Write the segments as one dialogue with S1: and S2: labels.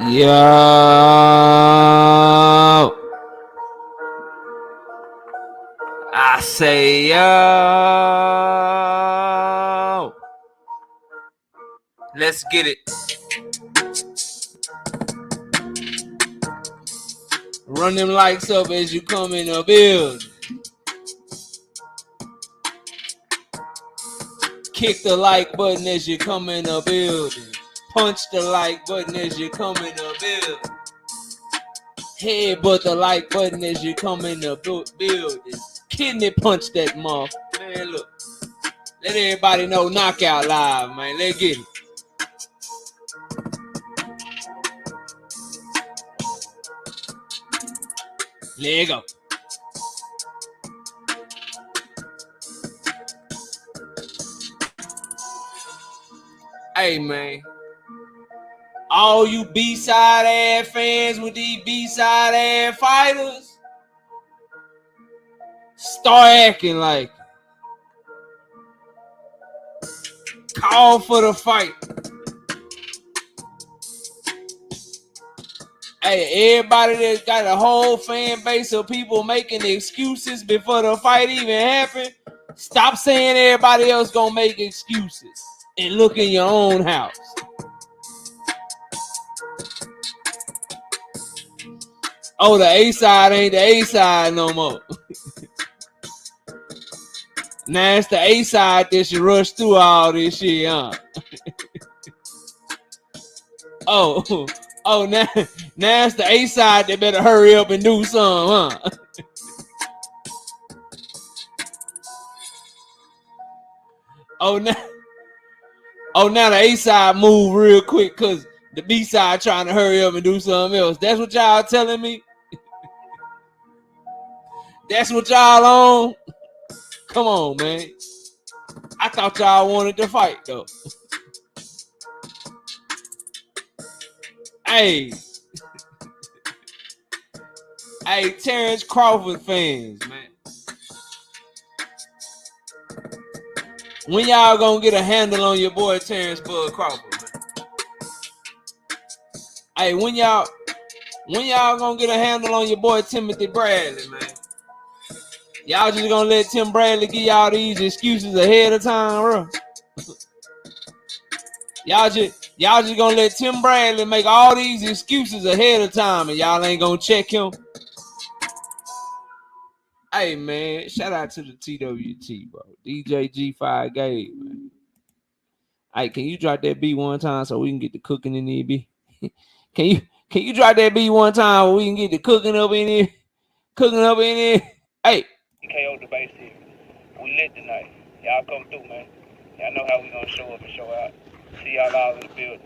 S1: Yo, I say yo, let's get it. Run them likes up as you come in the building. Kick the like button as you come in the building. Punch the like button as you come in the building. Headbutt the like button as you come in the building. Kidney punch that motherfucker. Man, look. Let everybody know Knockout Live, man. Let's get it. There you go. Hey, man. All you B-side ass fans with these B-side ass fighters, start acting like it. Call for the fight. Hey, everybody that's got a whole fan base of people making excuses before the fight even happened, stop saying everybody else gonna make excuses and look in your own house. Oh, the A-side ain't the A-side no more. Now it's the A-side that should rush through all this shit, huh? Oh, now it's the A-side that better hurry up and do something, huh? Now the A-side move real quick because the B-side trying to hurry up and do something else. That's what y'all telling me? That's what y'all on? Come on, man. I thought y'all wanted to fight, though. Hey, Terence Crawford fans, man. When y'all gonna get a handle on your boy Terence Bud Crawford, man? Hey, when y'all gonna get a handle on your boy Timothy Bradley, man? Y'all just gonna let Tim Bradley give y'all these excuses ahead of time, bro? Y'all just gonna let Tim Bradley make all these excuses ahead of time and y'all ain't gonna check him? Hey, man, shout out to the TWT, bro. DJ G5 Gabe, man. Hey, can you drop that beat one time so we can get the cooking in there, B? Can you drop that beat one time so we can get the cooking up in here? Hey.
S2: KO the base here. We lit tonight. Y'all come through, man. Y'all know how we gonna show up and show out. See y'all all in the building.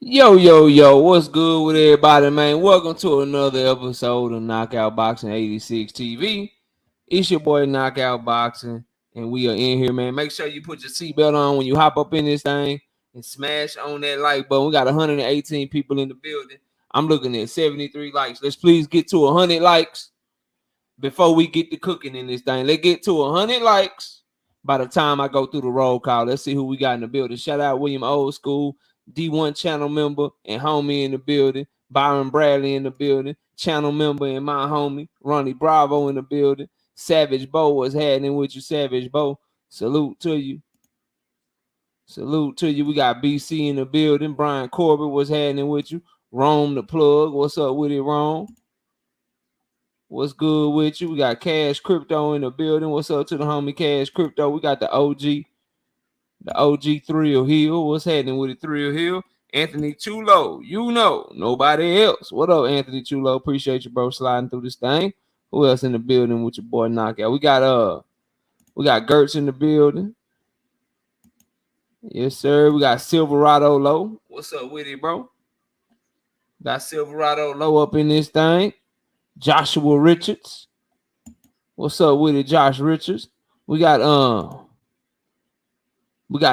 S1: Yo, what's good with everybody, man? Welcome to another episode of Knockout Boxing 86 TV. It's your boy Knockout Boxing, and we are in here, man. Make sure you put your seatbelt on when you hop up in this thing and smash on that like button. We got 118 people in the building. I'm looking at 73 likes. Let's please get to 100 likes before we get to cooking in this thing. Let's get to 100 likes by the time I go through the roll call. Let's see who we got in the building. Shout out William Old School, D1 channel member and homie in the building. Byron Bradley in the building. Channel member and my homie. Ronnie Bravo in the building. Savage Bo was happening with you, Savage Bo. Salute to you. Salute to you. We got BC in the building. Brian Corbett was happening with you. Rome the plug. What's up with it, Rome? What's good with you? We got Cash Crypto in the building. What's up to the homie Cash Crypto? We got the OG Thrill Hill. What's happening with it, Thrill Hill? Anthony Chulo, you know, nobody else. What up, Anthony Chulo? Appreciate you, bro, sliding through this thing. Who else in the building with your boy Knockout? We got Gertz in the building. Yes, sir. We got Silverado Low. What's up with it, bro? Got Silverado Low up in this thing. Joshua Richards. What's up with it, Josh Richards? We got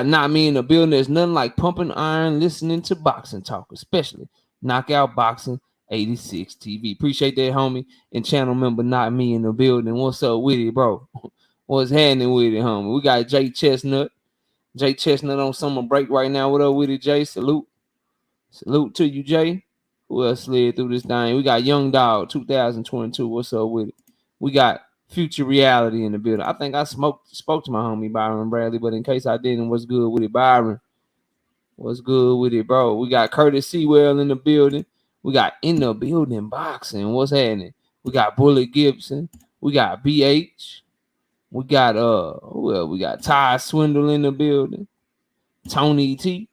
S1: Not Me in the building. There's nothing like pumping iron, listening to boxing talk, especially Knockout Boxing 86 TV. Appreciate that, homie. And channel member Not Me in the building. What's up with it, bro? What's happening with it, homie? We got Jay Chestnut. Jay Chestnut on summer break right now. What up with it, Jay? Salute to you, Jay. Who else slid through this thing? We got Young Dog 2022. What's up with it? We got Future Reality in the building. I think I spoke to my homie Byron Bradley, but in case I didn't, what's good with it, Byron? What's good with it, bro? We got Curtis Sewell in the building. We got In the Building Boxing. What's happening? We got Bullet Gibson. We got BH. We got who else? We got Ty Swindle in the building. Tony T.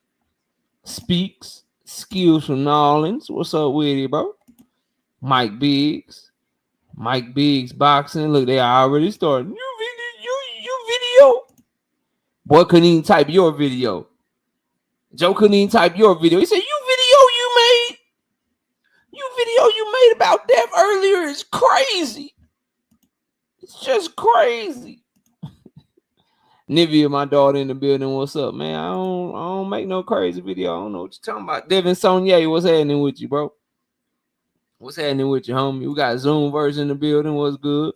S1: Speaks. Skills from New Orleans. What's up with it, bro? Mike Biggs boxing. Look, they already started. You video. Boy couldn't even type your video. Joe couldn't even type your video. He said, you video you made about Dev earlier is crazy. It's just crazy. Nivea, my daughter in the building. What's up, man? I don't make no crazy video. I don't know what you're talking about. Devin Sonier, what's happening with you, bro? What's happening with you, homie? We got Zoom version in the building. What's good?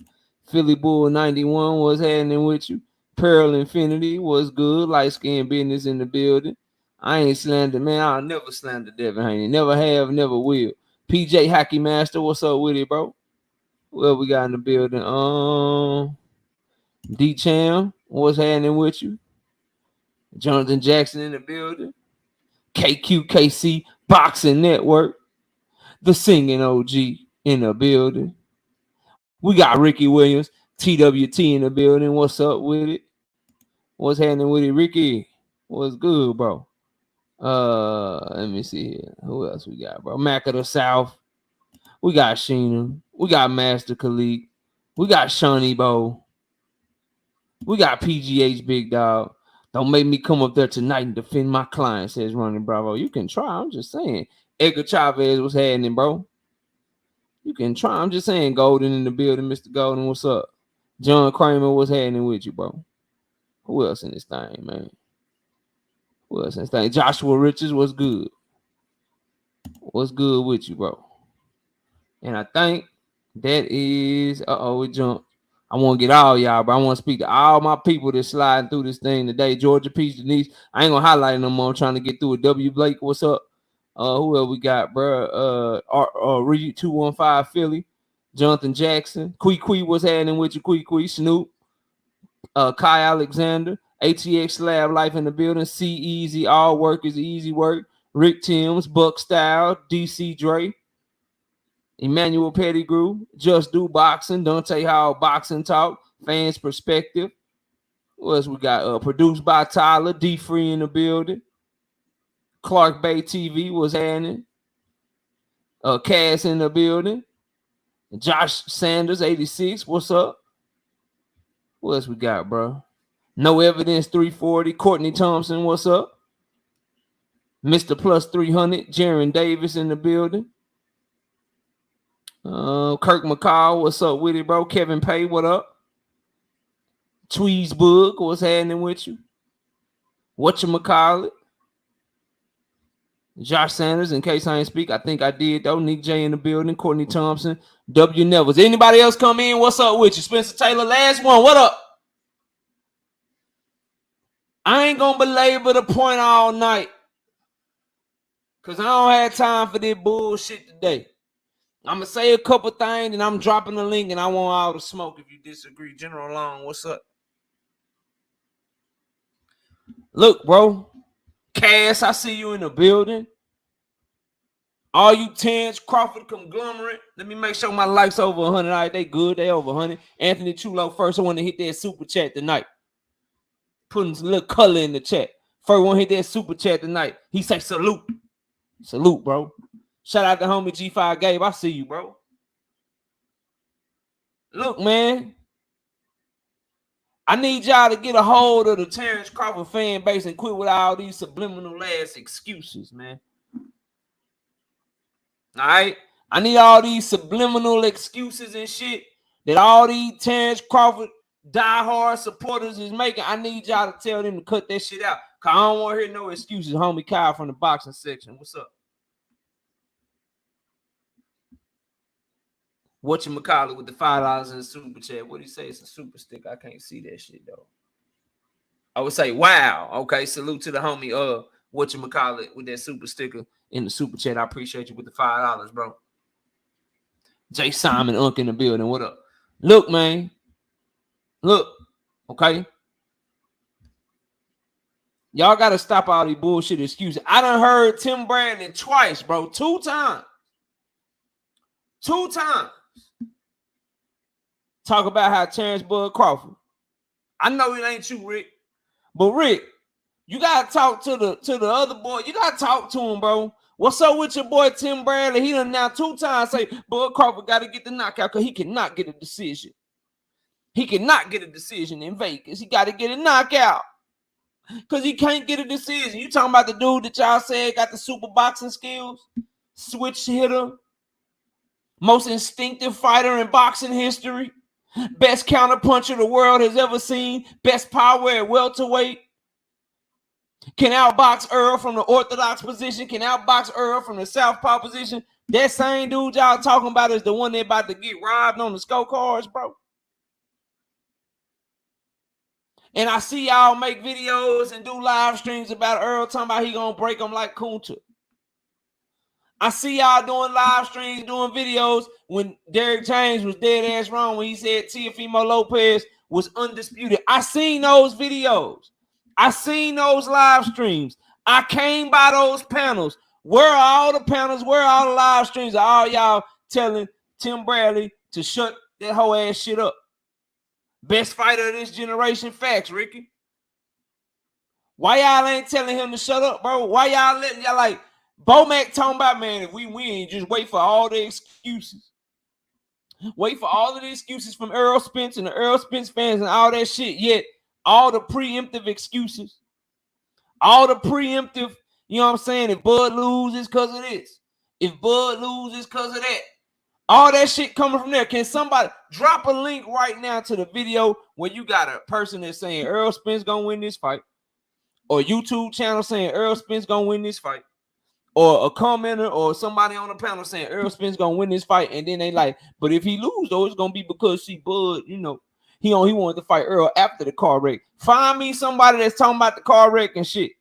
S1: Philly Bull 91. What's happening with you? Pearl Infinity. What's good? Light skin business in the building. I ain't slandered, man. I'll never slander Devin Haney. Never have, never will. PJ Hockey Master. What's up with it, bro? Well, we got in the building. D Cham. What's happening with you? Jonathan Jackson in the building. KQKC Boxing Network. The Singing OG in the building. We got Ricky Williams, TWT in the building. What's up with it? What's happening with it, Ricky? What's good, bro? Let me see here. Who else we got, bro? Mac of the South. We got Sheena. We got Master Khalid. We got Shawnee Bo. We got PGH Big Dog. Don't make me come up there tonight and defend my client, says Ronnie Bravo. You can try. I'm just saying. Edgar Chavez, what's happening, bro? You can try. I'm just saying. Golden in the building, Mr. Golden, what's up? John Kramer, what's happening with you, bro? Who else in this thing, man? Who else in this thing? Joshua Richards, what's good? What's good with you, bro? And I think that is... it jumped. I want to get all y'all, bro. I want to speak to all my people that's sliding through this thing today. Georgia Peach Denise. I ain't going to highlight it no more. I'm trying to get through it. W. Blake, what's up? Who else we got, bro? Reed 215 Philly. Jonathan Jackson. Quee, what's happening with you? Quee. Snoop. Kai Alexander. ATX Slab Life in the building. C Easy. All work is easy work. Rick Timms. Buck Style. DC Dre. Emmanuel Pettigrew, Just Do Boxing, Dante Hall Boxing Talk, Fans Perspective. What else we got? Produced by Tyler, D Free in the building. Clark Bay TV was happening. Cass in the building. Josh Sanders, 86. What's up? What else we got, bro? No Evidence 340. Courtney Thompson, what's up? Mr. Plus 300, Jaron Davis in the building. Kirk McCall, what's up with it, bro? Kevin Pay, what up? Tweezebook, what's happening with you? Whatchamacallit? Josh Sanders, in case I ain't speak, I think I did though. Nick J in the building. Courtney Thompson. W. Nevels. Anybody else come in? What's up with you? Spencer Taylor, last one. What up? I ain't gonna belabor the point all night, because I don't have time for this bullshit today. I'm gonna say a couple things and I'm dropping the link and I want all the smoke if you disagree. General Long, what's up? Look, bro. Cass, I see you in the building. All you Terence, Crawford conglomerate. Let me make sure my likes over 100. All right, they good. They over 100. Anthony Chulo, first one to hit that super chat tonight. Putting some little color in the chat. First one hit that super chat tonight. He say salute. Salute, bro. Shout out to homie G5 Gabe. I see you, bro. Look, man. I need y'all to get a hold of the Terence Crawford fan base and quit with all these subliminal ass excuses, man. All right? I need all these subliminal excuses and shit that all these Terence Crawford diehard supporters is making. I need y'all to tell them to cut that shit out, because I don't want to hear no excuses. Homie Kyle from the boxing section. What's up? Whatchamacallit with the $5 in the super chat. What do you say? It's a super stick. I can't see that shit, though. I would say, wow. Okay, salute to the homie, whatchamacallit with that super sticker in the super chat. I appreciate you with the $5, bro. Jay Simon Unk in the building. What up? Look, man. Look, okay? Y'all got to stop all these bullshit excuses. I done heard Tim Bradley twice, bro. 2 times. 2 times. Talk about how Terence Bud Crawford. I know it ain't you, Rick. But Rick, you gotta talk to the other boy. You gotta talk to him, bro. What's up with your boy Tim Bradley? He done now 2 times say Bud Crawford got to get the knockout because he cannot get a decision. He cannot get a decision in Vegas. He got to get a knockout because he can't get a decision. You talking about the dude that y'all said got the super boxing skills, switch hitter, most instinctive fighter in boxing history. Best counterpuncher the world has ever seen. Best power at welterweight. Can outbox Errol from the orthodox position. Can outbox Errol from the southpaw position. That same dude y'all talking about is the one that about to get robbed on the scorecards, bro. And I see y'all make videos and do live streams about Errol talking about he gonna break them like Kunta. I see y'all doing live streams, doing videos when Derrick James was dead ass wrong when he said Teofimo Lopez was undisputed. I seen those videos. I seen those live streams. I came by those panels. Where are all the panels? Where are all the live streams? Are all y'all telling Tim Bradley to shut that whole ass shit up? Best fighter of this generation. Facts, Ricky. Why y'all ain't telling him to shut up, bro? Why y'all letting y'all like Bomac talking about, man, if we win, just wait for all the excuses. Wait for all of the excuses from Errol Spence and the Errol Spence fans and all that shit. Yet all the preemptive excuses, all the preemptive, you know what I'm saying? If Bud loses because of this, if Bud loses because of that, all that shit coming from there. Can somebody drop a link right now to the video where you got a person that's saying Errol Spence gonna win this fight, or YouTube channel saying Errol Spence gonna win this fight, or a commenter or somebody on the panel saying Errol Spence gonna win this fight, and then they like, but if he lose though, it's gonna be because Bud, you know, he wanted to fight Errol after the car wreck. Find me somebody that's talking about the car wreck and shit.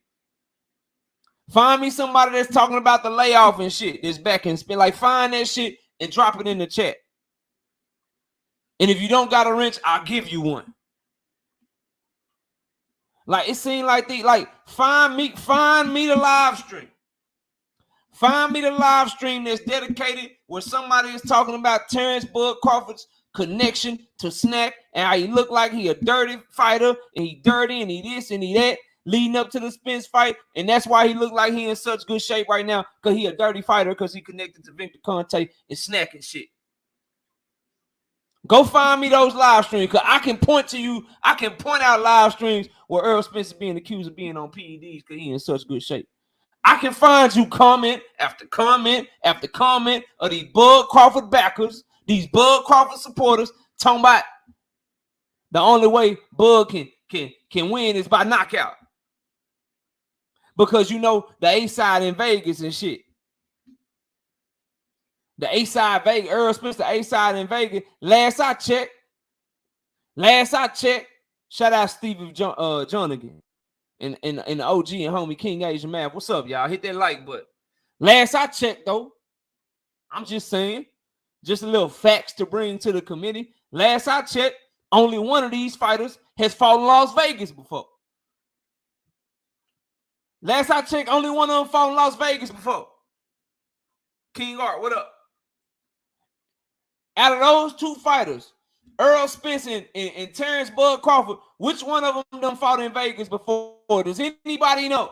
S1: Find me somebody that's talking about the layoff and shit. That's back and spin. Like, find that shit and drop it in the chat. And if you don't got a wrench, I'll give you one. Like, it seemed like find me the live stream. Find me the live stream that's dedicated where somebody is talking about Terence Bud Crawford's connection to Snack and how he look like he a dirty fighter and he dirty and he this and he that leading up to the Spence fight, and that's why he look like he in such good shape right now, because he a dirty fighter because he connected to Victor Conte and Snack and shit. Go find me those live streams, because I can point out live streams where Errol Spence is being accused of being on PEDs because he in such good shape. I can find you comment after comment after comment of these Bud Crawford backers, these Bud Crawford supporters talking about the only way Bud can win is by knockout. Because you know the A-side in Vegas and shit. The A-side Vegas, Errol Spence, the A-side in Vegas. Last I checked, shout out Steve John again. And the OG and homie King Asian Math. What's up, y'all? Hit that like button. Last I checked, though, I'm just saying, just a little facts to bring to the committee. Last I checked, only one of these fighters has fought in Las Vegas before. Last I checked, only one of them fought in Las Vegas before. King Art, what up? Out of those two fighters, Errol Spence and Terence Bud Crawford, which one of them done fought in Vegas before? Does anybody know?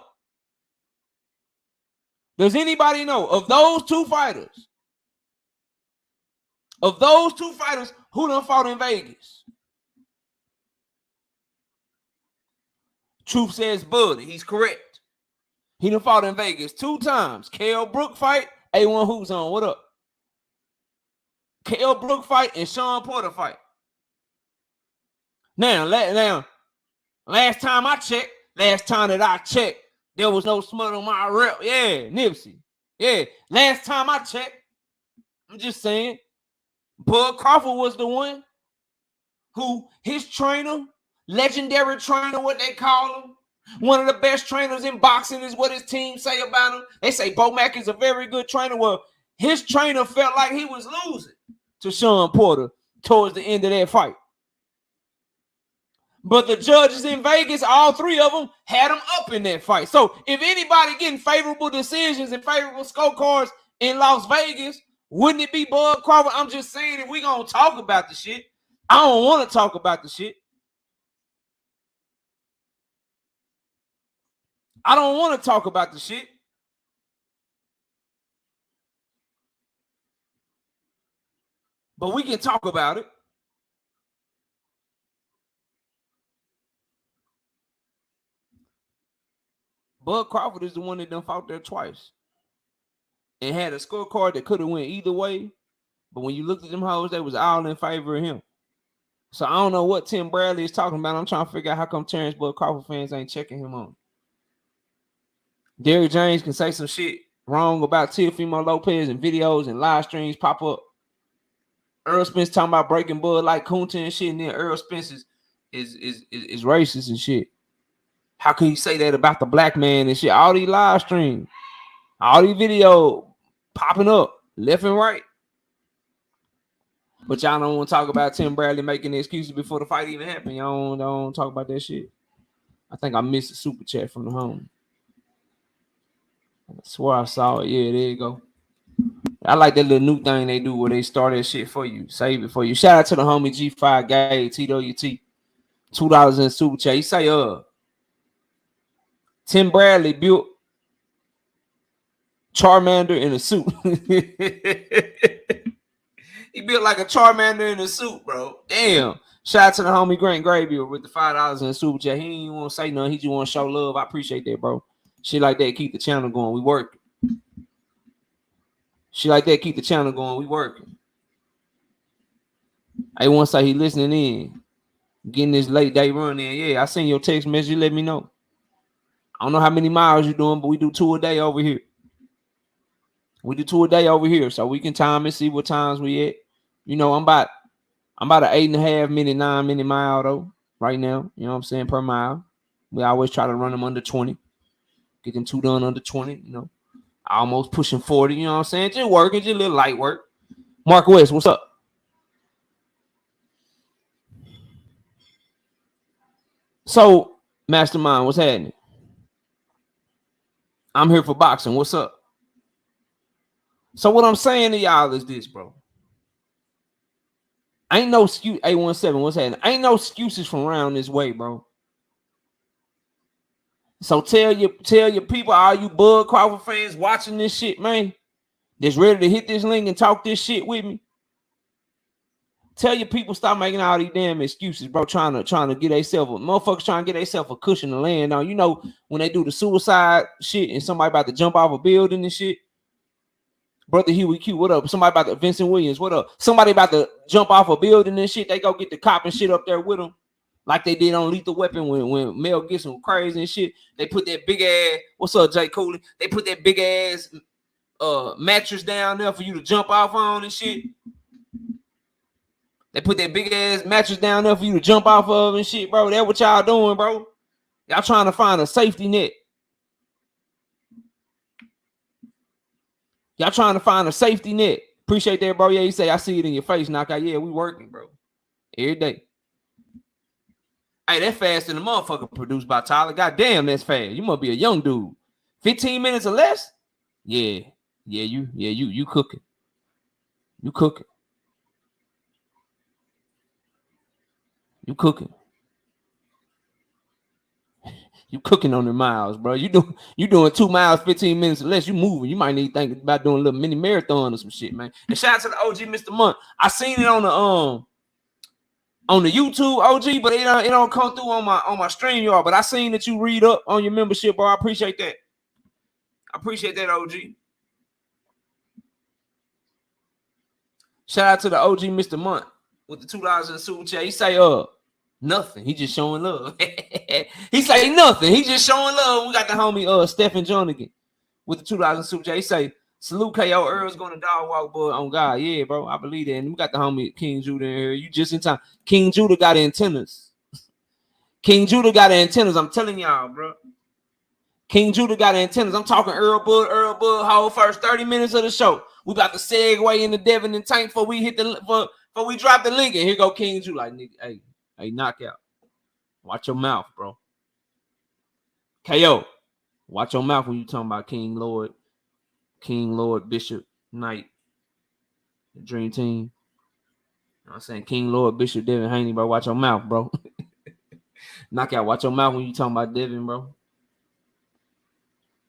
S1: Does anybody know of those two fighters? Of those two fighters, who done fought in Vegas? Truth says Bud. He's correct. He done fought in Vegas 2 times. Kell Brook fight, A1 Hoops on. What up? Kell Brook fight and Sean Porter fight. Now, last time that I checked, there was no smut on my rep. Yeah, Nipsey. Yeah, last time I checked, I'm just saying, Bud Crawford was the one who his trainer, legendary trainer, what they call him, one of the best trainers in boxing is what his team say about him. They say Bo Mack is a very good trainer. Well, his trainer felt like he was losing to Sean Porter towards the end of that fight. But the judges in Vegas, all 3 of them, had him up in that fight. So if anybody getting favorable decisions and favorable scorecards in Las Vegas, wouldn't it be Bud Crawford? I'm just saying, if we going to talk about the shit, I don't want to talk about the shit. I don't want to talk about the shit. But we can talk about it. Bud Crawford is the one that done fought there twice and had a scorecard that could have went either way. But when you looked at them hoes, they was all in favor of him. So I don't know what Tim Bradley is talking about. I'm trying to figure out how come Terence Bud Crawford fans ain't checking him on. Derrick James can say some shit wrong about Teofimo Lopez and videos and live streams pop up. Errol Spence talking about breaking Bud like Kunta and shit, and then Errol Spence is racist and shit. How can you say that about the black man and shit? All these live streams, all these videos popping up left and right. But y'all don't want to talk about Tim Bradley making excuses before the fight even happened. Y'all don't talk about that shit. I think I missed a super chat from the home. I swear I saw it. Yeah, there you go. I like that little new thing they do where they start that shit for you, save it for you. Shout out to the homie G5 Gay, TWT. $2 in super chat. He say, Tim Bradley built Charmander in a suit. He built like a Charmander in a suit, bro. Damn. Shout out to the homie Grant Gravy with the $5 in the super chat. He ain't even want to say nothing. He just want to show love. I appreciate that, bro. Shit like that, keep the channel going. We working. Shit like that, keep the channel going. We working. I want to say he listening in. Getting this late day run in. Yeah, I seen your text message. Let me know. I don't know how many miles you're doing, but we do 2 a day over here. We do 2 a day over here, so we can time and see what times we at. You know, I'm about an 8.5 minute, 9 minute mile though right now. You know what I'm saying, per mile. We always try to run them under 20. Get them 2 done under 20. You know, almost pushing 40. You know what I'm saying? Just working, just a little light work. Mark West, what's up? So, Mastermind, what's happening? I'm here for boxing. What's up? So what I'm saying to y'all is this, bro. Ain't no excuse. A17, what's happening? Ain't no excuses from around this way, bro. So tell your people, all you Bud Crawford fans watching this shit, man, that's ready to hit this link and talk this shit with me. Tell your people stop making all these damn excuses, bro. Trying to get themselves, motherfuckers trying to get themselves a cushion to land on. You know, when they do the suicide shit and somebody about to jump off a building and shit. Brother Huey Q, what up? Somebody about to Vincent Williams, what up? Somebody about to jump off a building and shit. They go get the cop and shit up there with them, like they did on Lethal Weapon when Mel Gibson was crazy and shit. They put that big ass, what's up, Jay Cooley? They put that big ass mattress down there for you to jump off on and shit. They put that big ass mattress down there for you to jump off of and shit, bro. That's what y'all doing, bro. Y'all trying to find a safety net. Y'all trying to find a safety net. Appreciate that, bro. Yeah, you say I see it in your face, knockout. Yeah, we working, bro. Every day. Hey, that's fast than the motherfucker produced by Tyler. Goddamn, that's fast. You must be a young dude. 15 minutes or less? Yeah. You cooking. You cooking. You cooking. You cooking on the miles, bro. You doing 2 miles, 15 minutes or less. You moving. You might need to think about doing a little mini marathon or some shit, man. And shout out to the OG Mr. Month. I seen it on the YouTube OG, but it don't come through on my stream, y'all. But I seen that you read up on your membership, bro. I appreciate that. I appreciate that, OG. Shout out to the OG Mr. Month with the $2 in the super chat. He say, nothing. He just showing love. He say nothing. He just showing love. We got the homie Stephen Jonigan with the $2 in super chat. He say, salute KO. Earl's going to dog walk, boy. On God. Yeah, bro. I believe that. And we got the homie King Judah in here. You just in time. King Judah got antennas. King Judah got antennas. I'm telling y'all, bro. King Judah got antennas. I'm talking Errol Bud, whole first 30 minutes of the show. We about to segue into Devin and Tank before we hit before we drop the link. And here go King Judah. Like, nigga, hey, knockout. Watch your mouth, bro. KO. Watch your mouth when you talking about King Lord, Bishop, Knight, the Dream Team. You know what I'm saying? King Lord, Bishop, Devin, Haney, bro. Watch your mouth, bro. Knockout. Watch your mouth when you talking about Devin, bro.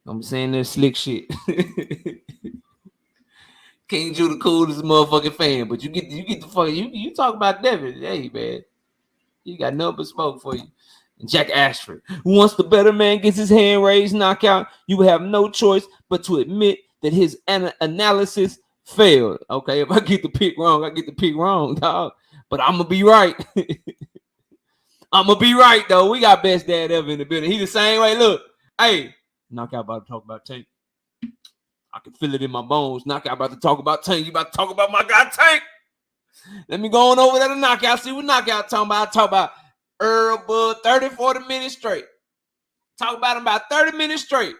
S1: I'm saying that slick shit. King Judah cool as a motherfucking fan, but you get the fuck you talk about Devin. Hey, man. He got nothing but smoke for you. And Jack Ashford. Once the better man gets his hand raised, knockout, you have no choice but to admit that his analysis failed. Okay, if I get the pick wrong, I get the pick wrong, dog. But I'm going to be right. I'm going to be right, though. We got best dad ever in the building. He the same way. Look, hey, knockout about to talk about Tank. I can feel it in my bones. Knockout about to talk about Tank. You about to talk about my guy Tank. Let me go on over there to knockout. See what knockout talking about. I talk about Errol Bud 30, 40 minutes straight. Talk about him about 30 minutes straight.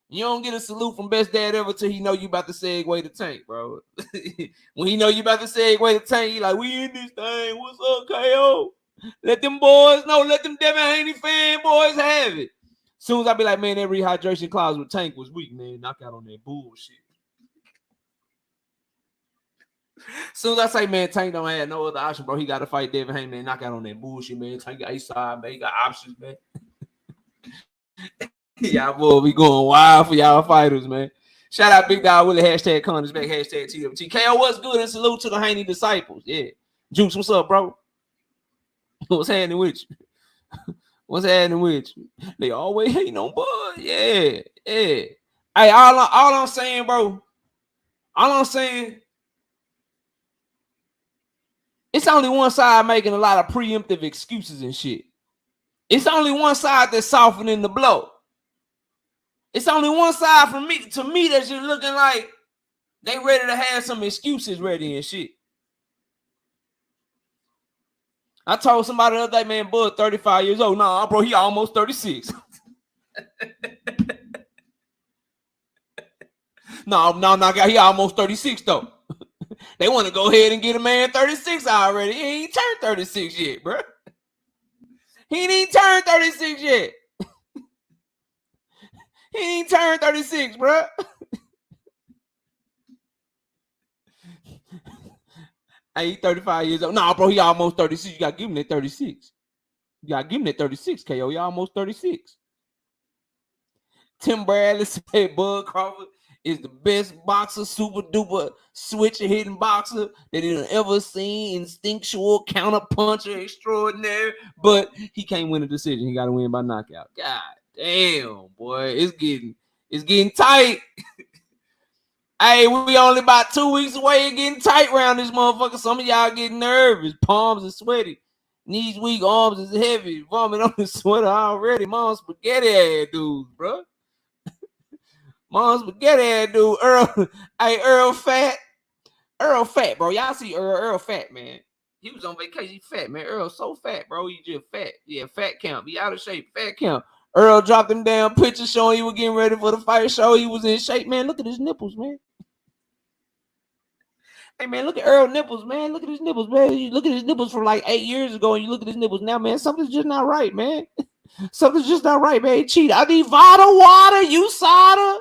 S1: You don't get a salute from best dad ever till he know you about to segue to Tank, bro. When he know you about to segue to Tank, he like, we in this thing. What's up, KO? Let them boys know. Let them Devin Haney fanboys have it. Soon as I be like, man, that rehydration clause with Tank was weak, man. Knockout on that bullshit. Soon as I say, man, Tank don't have no other option, bro. He got to fight Devin Haney, man. Knockout on that bullshit, man. Tank got his side, man. He got options, man. Y'all boy, we going wild for y'all fighters, man. Shout out Big Dog Willie, hashtag Connor's back, hashtag TWT. KO, what's good? And salute to the Haney disciples. Yeah. Juice, what's up, bro? What's happening with you? What's happening with you? They always hating on Bud. Yeah. Hey, all I'm saying, bro. All I'm saying, it's only one side making a lot of preemptive excuses and shit. It's only one side that's softening the blow. It's only one side from me to me that's just looking like they ready to have some excuses ready and shit. I told somebody the other day, man, Bud 35 years old. Nah, bro, he almost 36. No, he almost 36 though. They want to go ahead and get a man 36 already. He ain't turned 36 yet, bro. He ain't turned 36 yet. He ain't turned 36, bro. Hey, he 35 years old. Nah, bro, he almost 36. You got to give him that 36. You got to give him that 36, KO. He almost 36. Tim Bradley said Bud Crawford is the best boxer, super duper switch hitting boxer that you ever seen. Instinctual counter puncher extraordinary, but he can't win a decision. He got to win by knockout. God damn, boy, it's getting tight. Hey, we only about 2 weeks away and getting tight around this motherfucker. Some of y'all getting nervous. Palms are sweaty. Knees weak, arms is heavy. Vomit on the sweater already. Mom spaghetti ass dudes, bro. Mom spaghetti ass dude. Errol, hey, Errol fat. Errol fat, bro. Y'all see Errol? Errol fat, man. He was on vacation. He fat, man. Errol so fat, bro. He just fat. Yeah, fat count. Be out of shape. Fat count. Errol dropped him down pictures showing he was getting ready for the fight show. He was in shape, man. Look at his nipples, man. Hey, man, look at Errol nipples, man. Look at his nipples, man. You look at his nipples from like 8 years ago, and you look at his nipples now, man. Something's just not right, man. Something's just not right, man. Cheat. I need Vada water, USADA.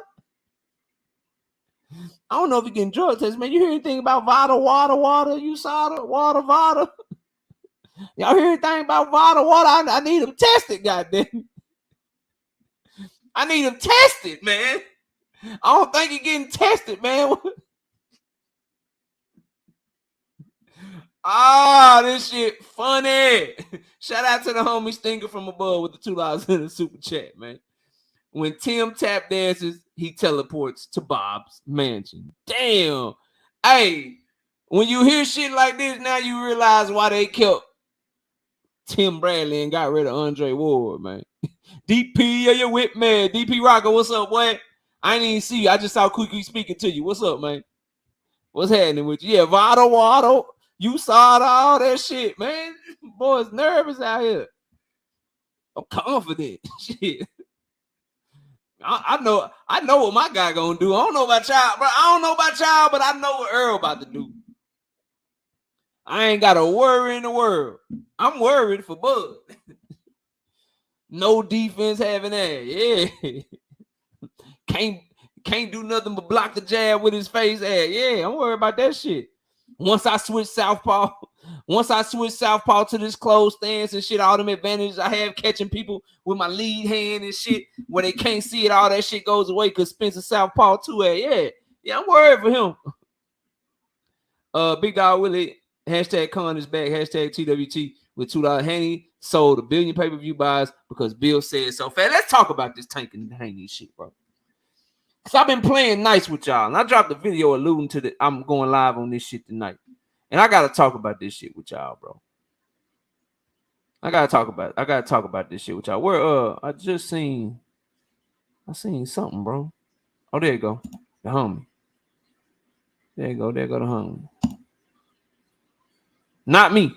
S1: I don't know if you getting drug tests, man. You hear anything about Vada water, USADA, Vada? Y'all hear anything about Vada water? I need them tested, goddamn. I need them tested, man. I don't think you're getting tested, man. Ah, this shit funny. Shout out to the homie Stinger from above with the $2 in the super chat, man. When Tim tap dances, he teleports to Bob's mansion. Damn. Hey, when you hear shit like this, now you realize why they kept Tim Bradley and got rid of Andre Ward, man. DP, are you with me? DP Rocker, what's up, boy? I didn't even see you. I just saw Quickly speaking to you. What's up, man? What's happening with you? Yeah, Vada Waddle. You saw all that shit, man. Boys nervous out here. I'm confident. Shit. I know what my guy gonna do. I don't know about y'all, bro. I don't know about y'all, but I know what Errol about to do. I ain't got a worry in the world. I'm worried for Bud. No defense having that. Yeah. Can't do nothing but block the jab with his face. Yeah, I'm worried about that shit. Once I switch southpaw to this closed stance and shit, all them advantages I have catching people with my lead hand and shit where they can't see it, all that shit goes away because Spence is southpaw too. Yeah, I'm worried for him. Big Dog Willie, hashtag Con is back, hashtag TWT with $2. Haney sold 1 billion pay-per-view buys because Bill said so. Fat, let's talk about this Tank and Haney shit, bro. So I've been playing nice with y'all, and I dropped a video alluding to that I'm going live on this shit tonight. And I gotta talk about this shit with y'all, bro. I gotta talk about this shit with y'all. Where I seen something, bro. Oh, there you go. The homie. There you go the homie. Not me.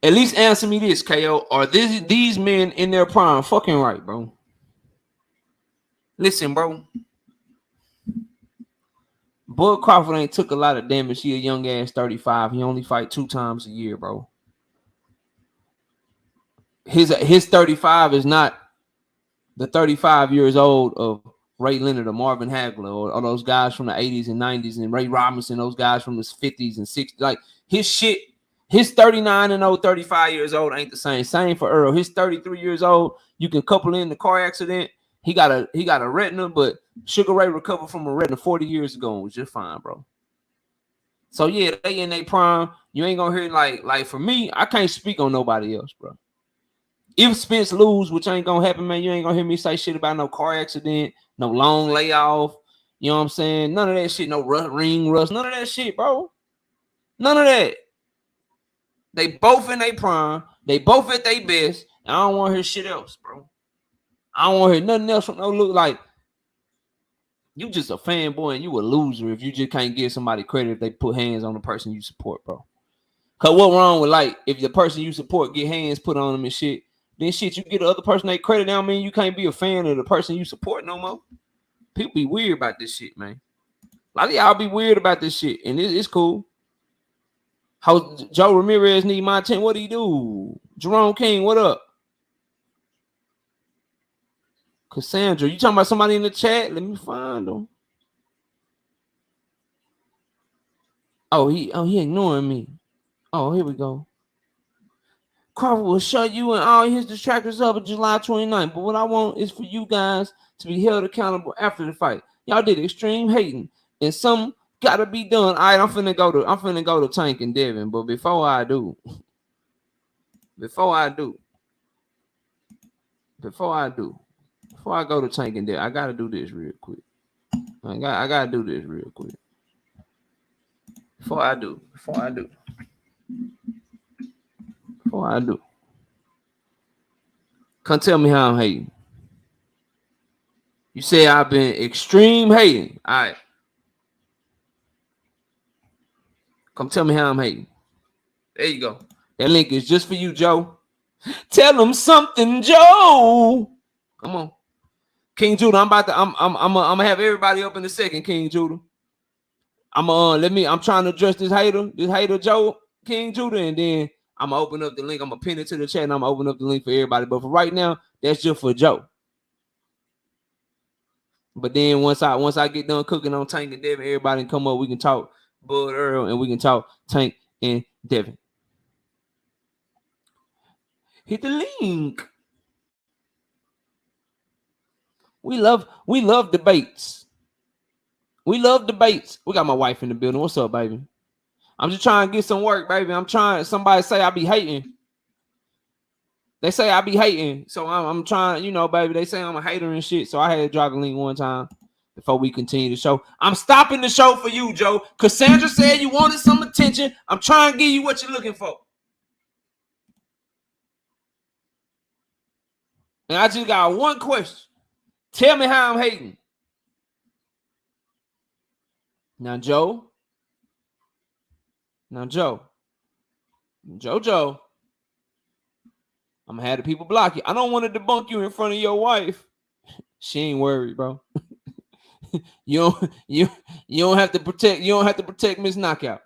S1: At least answer me this, KO. Are these men in their prime? Fucking right, bro. Listen, bro. Bud Crawford ain't took a lot of damage. He a young ass 35. He only fight 2 times a year, bro. His 35 is not the 35 years old of Ray Leonard or Marvin Hagler or those guys from the 80s and 90s and Ray Robinson, those guys from the 50s and 60s. Like his shit, his 39 and 35 years old ain't the same. Same for Errol. His 33 years old, you can couple in the car accident. He got a retina, but Sugar Ray recovered from a retina 40 years ago and was just fine, bro. So yeah, they in their prime. You ain't gonna hear like for me, I can't speak on nobody else, bro. If Spence lose, which ain't gonna happen, man, you ain't gonna hear me say shit about no car accident, no long layoff. You know what I'm saying? None of that shit, no ring rust, none of that shit, bro. None of that. They both in their prime. They both at their best. I don't want to hear shit else, bro. I don't want to hear nothing else from no look like you just a fanboy and you a loser if you just can't give somebody credit if they put hands on the person you support, bro. Cause what wrong with like if the person you support get hands put on them and shit, then shit you get the other person they credit. Now, I mean you can't be a fan of the person you support no more. People be weird about this shit, man. A lot of y'all be weird about this shit, and it's cool. How Joe Ramirez need my attention? What do he do? Jerome King, what up? Cassandra, you talking about somebody in the chat? Let me find them. Oh, he ignoring me. Oh, here we go. Crawford will shut you and all his distractors up on July 29th. But what I want is for you guys to be held accountable after the fight. Y'all did extreme hating, and some gotta be done. All right, I'm finna go to Tank and Devin. But before I do, before I go to Tank and Devin, I gotta do this real quick. I gotta do this real quick. Before I do. Come tell me how I'm hating. You say I've been extreme hating. All right. Come tell me how I'm hating. There you go. That link is just for you, Joe. Tell them something, Joe. Come on. King Judah, I'm gonna have everybody up in a second, King Judah. I'm trying to address this hater Joe, King Judah, and then I'm gonna open up the link. I'm gonna pin it to the chat and I'm gonna open up the link for everybody. But for right now, that's just for Joe. But then once I get done cooking on Tank and Devin, everybody can come up. We can talk Bud Earl and we can talk Tank and Devin. Hit the link. We love debates. We love debates. We got my wife in the building. What's up, baby? I'm just trying to get some work, baby. Somebody say I be hating. They say I be hating. So I'm trying, baby. They say I'm a hater and shit. So I had to drop the link one time before we continue the show. I'm stopping the show for you, Joe. Cassandra said you wanted some attention. I'm trying to give you what you're looking for. And I just got one question. Tell me how I'm hating. Now, Joe. Jojo. I'm gonna have the people block you. I don't want to debunk you in front of your wife. She ain't worried, bro. you don't have to protect Miss Knockout.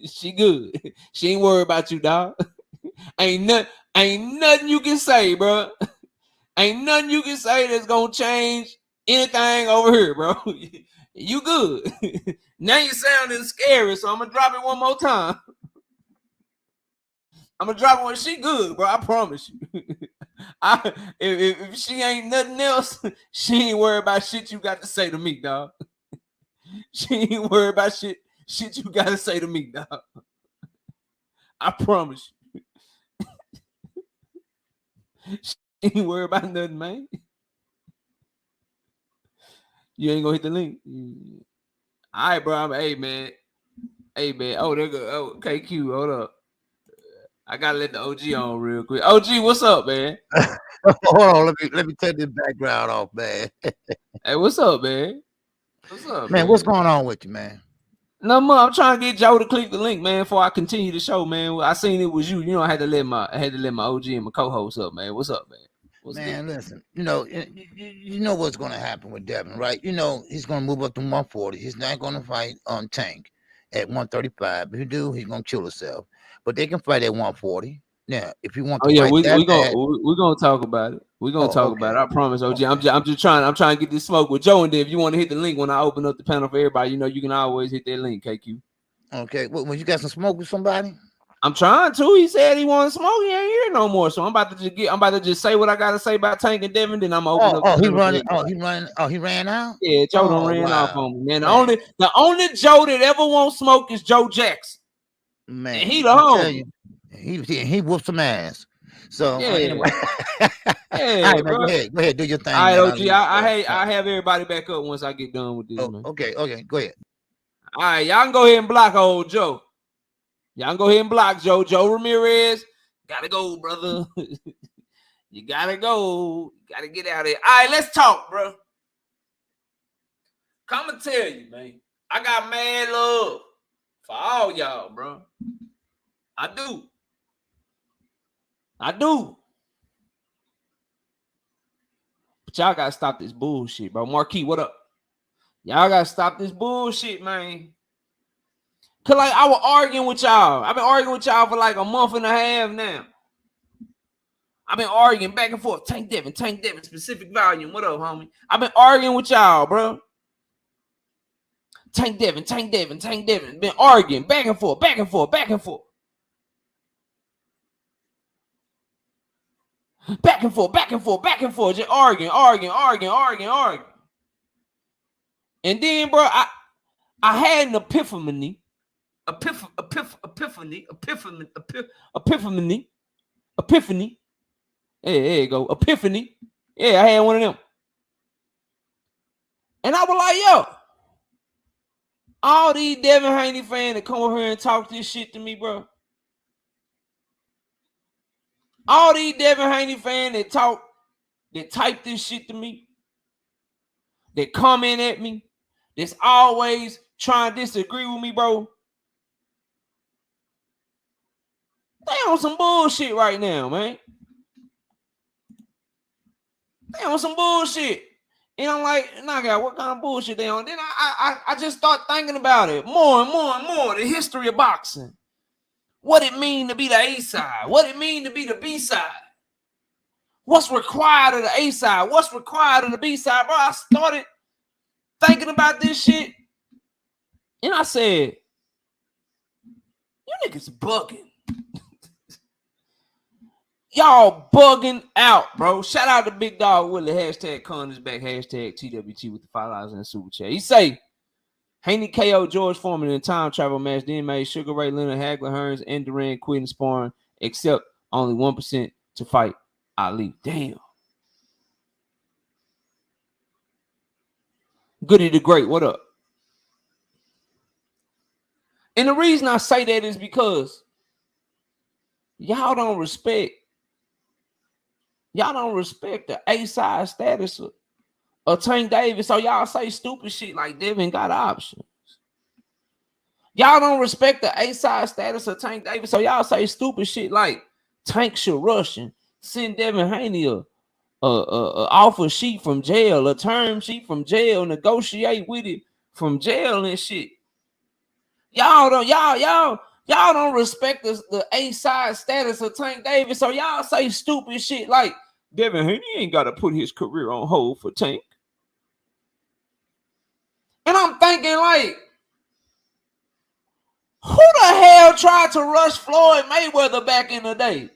S1: She good. She ain't worried about you, dog. Ain't nothing you can say, bro. Ain't nothing you can say that's gonna change anything over here, bro. You good. Now you sounding scary, so I'm gonna drop it one more time. I'm gonna drop it when she good, bro. I promise you. If she ain't nothing else, she ain't worried about shit you got to say to me, dog. She ain't worried about shit you got to say to me, dog. I promise you. She ain't worried about nothing, man. You ain't gonna hit the link. All right, bro. Hey, man. Oh, there go. Oh, KQ. Hold up. I gotta let the OG on real quick. OG, what's up, man?
S3: Hold on, let me take this background off, man.
S1: Hey, what's up, man? What's up,
S3: man? What's going on with you, man?
S1: No more. I'm trying to get Joe to click the link, man, before I continue the show, man. I seen it was you. I had to let my OG and my co-host up, man. What's up, man? What's
S3: man,
S1: good?
S3: Listen, you know what's gonna happen with Devin, right? He's gonna move up to 140. He's not gonna fight on Tank at 135. If he do, he's gonna kill himself. But they can fight at 140. Now, if you want to fight
S1: we're gonna talk about it. We're gonna talk about it. I promise, OG. Okay. I'm just trying to get this smoke with Joe, and then if you want to hit the link when I open up the panel for everybody, you can always hit that link, KQ.
S3: Okay. Well, when you got some smoke with somebody?
S1: I'm trying to. He said he wanted smoke. He ain't here no more. So I'm about to just say what I gotta say about Tank and Devin. Then I'm gonna open up.
S3: He running. He ran out.
S1: Yeah, Joe done ran off on me, man. The only Joe that ever won't smoke is Joe Jackson.
S3: Man,
S1: and he the home.
S3: He whooped some ass. So
S1: yeah.
S3: Anyway.
S1: Yeah,
S3: right, man, go ahead, do your thing.
S1: All right, OG. I have everybody back up once I get done with this, man.
S3: Okay, go ahead.
S1: All right, y'all can go ahead and block old Joe. Y'all can go ahead and block Joe. Joe Ramirez, gotta go, brother. You gotta go. You gotta get out of here. All right, let's talk, bro. Come and tell you, man. I got mad love for all y'all, bro. I do. But y'all gotta stop this bullshit, bro. Marquis, what up? Y'all gotta stop this bullshit, man. Cause like I was arguing with y'all. I've been arguing with y'all for like a month and a half now. I've been arguing back and forth. Tank Devin, specific volume. What up, homie? I've been arguing with y'all, bro. Tank Devin. Been arguing back and forth. Back and forth, just arguing. And then, bro, I had an epiphany. Hey, there you go. Epiphany. Yeah, I had one of them. And I was like, yo, all these Devin Haney fans that come over here and talk this shit to me, bro. All these Devin Haney fans that type this shit to me, that comment at me, that's always trying to disagree with me, bro. They on some bullshit right now, man. They on some bullshit. And I'm like, nah, God, what kind of bullshit they on? Then I just start thinking about it more and more. The history of boxing. What it mean to be the A side. What it mean to be the B side. What's required of the A side? What's required of the B side? Bro, I started thinking about this shit. And I said, you niggas bugging. Y'all bugging out, bro. Shout out to Big Dog Willie. Hashtag Con is back. Hashtag TWT with the $5 in the super chat. He say, Haney KO George Foreman in a time travel match, then made Sugar Ray Leonard, Hagler Hearns, and Duran quitting sparring, except only 1% to fight Ali. Damn. Goody the Great, what up? And the reason I say that is because y'all don't respect the A-side status of Tank Davis. So y'all say stupid shit like Devin got options. Y'all don't respect the A-side status of Tank Davis. So y'all say stupid shit like Tank should rush and send Devin Haney a offer sheet from jail, a term sheet from jail, negotiate with it from jail and shit. Y'all don't respect the A-side status of Tank Davis. So y'all say stupid shit like Devin Haney ain't got to put his career on hold for Tank. And I'm thinking like, who the hell tried to rush Floyd Mayweather back in the day?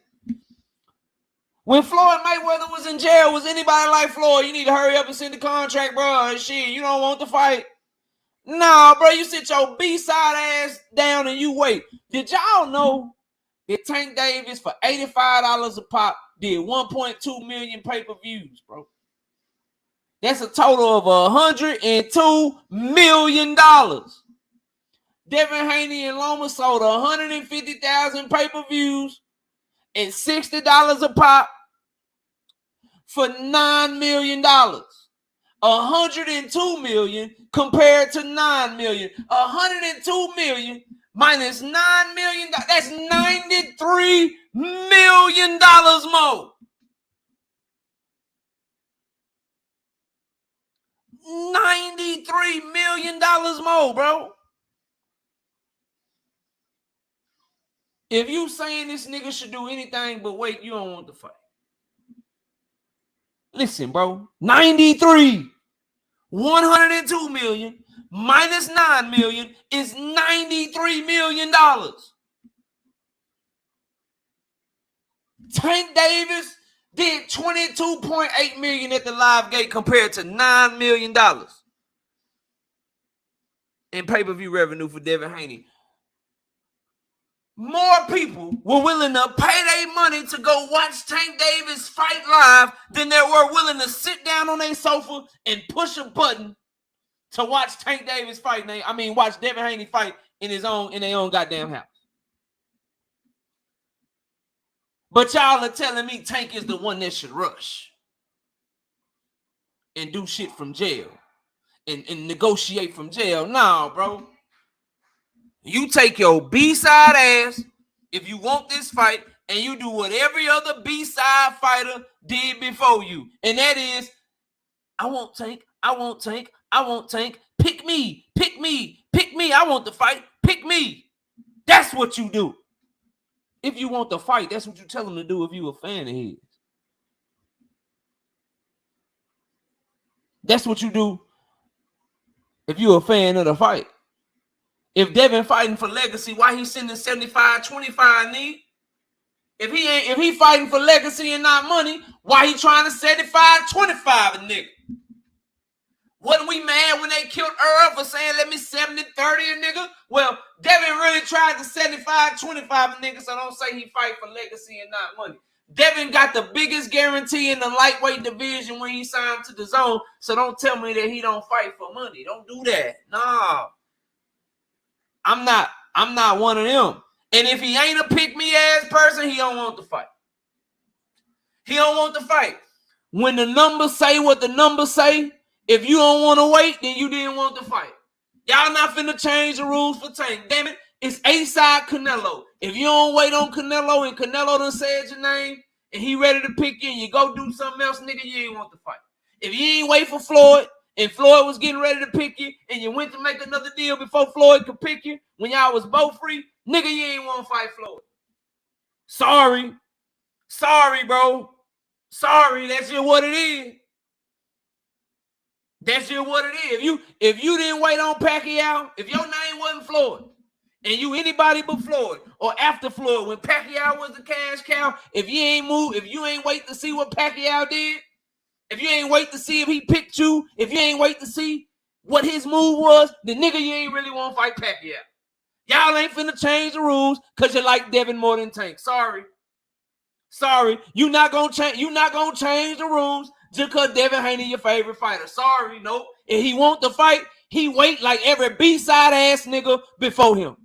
S1: When Floyd Mayweather was in jail, was anybody like Floyd? You need to hurry up and send the contract, bro. Shit, you don't want to fight. Nah, bro, you sit your B-side ass down and you wait. Did y'all know that Tank Davis for $85 a pop did 1.2 million pay-per-views, bro? That's a total of $102 million. Devin Haney and Loma sold 150,000 pay-per-views at $60 a pop for $9 million. 102 million compared to 9 million. 102 million minus $9 million. That's $93 million more. $93 million more, bro. If you saying this nigga should do anything but wait, you don't want to fight. Listen, bro. 93. 102 million minus 9 million is $93 million. Tank Davis did 22.8 million at the live gate compared to $9 million in pay-per-view revenue for Devin Haney. More people were willing to pay their money to go watch Tank Davis fight live than they were willing to sit down on their sofa and push a button to watch Tank Davis fight. Watch Devin Haney fight in their own goddamn house. But y'all are telling me Tank is the one that should rush and do shit from jail and negotiate from jail. Nah, bro. You take your B-side ass if you want this fight and you do what every other B-side fighter did before you. And that is, I want Tank. Pick me. I want the fight. Pick me. That's what you do. If you want the fight, that's what you tell him to do if you a fan of his. That's what you do if you a fan of the fight. If Devin fighting for legacy, why he sending 75-25 knee? If he fighting for legacy and not money, why he trying to 75-25 a nigga? Wasn't we mad when they killed Errol for saying let me 70-30 a nigga? Well, Devin really tried to 75-25 a nigga, so don't say he fight for legacy and not money. Devin got the biggest guarantee in the lightweight division when he signed to the zone, so don't tell me that he don't fight for money. Don't do that. No. I'm not one of them. And if he ain't a pick-me-ass person, he don't want to fight. He don't want to fight. When the numbers say what the numbers say, if you don't want to wait, then you didn't want to fight. Y'all not finna change the rules for Tank. Damn it, it's A-side Canelo. If you don't wait on Canelo and Canelo done said your name and he ready to pick you and you go do something else, nigga, you ain't want to fight. If you ain't wait for Floyd and Floyd was getting ready to pick you and you went to make another deal before Floyd could pick you when y'all was both free, nigga, you ain't want to fight Floyd. Sorry. Sorry, bro. Sorry, that's just what it is. That's just what it is. If you didn't wait on Pacquiao, if your name wasn't Floyd, and you anybody but Floyd, or after Floyd, when Pacquiao was the cash cow, if you ain't move, if you ain't wait to see what Pacquiao did, if you ain't wait to see if he picked you, if you ain't wait to see what his move was, then nigga, you ain't really want to fight Pacquiao. Y'all ain't finna change the rules because you like Devin more than Tank. Sorry. You not gonna change the rules just because Devin Haney your favorite fighter. Sorry, nope. If he want to fight, he wait like every B-side ass nigga before him.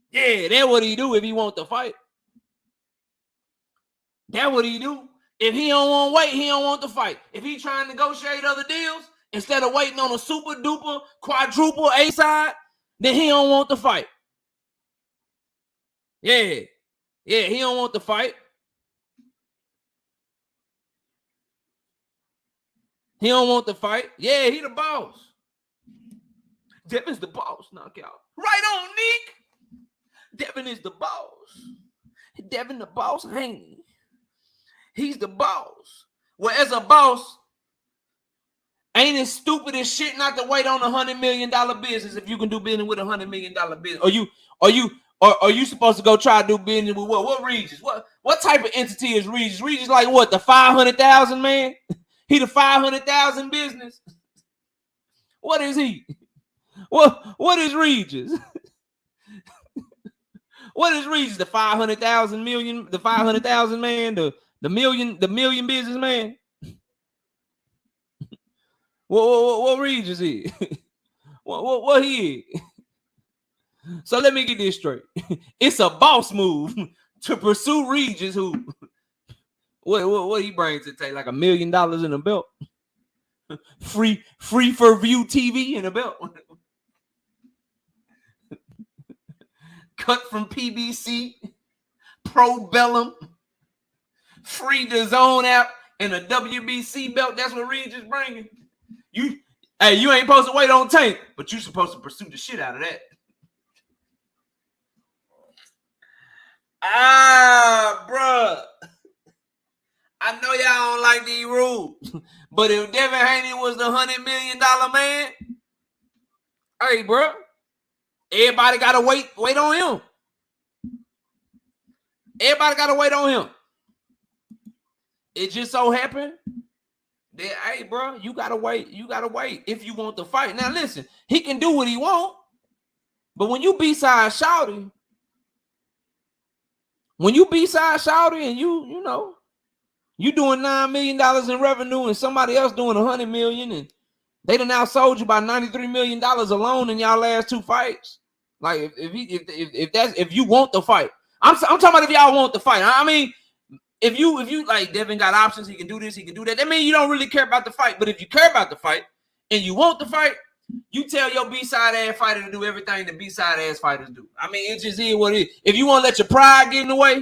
S1: Yeah, that's what he do if he want to fight. That's what he do. If he don't want to wait, he don't want to fight. If he trying to negotiate other deals, instead of waiting on a super duper quadruple A-side, then he don't want to fight. Yeah, he don't want to fight. He don't want to fight. Yeah, he the boss. Devin's the boss. Knockout. Right on, Nick. Devin is the boss. Devin the boss. Haney. He's the boss. Well, as a boss, ain't it stupid as shit not to wait on $100 million business if you can do business with $100 million business? Are you supposed to go try to do business with what? What Regis? What type of entity is Regis? Regis like what? The 500,000 man? He the 500,000 business. What is he? What is Regis? What is Regis? The 500,000 million, the 500,000 man, the million business man. What Regis is? What he is? So let me get this straight. It's a boss move to pursue Regis who. What he brings to take like $1 million in a belt, free for view TV in a belt, cut from PBC, Pro Bellum, free the Zone app, and a WBC belt. That's what Regis bringing. You ain't supposed to wait on Tank, but you supposed to pursue the shit out of that. Bruh. I know y'all don't like these rules, but if Devin Haney was the $100 million man, hey, bro, everybody gotta wait on him. Everybody gotta wait on him. It just so happened that, hey, bro, you gotta wait. You gotta wait if you want to fight. Now, listen, he can do what he want, but when you B-side Shouty, and you know. You doing $9 million in revenue and somebody else doing $100 million, and they done outsold you by $93 million alone in y'all last two fights. Like if you want to fight, I'm talking about if y'all want to fight. I mean, if you like Devin got options, he can do this, he can do that. That means you don't really care about the fight. But if you care about the fight and you want to fight, you tell your B-side ass fighter to do everything the B-side ass fighters do. I mean, it just is what it is. If you want to let your pride get in the way.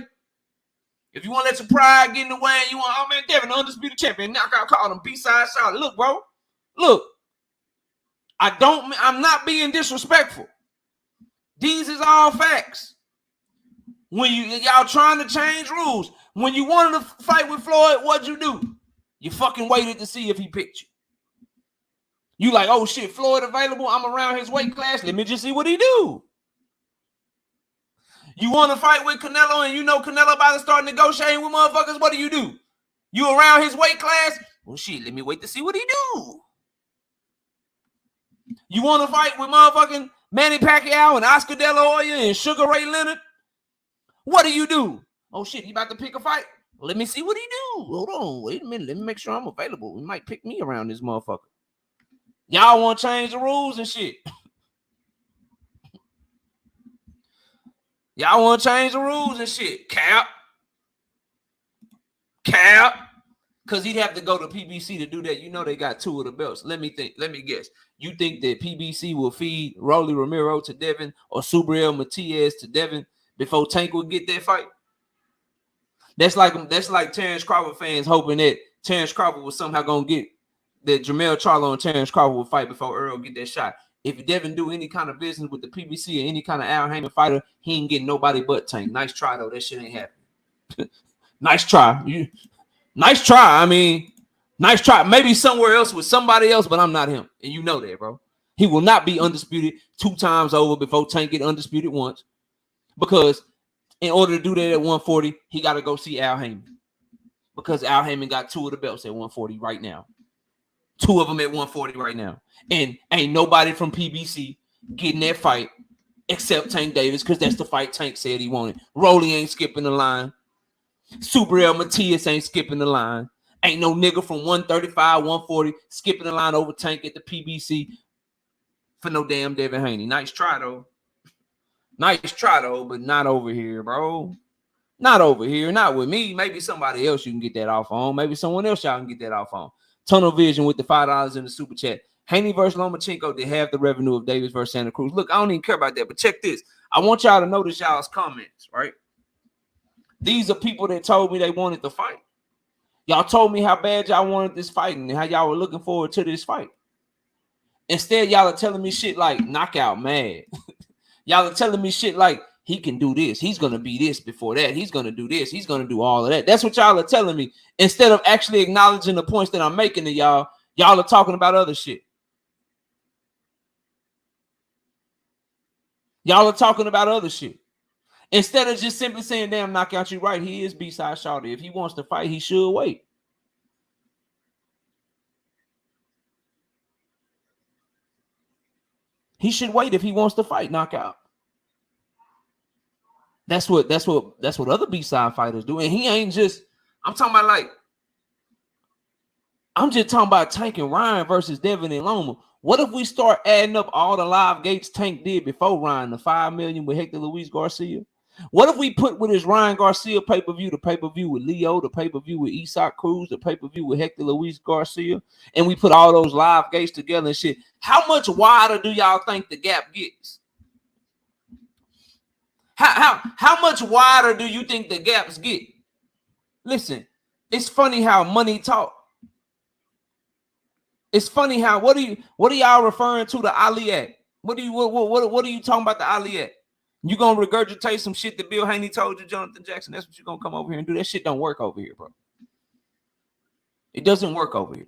S1: If you want to let your pride get in the way and you want, oh man, Devin, the undisputed champion, knockout call him B-side Shouty. Look, bro. Look. I'm not being disrespectful. These is all facts. When y'all trying to change rules. When you wanted to fight with Floyd, what'd you do? You fucking waited to see if he picked you. You like, oh shit, Floyd available. I'm around his weight class. Let me just see what he do. You want to fight with Canelo and you know Canelo about to start negotiating with motherfuckers, what do? You around his weight class? Well, shit, let me wait to see what he do. You want to fight with motherfucking Manny Pacquiao and Oscar De La Hoya and Sugar Ray Leonard? What do? Oh, shit, he about to pick a fight? Let me see what he do. Hold on, wait a minute. Let me make sure I'm available. He might pick me around this motherfucker. Y'all want to change the rules and shit. Y'all want to change the rules and shit. Cap. Because he'd have to go to PBC to do that. You know they got 2 of the belts. Let me guess. You think that PBC will feed Rolly Romero to Devin or Subriel Matias to Devin before Tank would get that fight? That's like Terence Crawford fans hoping that Terence Crawford was somehow going to get that Jermell Charlo and Terence Crawford will fight before Errol get that shot. If Devin do any kind of business with the PBC or any kind of Al Heyman fighter, he ain't getting nobody but Tank. Nice try, though. That shit ain't happening. Nice try. Nice try. I mean, nice try. Maybe somewhere else with somebody else, but I'm not him. And you know that, bro. He will not be undisputed 2 times over before Tank get undisputed once. Because in order to do that at 140, he got to go see Al Heyman. Because Al Heyman got 2 of the belts at 140 right now. 2 of them at 140 right now. And ain't nobody from PBC getting that fight except Tank Davis because that's the fight Tank said he wanted. Rolly ain't skipping the line. Subriel Matias ain't skipping the line. Ain't no nigga from 135, 140 skipping the line over Tank at the PBC for no damn Devin Haney. Nice try, though. But not over here, bro. Not over here. Not with me. Maybe somebody else you can get that off on. Maybe someone else y'all can get that off on. Tunnel Vision with the $5 in the super chat. Haney versus Lomachenko did half the revenue of Davis versus Santa Cruz. Look, I don't even care about that, but check this. I want y'all to notice y'all's comments, right? These are people that told me they wanted to fight. Y'all told me how bad y'all wanted this fight and how y'all were looking forward to this fight. Instead, y'all are telling me shit like knockout mad. Y'all are telling me shit like he can do this. He's going to be this before that. He's going to do this. He's going to do all of that. That's what y'all are telling me. Instead of actually acknowledging the points that I'm making to y'all, y'all are talking about other shit. Y'all are talking about other shit. Instead of just simply saying, damn, knockout, you right. He is B-side Shawty. If he wants to fight, he should wait. He should wait if he wants to fight, knockout. That's what other B-side fighters do. And he ain't just, I'm talking about like, I'm just talking about Tank and Ryan versus Devin and Loma. What if we start adding up all the live gates Tank did before Ryan, the $5 million with Hector Luis Garcia? What if we put with his Ryan Garcia pay-per-view, the pay-per-view with Leo, the pay-per-view with Isak Cruz, the pay-per-view with Hector Luis Garcia, and we put all those live gates together and shit? How much wider do y'all think the gap gets? How much wider do you think the gaps get? Listen, it's funny how money talk. It's funny how what are y'all referring to the Ali at? What are you talking about the Ali at? You gonna regurgitate some shit that Bill Haney told you, Jonathan Jackson? That's what you gonna come over here and do. That shit don't work over here, bro. It doesn't work over here.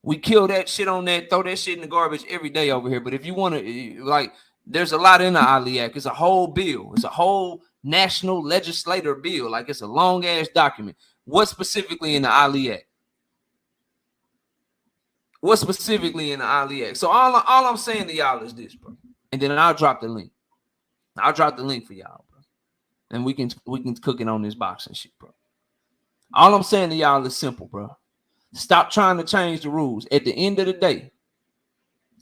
S1: We kill that shit on that, throw that shit in the garbage every day over here. But if you want to, like, there's a lot in the Ali Act. It's a whole bill. It's a whole national legislator bill. Like, it's a long ass document. What specifically in the Ali Act? What specifically in the Ali Act? So all I'm saying to y'all is this, bro. And then I'll drop the link. I'll drop the link for y'all, bro. And we can cook it on this box and shit, bro. All I'm saying to y'all is simple, bro. Stop trying to change the rules. At the end of the day,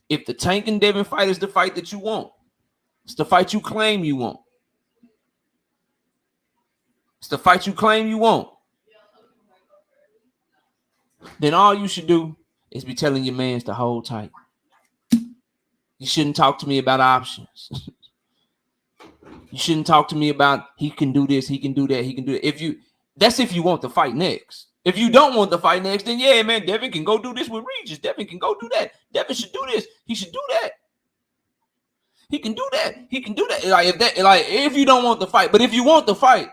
S1: if the Tank and Devin fight is the fight that you want, it's the fight you claim you want. It's the fight you claim you want. Then all you should do is be telling your mans to hold tight. You shouldn't talk to me about options. You shouldn't talk to me about he can do this, he can do that, he can do it. That's if you want to fight next. If you don't want to fight next, then yeah, man, Devin can go do this with Regis. Devin can go do that. Devin should do this. He should do that. He can do that. He can do that. If you don't want to fight, but if you want to fight,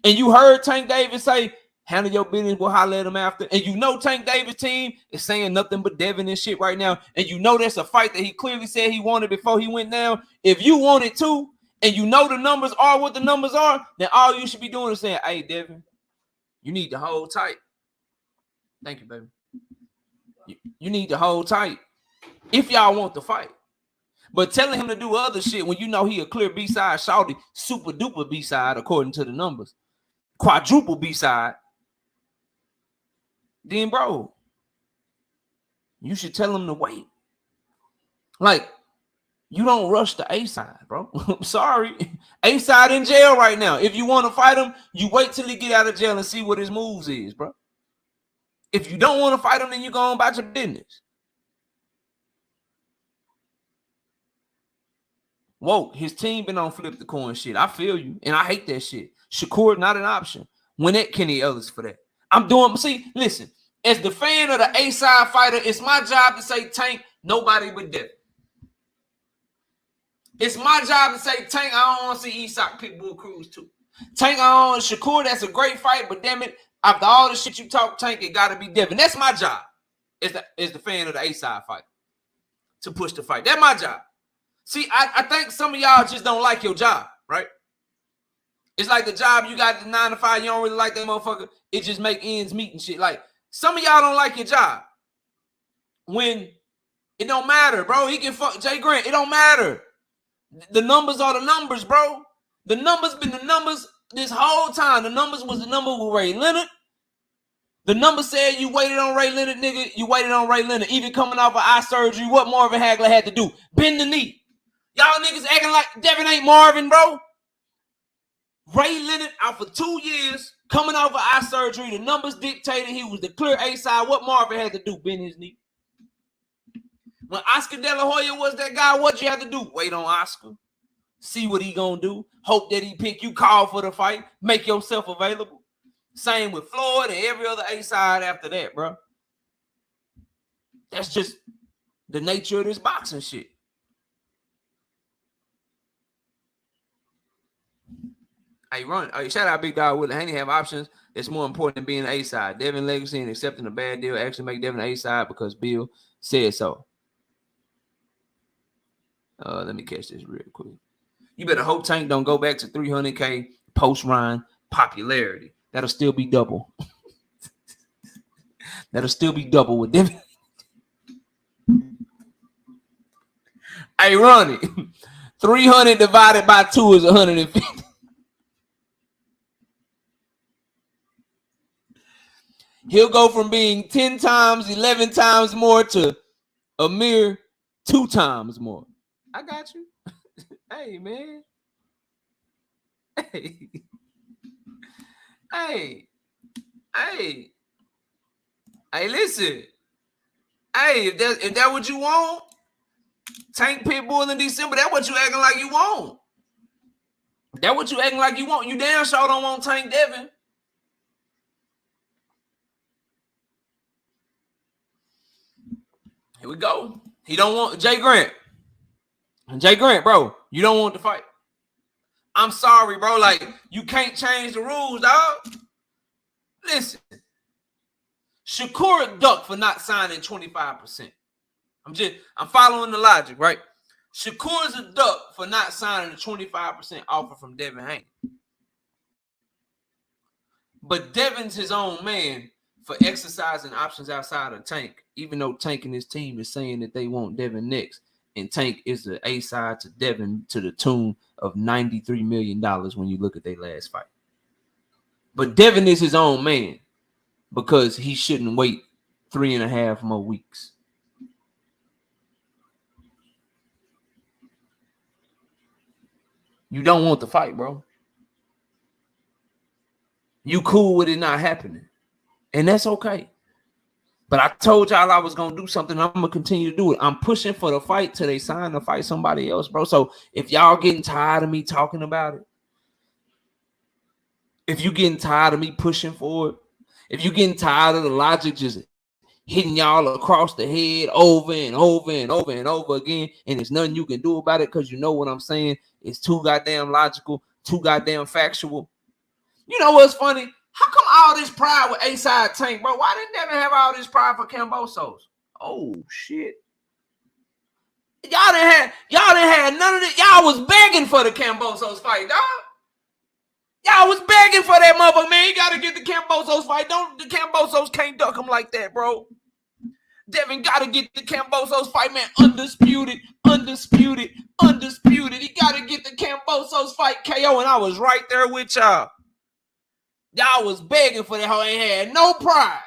S1: and you heard Tank Davis say, handle your business, we'll holler at him after. And you know Tank Davis' team is saying nothing but Devin and shit right now. And you know that's a fight that he clearly said he wanted before he went down. If you wanted to, and you know the numbers are what the numbers are, then all you should be doing is saying, hey, Devin, you need to hold tight. Thank you, baby. You need to hold tight if y'all want to fight. But telling him to do other shit when you know he a clear B-side, shouty, super duper B-side, according to the numbers, quadruple B-side, then, bro, you should tell him to wait. Like, you don't rush the A-side, bro. I'm sorry. A-side in jail right now. If you want to fight him, you wait till he get out of jail and see what his moves is, bro. If you don't want to fight him, then you go on about your business. Whoa, his team been on flip the coin shit. I feel you, and I hate that shit. Shakur, not an option. Win at Kenny Ellis for that. I'm doing, see, listen, as the fan of the A-side fighter, it's my job to say Tank, nobody but Devin. It's my job to say Tank, I don't want to see Eastside Pitbull Cruz too. Tank, I don't, Shakur, that's a great fight, but damn it, after all the shit you talk, Tank, it got to be Devin. That's my job as the fan of the A-side fighter to push the fight. That's my job. See, I think some of y'all just don't like your job, right? It's like the job you got the 9 to 5, you don't really like that motherfucker. It just make ends meet and shit. Like, some of y'all don't like your job. When it don't matter, bro. He can fuck Jay Grant. It don't matter. The numbers are the numbers, bro. The numbers been the numbers this whole time. The numbers was the number with Ray Leonard. The number said you waited on Ray Leonard, nigga. You waited on Ray Leonard. Even coming off of eye surgery, what Marvin Hagler had to do? Bend the knee. Y'all niggas acting like Devin ain't Marvin, bro. Ray Leonard out for 2 years, coming off of eye surgery. The numbers dictated he was the clear A-side. What Marvin had to do? Bend his knee. When Oscar De La Hoya was that guy, what you had to do? Wait on Oscar. See what he gonna do. Hope that he pick you, call for the fight, make yourself available. Same with Floyd and every other A-side after that, bro. That's just the nature of this boxing shit. Hey, run. Hey, shout out Big Dog Willie. Haney have options that's more important than being an A-side. Devin legacy and accepting a bad deal actually make Devin an A-side because Bill said so. Let me catch this real quick. You better hope Tank don't go back to 300K post-Ryan popularity. That'll still be double. That'll still be double with Devin. Hey, Ronnie, 300 divided by 2 is 150. He'll go from being 10 times, 11 times more to a mere 2 times more. I got you. Hey, man. Hey. Hey. Hey. Hey, listen. Hey, if that what you want, Tank Pitbull in December, that's what you acting like you want. That what you acting like you want. You damn sure don't want Tank Devin. Here we go. He don't want Jay Grant. Jay Grant, bro, you don't want to fight. I'm sorry, bro. Like, you can't change the rules, dog. Listen. Shakur ducked for not signing 25%. I'm following the logic, right? Shakur is a duck for not signing a 25% offer from Devin Haney. But Devin's his own man for exercising options outside of Tank, even though Tank and his team is saying that they want Devin next. And Tank is the A-side to Devin to the tune of $93 million when you look at their last fight. But Devin is his own man because he shouldn't wait 3.5 more weeks. You don't want the fight, bro. You cool with it not happening. And that's okay. But I told y'all I was going to do something. I'm going to continue to do it. I'm pushing for the fight till they sign to fight somebody else, bro. So if y'all getting tired of me talking about it, if you getting tired of me pushing for it, if you getting tired of the logic just hitting y'all across the head over and over and over and over again, and there's nothing you can do about it because you know what I'm saying, it's too goddamn logical, too goddamn factual. You know what's funny? How come all this pride with A-side Tank, bro? Why didn't Devin have all this pride for Cambosos? Oh, shit. Y'all didn't have none of it. Y'all was begging for the Kambosos fight, dog. Y'all was begging for that motherfucker, man. You gotta get the Kambosos fight. The Kambosos can't duck him like that, bro. Devin gotta get the Kambosos fight, man. Undisputed. He gotta get the Kambosos fight KO, and I was right there with y'all. Y'all was begging for that hoe, ain't had no pride.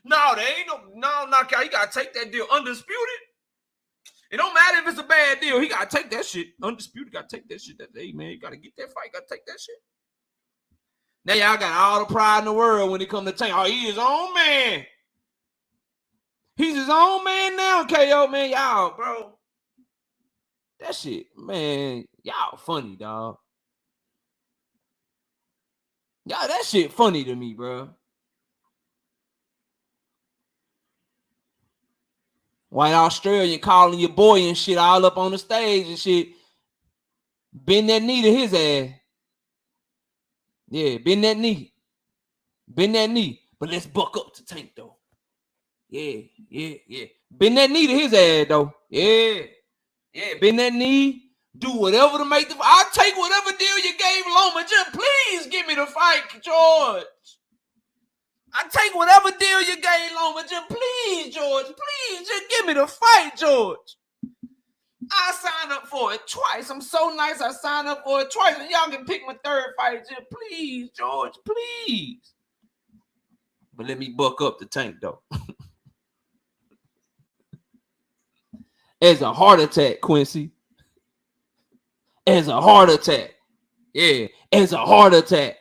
S1: No, there ain't no knockout. You gotta take that deal. Undisputed. It don't matter if it's a bad deal. He gotta take that shit. Undisputed gotta take that shit. Hey, man, you gotta get that fight. Gotta take that shit. Now y'all got all the pride in the world when it come to Tank. Oh, he his own man. He's his own man now, KO, man. Y'all, bro. That shit, man. Y'all funny, dog. Y'all, that shit funny to me, bro. White Australian calling your boy and shit all up on the stage and shit. Bend that knee to his ass. Yeah, bend that knee. But let's buck up to Tank, though. Yeah. Bend that knee to his ass, though. Yeah, bend that knee. Do whatever to make the. I'll take whatever deal you gave Loma. Just please give me the fight, George. I take whatever deal you gave Loma. Just please, George. Please, just give me the fight, George. I signed up for it twice. I'm so nice. I signed up for it twice. And y'all can pick my third fight. Just please, George. Please. But let me buck up the Tank, though. As a heart attack, Quincy. As a heart attack. Yeah, as a heart attack.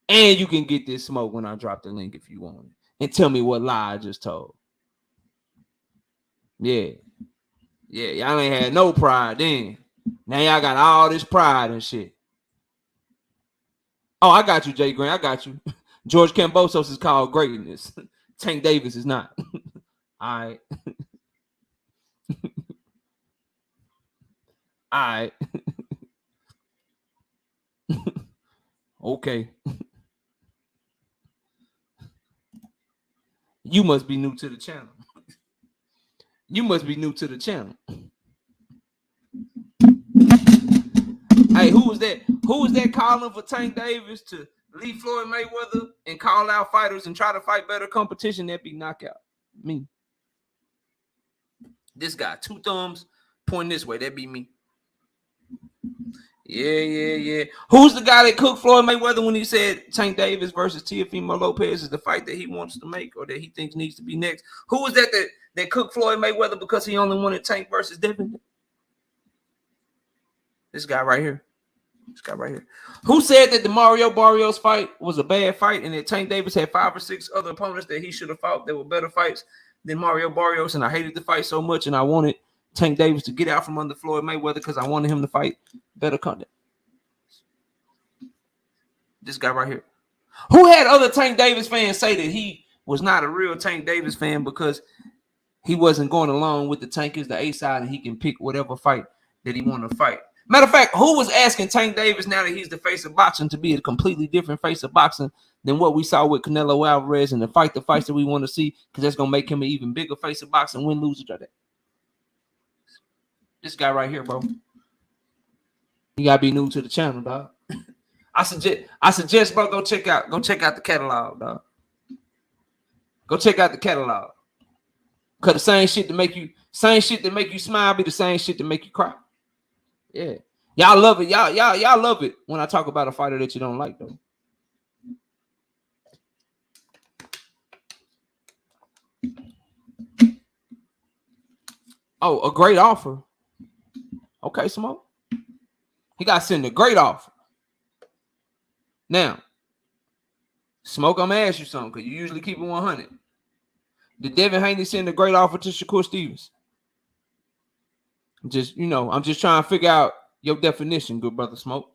S1: And you can get this smoke when I drop the link if you want it. And tell me what lie I just told. Yeah, y'all ain't had no pride then. Now y'all got all this pride and shit. Oh, I got you, Jay Grant. I got you. George Kambosos is called greatness. Tank Davis is not. All right. All right. Okay. You must be new to the channel. Hey, who was that? Who was that calling for Tank Davis to leave Floyd Mayweather and call out fighters and try to fight better competition? That be knockout. Me. This guy, 2 thumbs pointing this way. That be me. Yeah. Who's the guy that cooked Floyd Mayweather when he said Tank Davis versus Teofimo Lopez is the fight that he wants to make or that he thinks needs to be next? Who was that cooked Floyd Mayweather because he only wanted Tank versus Devin? This guy right here. Who said that the Mario Barrios fight was a bad fight and that Tank Davis had 5 or 6 other opponents that he should have fought that were better fights than Mario Barrios, and I hated the fight so much and I wanted Tank Davis to get out from under Floyd Mayweather because I wanted him to fight better content. This guy right here. Who had other Tank Davis fans say that he was not a real Tank Davis fan because he wasn't going along with the Tank is the A side and he can pick whatever fight that he want to fight? Matter of fact, who was asking Tank Davis now that he's the face of boxing to be a completely different face of boxing than what we saw with Canelo Alvarez and to fight the fights that we want to see because that's going to make him an even bigger face of boxing, win, lose, or that? This guy right here, bro. You got to be new to the channel, dog. I suggest, bro, go check out the catalog, dog. Go check out the catalog. Cause the same shit that make you smile be the same shit that make you cry. Yeah. Y'all love it. Y'all love it when I talk about a fighter that you don't like, though. Oh, a great offer. Okay, Smoke. He got to send a great offer. Now, Smoke, I'm going to ask you something because you usually keep it 100. Did Devin Haney send a great offer to Shakur Stevenson? I'm just trying to figure out your definition, good brother Smoke.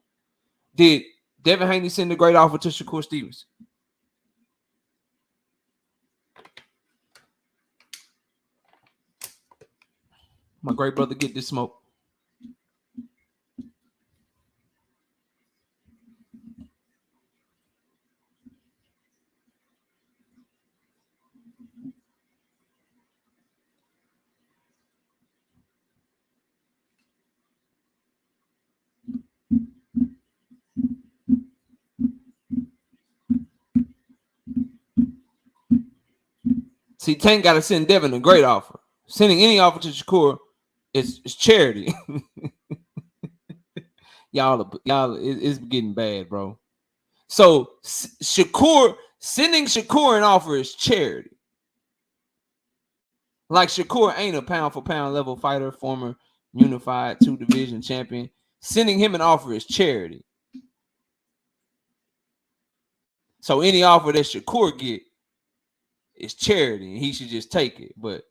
S1: Did Devin Haney send a great offer to Shakur Stevenson? My great brother, get this Smoke. See, Tank got to send Devin a great offer. Sending any offer to Shakur is charity. y'all, it's getting bad, bro. So sending Shakur an offer is charity. Like Shakur ain't a pound for pound level fighter, former unified 2-division champion. Sending him an offer is charity. So any offer that Shakur get is charity, and he should just take it. But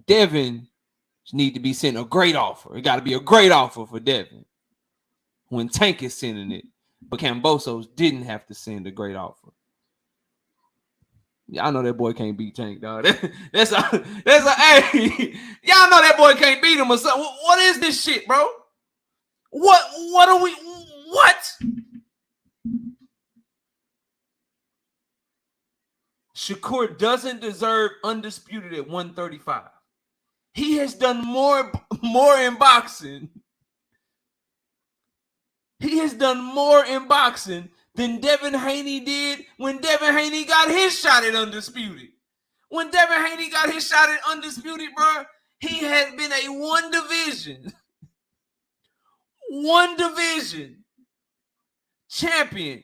S1: Devin need to be sent a great offer. It got to be a great offer for Devin when Tank is sending it. But Kambosos didn't have to send a great offer. Yeah, I know that boy can't beat Tank, dog. That's a hey. Y'all know that boy can't beat him or something. What is this shit, bro? What are we? What? Shakur doesn't deserve undisputed at 135. He has done more in boxing. He has done more in boxing than Devin Haney did when Devin Haney got his shot at undisputed. When Devin Haney got his shot at undisputed, bro, he had been a one division champion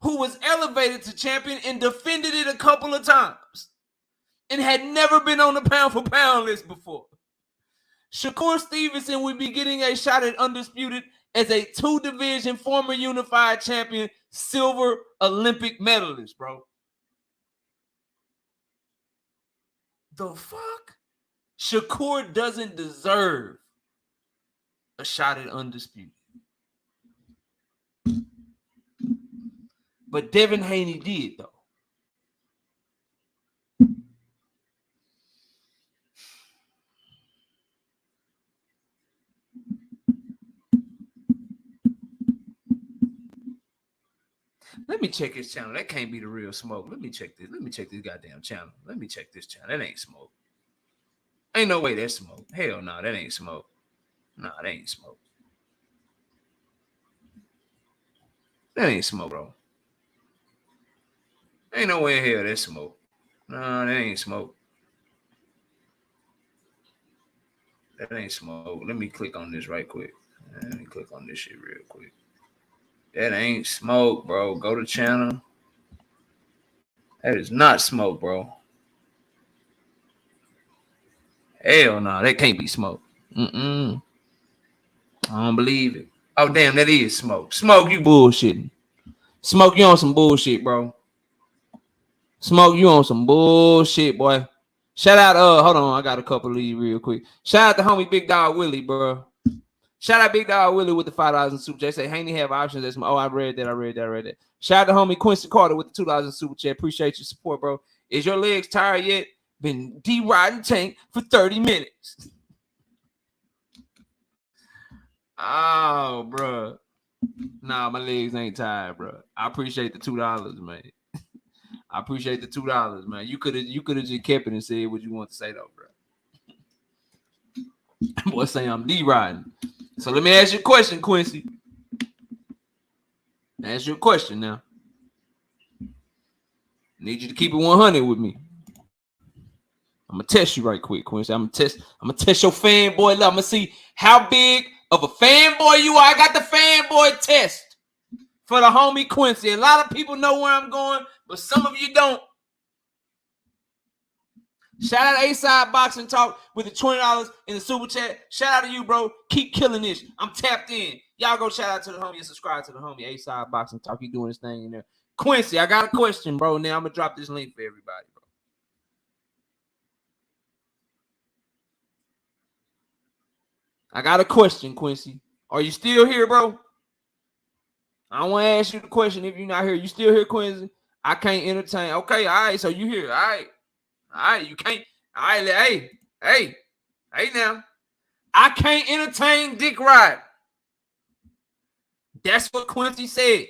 S1: who was elevated to champion and defended it a couple of times and had never been on the pound for pound list before. Shakur Stevenson would be getting a shot at undisputed as a 2-division former unified champion, silver Olympic medalist, bro. The fuck? Shakur doesn't deserve a shot at undisputed. But Devin Haney did, though. Let me check his channel. That can't be the real smoke. Let me check this. Let me check this goddamn channel. Let me check this channel. That ain't smoke. Ain't no way that's smoke. Hell no, that ain't smoke. No, that ain't smoke. That ain't smoke, bro. Ain't no way in hell that's smoke. No, that ain't smoke. That ain't smoke. Let me click on this right quick. Let me click on this shit real quick. That ain't smoke, bro. Go to channel. That is not smoke, bro. Hell no, that can't be smoke. I don't believe it. Oh, damn, that is smoke. Smoke, you bullshitting. Smoke, you on some bullshit, bro. Smoke, you on some bullshit, boy. Shout out, hold on, I got a couple of these real quick. Shout out to homie Big Dog Willie, bro. Shout out Big Dog Willie with the $5 in super chat. Say Haney have options. That's my, I read that. Shout out to homie Quincy Carter with the $2 in super chat. Appreciate your support, bro. Is your legs tired yet? Been riding Tank for 30 minutes. Oh, bro. Nah, my legs ain't tired, bro. I appreciate the $2, man. I appreciate the $2, man. You could have just kept it and said what you want to say, though, bro. Boy, saying I'm riding. So let me ask you a question, Quincy. Ask you a question now. Need you to keep it 100 with me. I'm gonna test you right quick, Quincy. I'm gonna test your fanboy love. I'm gonna see how big of a fanboy you are. I got the fanboy test for the homie Quincy. A lot of people know where I'm going, but some of you don't. Shout out to A-Side Boxing Talk with the $20 in the super chat. Shout out to you, bro. Keep killing this. I'm tapped in. Y'all go shout out to the homie and subscribe to the homie A-Side Boxing Talk. He doing his thing in there. Quincy, I got a question, bro. Now I'm gonna drop this link for everybody, bro. I got a question, Quincy. Are you still here, bro? I want to ask you the question if you're not here. You still here, Quincy? I can't entertain. Okay, all right. So you here. All right. All right. You can't. All right. Hey now. I can't entertain dick ride. That's what Quincy said.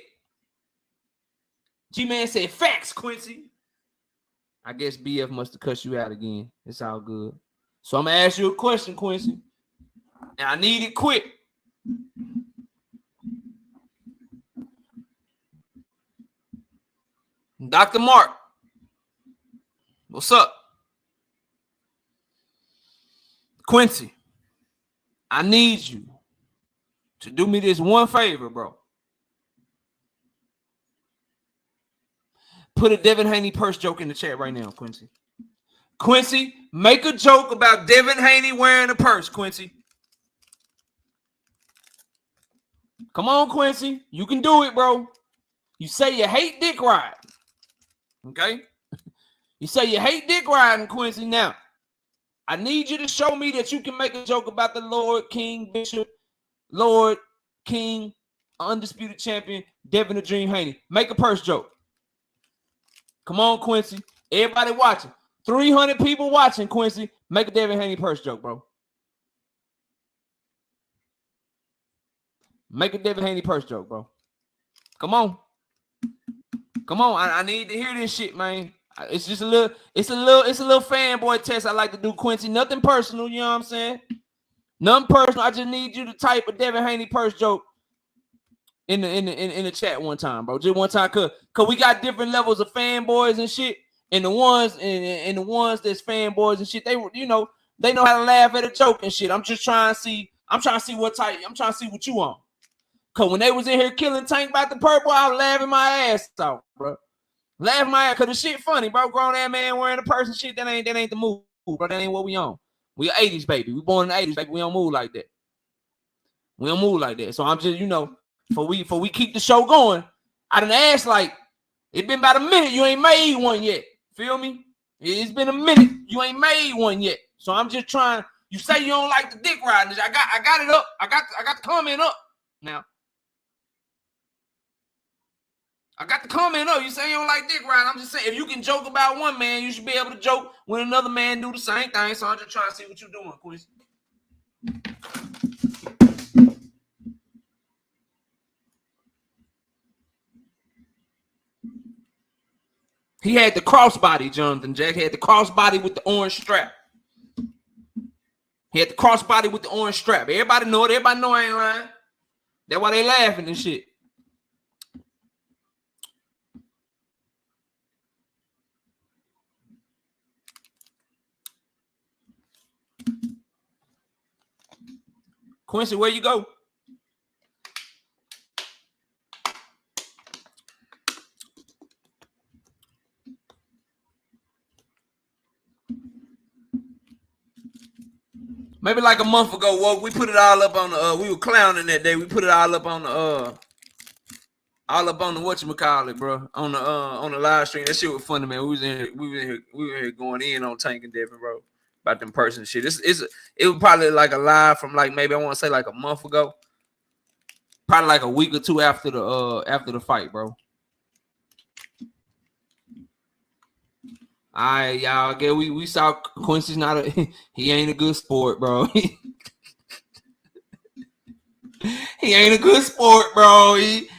S1: G-Man said, facts, Quincy. I guess BF must have cussed you out again. It's all good. So I'm going to ask you a question, Quincy. And I need it quick. Dr. Mark, what's up? Quincy, I need you to do me this one favor, bro. Put a Devin Haney purse joke in the chat right now, Quincy. Quincy, make a joke about Devin Haney wearing a purse, Quincy. Come on, Quincy. You can do it, bro. You say you hate dick riding. Okay? You say you hate dick riding, Quincy. Now, I need you to show me that you can make a joke about the Lord, King, Bishop, Lord, King, undisputed champion, Devin the Dream Haney. Make a purse joke. Come on, Quincy. Everybody watching. 300 people watching, Quincy. Make a Devin Haney purse joke, bro. Make a Devin Haney purse joke, bro. Come on. Come on. I need to hear this shit, man. It's just a little fanboy test I like to do, Quincy. Nothing personal, you know what I'm saying? Nothing personal. I just need you to type a Devin Haney purse joke in the chat one time, bro. Just one time, cause we got different levels of fanboys and shit. And the ones that's fanboys and shit, they know how to laugh at a joke and shit. I'm trying to see what type. I'm trying to see what you on. Cause when they was in here killing Tank about the purple, I was laughing my ass off, bro. Laughing my ass, cause the shit funny, bro. Grown ass man wearing a purse and shit. That ain't the move, bro. That ain't what we on. We 80s, baby. We born in the 80s, baby. We don't move like that. We don't move like that. So I'm just, before we keep the show going, I done asked, like, it been about a minute. You ain't made one yet. Feel me? It's been a minute. You ain't made one yet. So I'm just trying. You say you don't like the dick riding. I got it up. I got the comment up now. I got the comment up. You say you don't like dick riding. I'm just saying, if you can joke about one man, you should be able to joke when another man do the same thing. So I'm just trying to see what you're doing, Quincy. He had the crossbody, Jonathan Jack. He had the crossbody with the orange strap. He had the crossbody with the orange strap. Everybody know it. Everybody know I ain't lying. That's why they laughing and shit. Quincy, where you go? Maybe like a month ago, we put it all up on the we were clowning that day. We put it all up on the whatchamacallit, bro. On the live stream. That shit was funny, man. We were in here going in on Tank and Devin, bro. About them person shit. It was probably like a live from like maybe I want to say like a month ago. Probably like a week or two after the fight, bro. All right, y'all. Again, we saw Quincy's he ain't a good sport, bro. He ain't a good sport, bro. He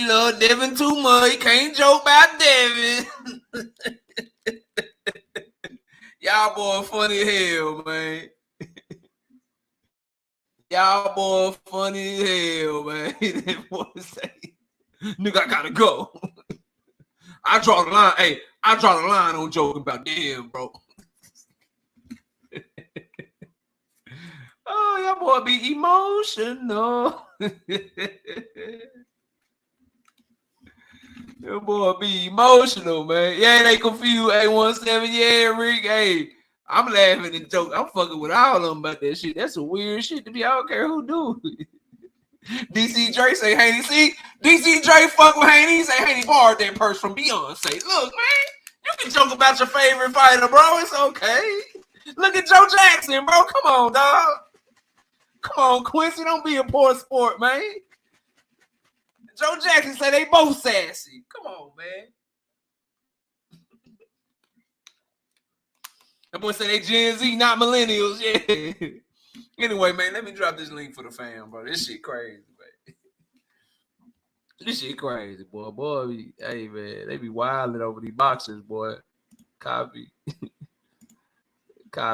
S1: love Devin too much. He can't joke about Devin. Y'all boy funny as hell, man. Y'all boy funny as hell, man. That boy say, nigga, I gotta go. I draw the line. Hey, I draw the line on joking about Devin, bro. Oh, y'all boy be emotional. Your boy be emotional, man. Yeah, they confused. A17, yeah, Rick. Hey, I'm laughing and joking. I'm fucking with all of them about that shit. That's some weird shit to me. I don't care who do. DC Dre say Haney. See, DC Dre fuck with Haney. He say Haney borrowed that purse from Beyonce. Look, man, you can joke about your favorite fighter, bro. It's okay. Look at Joe Jackson, bro. Come on, dog. Come on, Quincy. Don't be a poor sport, man. Joe Jackson say they both sassy. Come on, man. That boy say they Gen Z, not millennials. Yeah. Anyway, man, let me drop this link for the fam, bro. This shit crazy, man. This shit crazy, boy. Hey, man, they be wilding over these boxers, boy. Copy. Let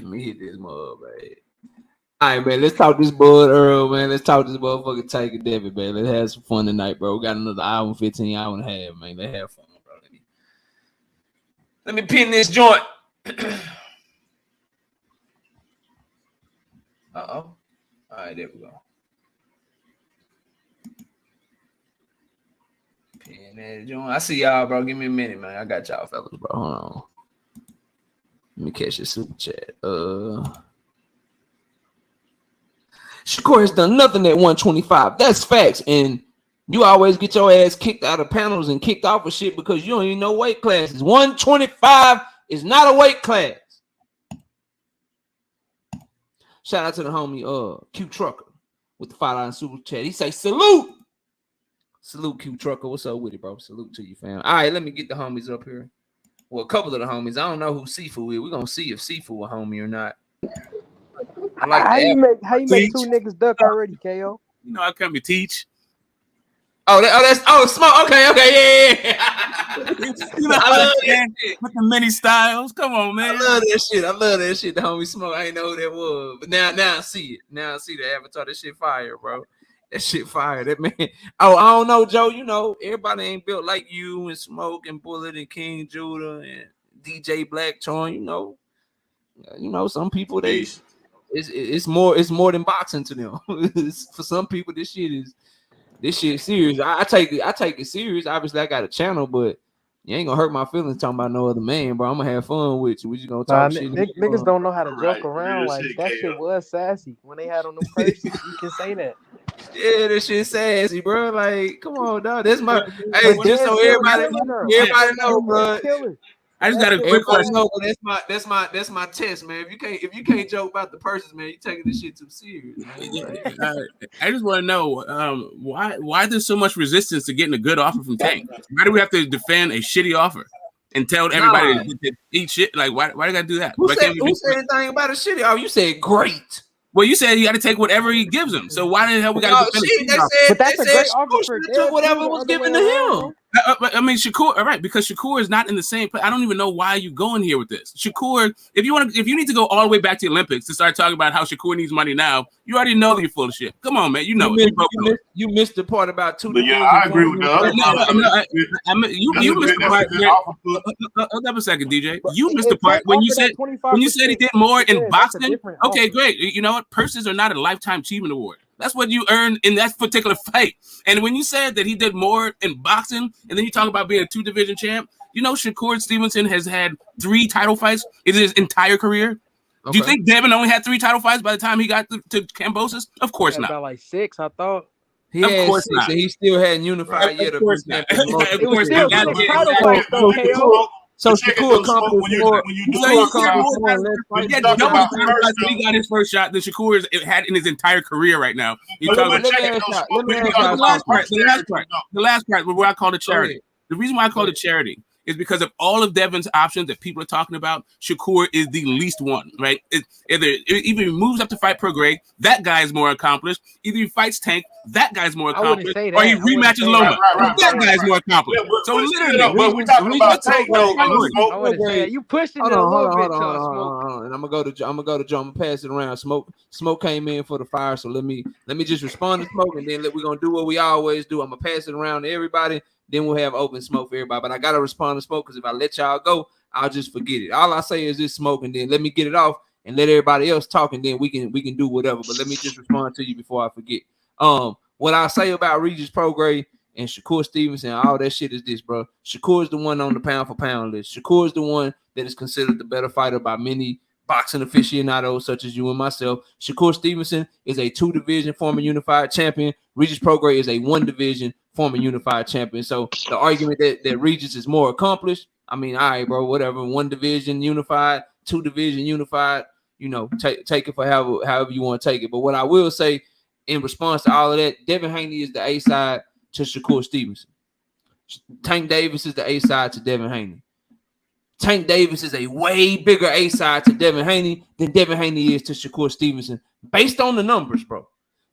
S1: me hit this mug, man. All right, man, let's talk this bud Errol, man. Let's talk this motherfucking Tank and Devin, man. Let's have some fun tonight, bro. We got another hour and 15, hour and a half, man. Let's have fun, bro. Let me pin this joint. All right, there we go. I see y'all, bro. Give me a minute, man. I got y'all, fellas, bro. Hold on. Let me catch your super chat. Shakur has done nothing at 125. That's facts. And you always get your ass kicked out of panels and kicked off of shit because you don't even know weight classes. 125 is not a weight class. Shout out to the homie Q Trucker with the $5 super chat. He say salute. Salute Q Trucker. What's up with it, bro? Salute to you, fam. All right, let me get the homies up here. Well, a couple of the homies. I don't know who Sifu is. We're gonna see if Sifu a homie or not. I like
S4: how you make two niggas duck already, KO?
S5: You know I come to teach.
S1: That's smart. Okay, yeah.
S5: You know, I love that shit. With the many styles. Come on, man.
S1: I love that shit. The homie Smoke. I ain't know who that was, but now I see it. Now I see the avatar. That shit fire, bro. That shit fire. That man. Oh, I don't know, Joe. You know, everybody ain't built like you and Smoke and Bullet and King Judah and DJ Black Torn. You know, some people it's more than boxing to them. For some people, this shit is serious. I take it serious. Obviously, I got a channel, but you ain't gonna hurt my feelings talking about no other man, bro. I'm gonna have fun with you. We just gonna talk shit.
S4: Niggas don't know how to joke around. Like that shit was sassy when they had on them purses. You can say that.
S1: Yeah, this shit sassy, bro. Like, come on, dog. That's my just so everybody know, bro.
S5: I just got a quick question.
S1: Know, that's my test, man. If you can't joke about the purses, man, you taking this shit too serious.
S5: I just want to know why there's so much resistance to getting a good offer from Tank. Why do we have to defend a shitty offer and tell everybody to eat shit? Like, why do you gotta do that?
S1: Who said anything about a shitty offer? You said great.
S5: Well, you said you got to take whatever he gives them. So why the hell we got to defend
S1: it? But that's a great offer for took whatever was given to him.
S5: I mean, Shakur, all right, because Shakur is not in the same place. I don't even know why you going here with this. Shakur, if you need to go all the way back to the Olympics to start talking about how Shakur needs money now, you already know that you're full of shit. Come on, man. You know
S1: you missed the part about two.
S6: Yeah, I agree with that.
S5: You missed the part. Hold up a second, DJ. You missed the part when you said he did more in boxing. Okay, great. You know what? Purses are not a lifetime achievement award. That's what you earned in that particular fight. And when you said that he did more in boxing, and then you talk about being a 2-division champ, you know Shakur Stevenson has had 3 title fights in his entire career. Okay. Do you think Devin only had 3 title fights by the time he got to Cambosis? Of course not.
S4: About like 6, I thought.
S1: Of course not. He still hadn't unified yet.
S5: Of course not. Of course not.
S4: Title fights, though, KO.
S1: So Shakur accomplished more. He
S5: got his first shot that Shakur has had in his entire career right now. The last part, where I call it charity. The reason why I call it charity is because of all of Devin's options that people are talking about. Shakur is the least one, right? Either he moves up to fight per grade, that guy is more accomplished. Either he fights Tank, that guy's more accomplished, or he rematches Loma, that guy's more accomplished. So literally,
S6: but we're talking about Tank though.
S4: I would say you pushing it a little bit, Smoke.
S1: And I'm gonna go to Joe. I'm gonna pass it around. Smoke came in for the fire, so let me just respond to Smoke, and then we're gonna do what we always do. I'm gonna pass it around to everybody. Then we'll have open smoke for everybody. But I gotta respond to Smoke because if I let y'all go, I'll just forget it. All I say is this Smoke, and then let me get it off and let everybody else talk, and then we can do whatever. But let me just respond to you before I forget. What I say about Regis Prograis and Shakur Stevenson, all that shit is this, bro. Shakur is the one on the pound for pound list. Shakur is the one that is considered the better fighter by many boxing aficionados such as you and myself. Shakur Stevenson is a 2-division former unified champion. Regis Prograis is a 1-division former unified champion. So the argument that Regis is more accomplished, I mean, all right, bro, whatever. 1-division unified, 2-division unified, take it for however you want to take it. But what I will say in response to all of that, Devin Haney is the A side to Shakur Stevenson. Tank Davis is the A side to Devin Haney. Tank Davis is a way bigger A side to Devin Haney than Devin Haney is to Shakur Stevenson, based on the numbers, bro.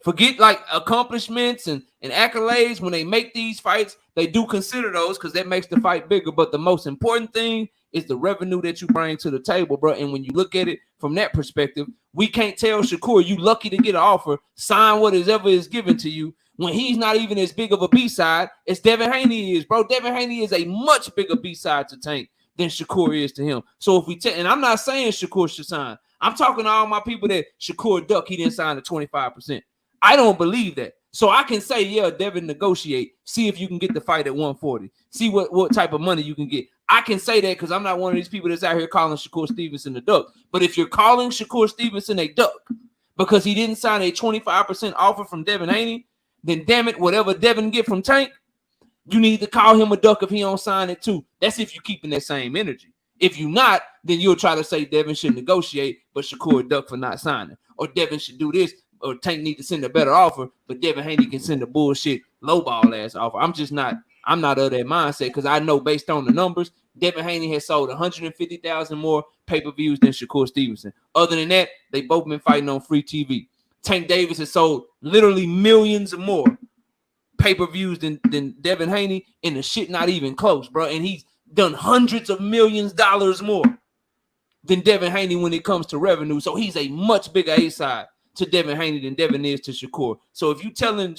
S1: Forget like accomplishments and accolades. When they make these fights, they do consider those because that makes the fight bigger. But the most important thing is the revenue that you bring to the table, bro. And when you look at it from that perspective, we can't tell Shakur, you lucky to get an offer, sign whatever is given to you, when he's not even as big of a B-side as Devin Haney is, bro. Devin Haney is a much bigger B-side to Tank than Shakur is to him. So if we and I'm not saying Shakur should sign. I'm talking to all my people that Shakur Duck, he didn't sign the 25%. I don't believe that. So I can say, yeah, Devin, negotiate. See if you can get the fight at 140. See what type of money you can get. I can say that because I'm not one of these people that's out here calling Shakur Stevenson a duck. But if you're calling Shakur Stevenson a duck because he didn't sign a 25% offer from Devin Haney, then damn it, whatever Devin get from Tank, you need to call him a duck if he don't sign it too. That's if you're keeping that same energy. If you're not, then you'll try to say Devin should negotiate, but Shakur duck for not signing. Or Devin should do this, or Tank need to send a better offer, but Devin Haney can send a bullshit lowball ass offer. I'm not of that mindset because I know based on the numbers, Devin Haney has sold 150,000 more pay-per-views than Shakur Stevenson. Other than that, they both been fighting on free TV. Tank Davis has sold literally millions more pay-per-views than Devin Haney, and the shit not even close, bro. And he's done hundreds of millions dollars more than Devin Haney when it comes to revenue. So he's a much bigger A-side to Devin Haney than Devin is to Shakur. So if you telling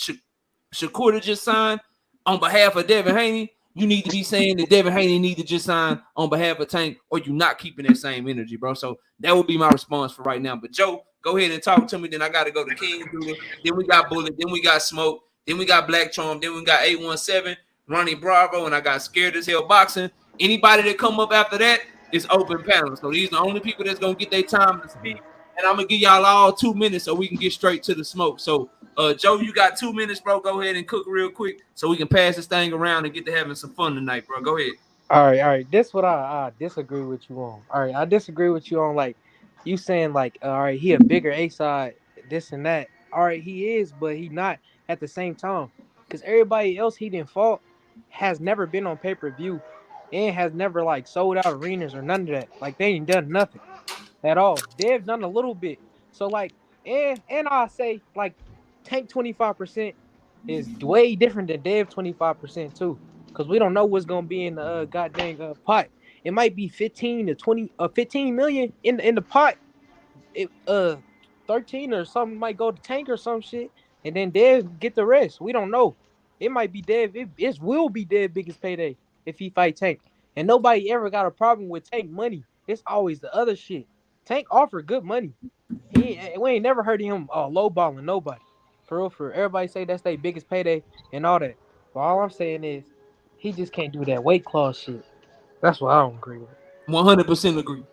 S1: Shakur to just sign on behalf of Devin Haney, you need to be saying that Devin Haney need to just sign on behalf of Tank, or you're not keeping that same energy, bro. So that would be my response for right now. But Joe, go ahead and talk to me. Then I got to go to King Judah. Then we got Bullet. Then we got Smoke. Then we got Black Charm. Then we got 817, Ronnie Bravo, and I got Scared as Hell Boxing. Anybody that come up after that is open panel. So these are the only people that's going to get their time to speak. And I'm going to give y'all all 2 minutes so we can get straight to the smoke. So, Joe, you got 2 minutes, bro. Go ahead and cook real quick so we can pass this thing around and get to having some fun tonight, bro. Go ahead.
S4: All right. This what I disagree with you on. All right, I disagree with you on, like, you saying, like, all right, he a bigger A-side, this and that. All right, he is, but he not at the same time. Because everybody else he didn't fought has never been on pay-per-view and has never, like, sold out arenas or none of that. Like, they ain't done nothing at all. They've done a little bit. So, like, and I'll say, like, Tank 25% is way different than Dev 25% too. Because we don't know what's gonna be in the goddamn pot. It might be 15 to 20 15 million in the pot. It 13 or something might go to Tank or some shit. And then Dev get the rest. We don't know. It might be Dev. It will be Dev's biggest payday if he fight Tank. And nobody ever got a problem with Tank money. It's always the other shit. Tank offered good money. We ain't never heard of him lowballing nobody. For real, everybody say that's their biggest payday and all that. But all I'm saying is he just can't do that weight class shit. That's what I don't agree with.
S1: 100% agree.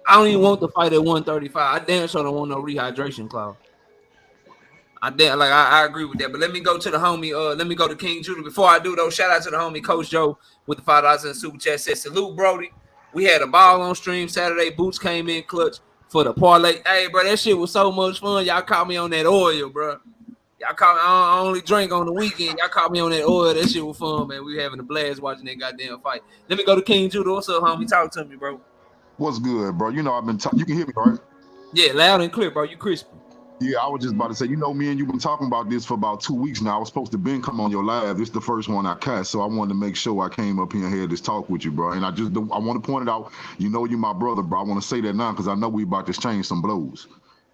S1: I don't even want the fight at 135. I damn sure don't want no rehydration clause. I agree with that. But let me go to the homie. Let me go to King Judah. Before I do though, shout out to the homie Coach Joe with the $5 in the super chat. Said salute Brody. We had a ball on stream Saturday. Boots came in clutch for the parlay. Hey, bro, that shit was so much fun. Y'all caught me on that oil, bro. Y'all caught me. I only drink on the weekend. Y'all caught me on that oil. That shit was fun, man. We were having a blast watching that goddamn fight. Let me go to King Judah. What's up, homie? Talk to me, bro.
S7: What's good, bro? You know, you can hear me, right?
S1: Yeah, loud and clear, bro. You crispy.
S7: Yeah, I was just about to say, you know, me and you been talking about this for about 2 weeks now. I was supposed to come on your live. This is the first one I cast, so I wanted to make sure I came up here and had this talk with you, bro. And I want to point it out. You know, you my brother, bro. I want to say that now because I know we about to exchange some blows.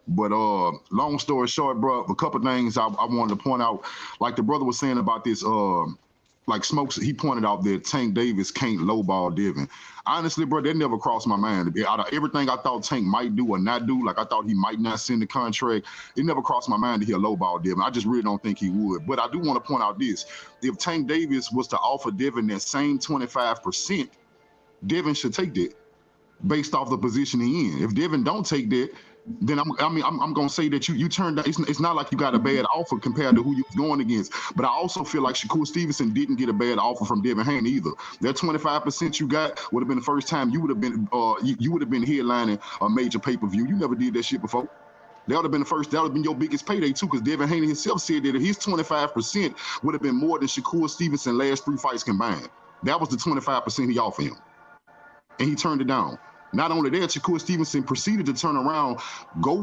S7: But long story short, bro, a couple things I wanted to point out. Like the brother was saying about this, like Smokes, he pointed out that Tank Davis can't lowball Devin. Honestly, bro, that never crossed my mind. Out of everything I thought Tank might do or not do, like I thought he might not send the contract, it never crossed my mind to hear lowball Devin. I just really don't think he would. But I do want to point out this. If Tank Davis was to offer Devin that same 25%, Devin should take that based off the position he in. If Devin don't take that, then I'm gonna say that you turned down. It's not like you got a bad offer compared to who you was going against. But I also feel like Shakur Stevenson didn't get a bad offer from Devin Haney either. That 25% you got would have been the first time you would have been headlining a major pay-per-view. You never did that shit before. That would have been the first. That would have been your biggest payday too, because Devin Haney himself said that his 25% would have been more than Shakur Stevenson last 3 fights combined. That was the 25% he offered him, and he turned it down. Not only that, Shakur Stevenson proceeded to turn around, go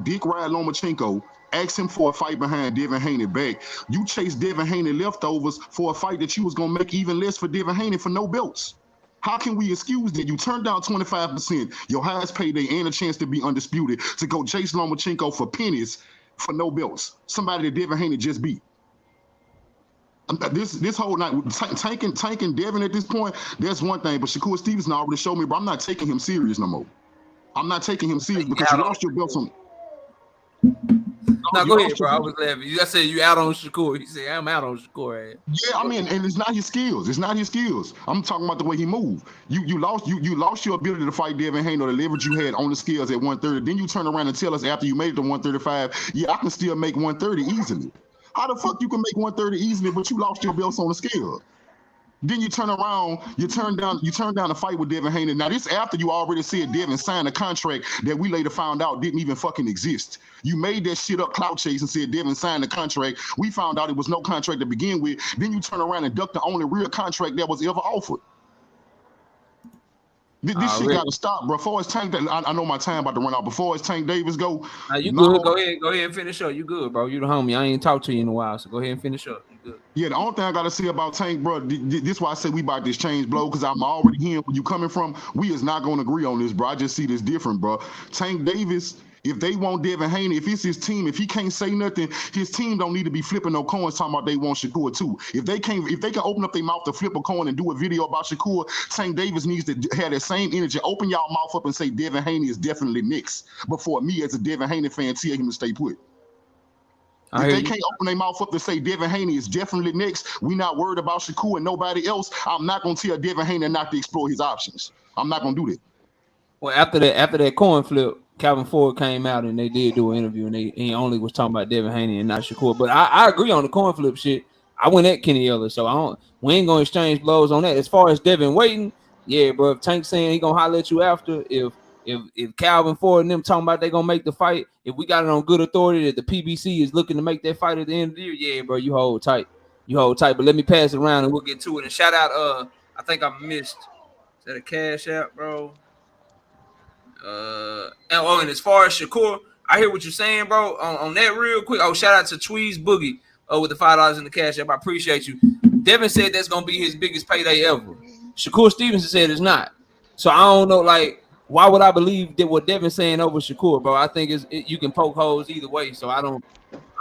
S7: dick ride Lomachenko, ask him for a fight behind Devin Haney back. You chased Devin Haney leftovers for a fight that you was going to make even less for Devin Haney for no belts. How can we excuse that? You turned down 25%, your highest payday and a chance to be undisputed, to go chase Lomachenko for pennies for no belts. Somebody that Devin Haney just beat. This whole night, tanking Devin at this point, that's one thing. But Shakur Stevenson already showed me, bro, I'm not taking him serious no more. I'm not taking him serious because you lost your belt on.
S1: No, go ahead, bro. I was laughing. You just said you out on Shakur. He said, I'm out on Shakur.
S7: Yeah, I mean, and it's not his skills. It's not his skills. I'm talking about the way he moved. You lost your ability to fight Devin Haney or the leverage you had on the scales at 130. Then you turn around and tell us after you made it to 135, yeah, I can still make 130 easily. How the fuck you can make 130 easily, but you lost your belts on the scale? Then you turn around, you turn down the fight with Devin Haney. Now this after you already said Devin signed a contract that we later found out didn't even fucking exist. You made that shit up clout chase and said Devin signed a contract. We found out it was no contract to begin with. Then you turn around and duck the only real contract that was ever offered. This shit gotta stop, bro. Before it's Tank, I know my time about to run out. Before it's Tank Davis go.
S1: You good? Go ahead and finish up. You good, bro? You the homie. I ain't talked to you in a while, so go ahead and finish up. You good?
S7: Yeah, the only thing I gotta say about Tank, bro, this why I say we about this change, blow, because I'm already hearing where you coming from. We is not gonna agree on this, bro. I just see this different, bro. Tank Davis. If they want Devin Haney, if it's his team, if he can't say nothing, his team don't need to be flipping no coins talking about they want Shakur too. If they can open up their mouth to flip a coin and do a video about Shakur, Tank Davis needs to have that same energy. Open y'all mouth up and say Devin Haney is definitely next. Before me as a Devin Haney fan tell him to stay put. If they can't open their mouth up to say Devin Haney is definitely next, we not worried about Shakur and nobody else. I'm not gonna tell Devin Haney not to explore his options. I'm not gonna do that.
S1: Well, after that coin flip, Calvin Ford came out and they did do an interview and he only was talking about Devin Haney and not Shakur. But I agree on the coin flip shit. I went at Kenny Ellis, so we ain't gonna exchange blows on that. As far as Devin waiting, yeah, bro. If Tank saying he gonna holler at you after, if Calvin Ford and them talking about they gonna make the fight, if we got it on good authority that the PBC is looking to make that fight at the end of the year, yeah, bro, you hold tight. But let me pass it around and we'll get to it. And shout out, I think I missed. Is that a Cash App, bro? And as far as Shakur, I hear what you're saying, bro. On that real quick. Oh, shout out to Tweez Boogie with the $5 in the Cash App. I appreciate you. Devin said that's gonna be his biggest payday ever. Shakur Stevenson said it's not. So I don't know, like, why would I believe that what Devin's saying over Shakur, bro? I think you can poke holes either way. So I don't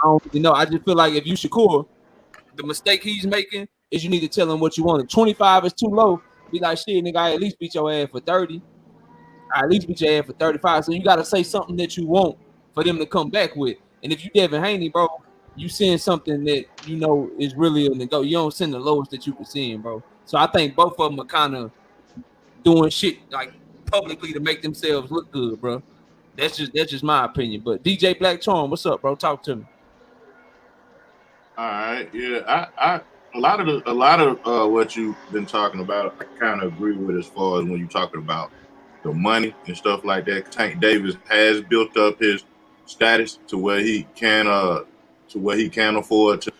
S1: really know. I just feel like if you Shakur, the mistake he's making is you need to tell him what you want. 25 is too low. Be like, shit, nigga, I at least beat your ass for 30. I at least beat your ass for 35. So you got to say something that you want for them to come back with. And if you Devin Haney, bro, you send something that you know is really a go. You don't send the lowest that you can send, bro. So I think both of them are kind of doing shit like publicly to make themselves look good, bro. That's just my opinion. But DJ Black Charm, what's up, bro? Talk to me.
S6: All right, yeah, I a lot of what you've been talking about, I kind of agree with as far as when you're talking about the money and stuff like that. Tank Davis has built up his status to where he can afford to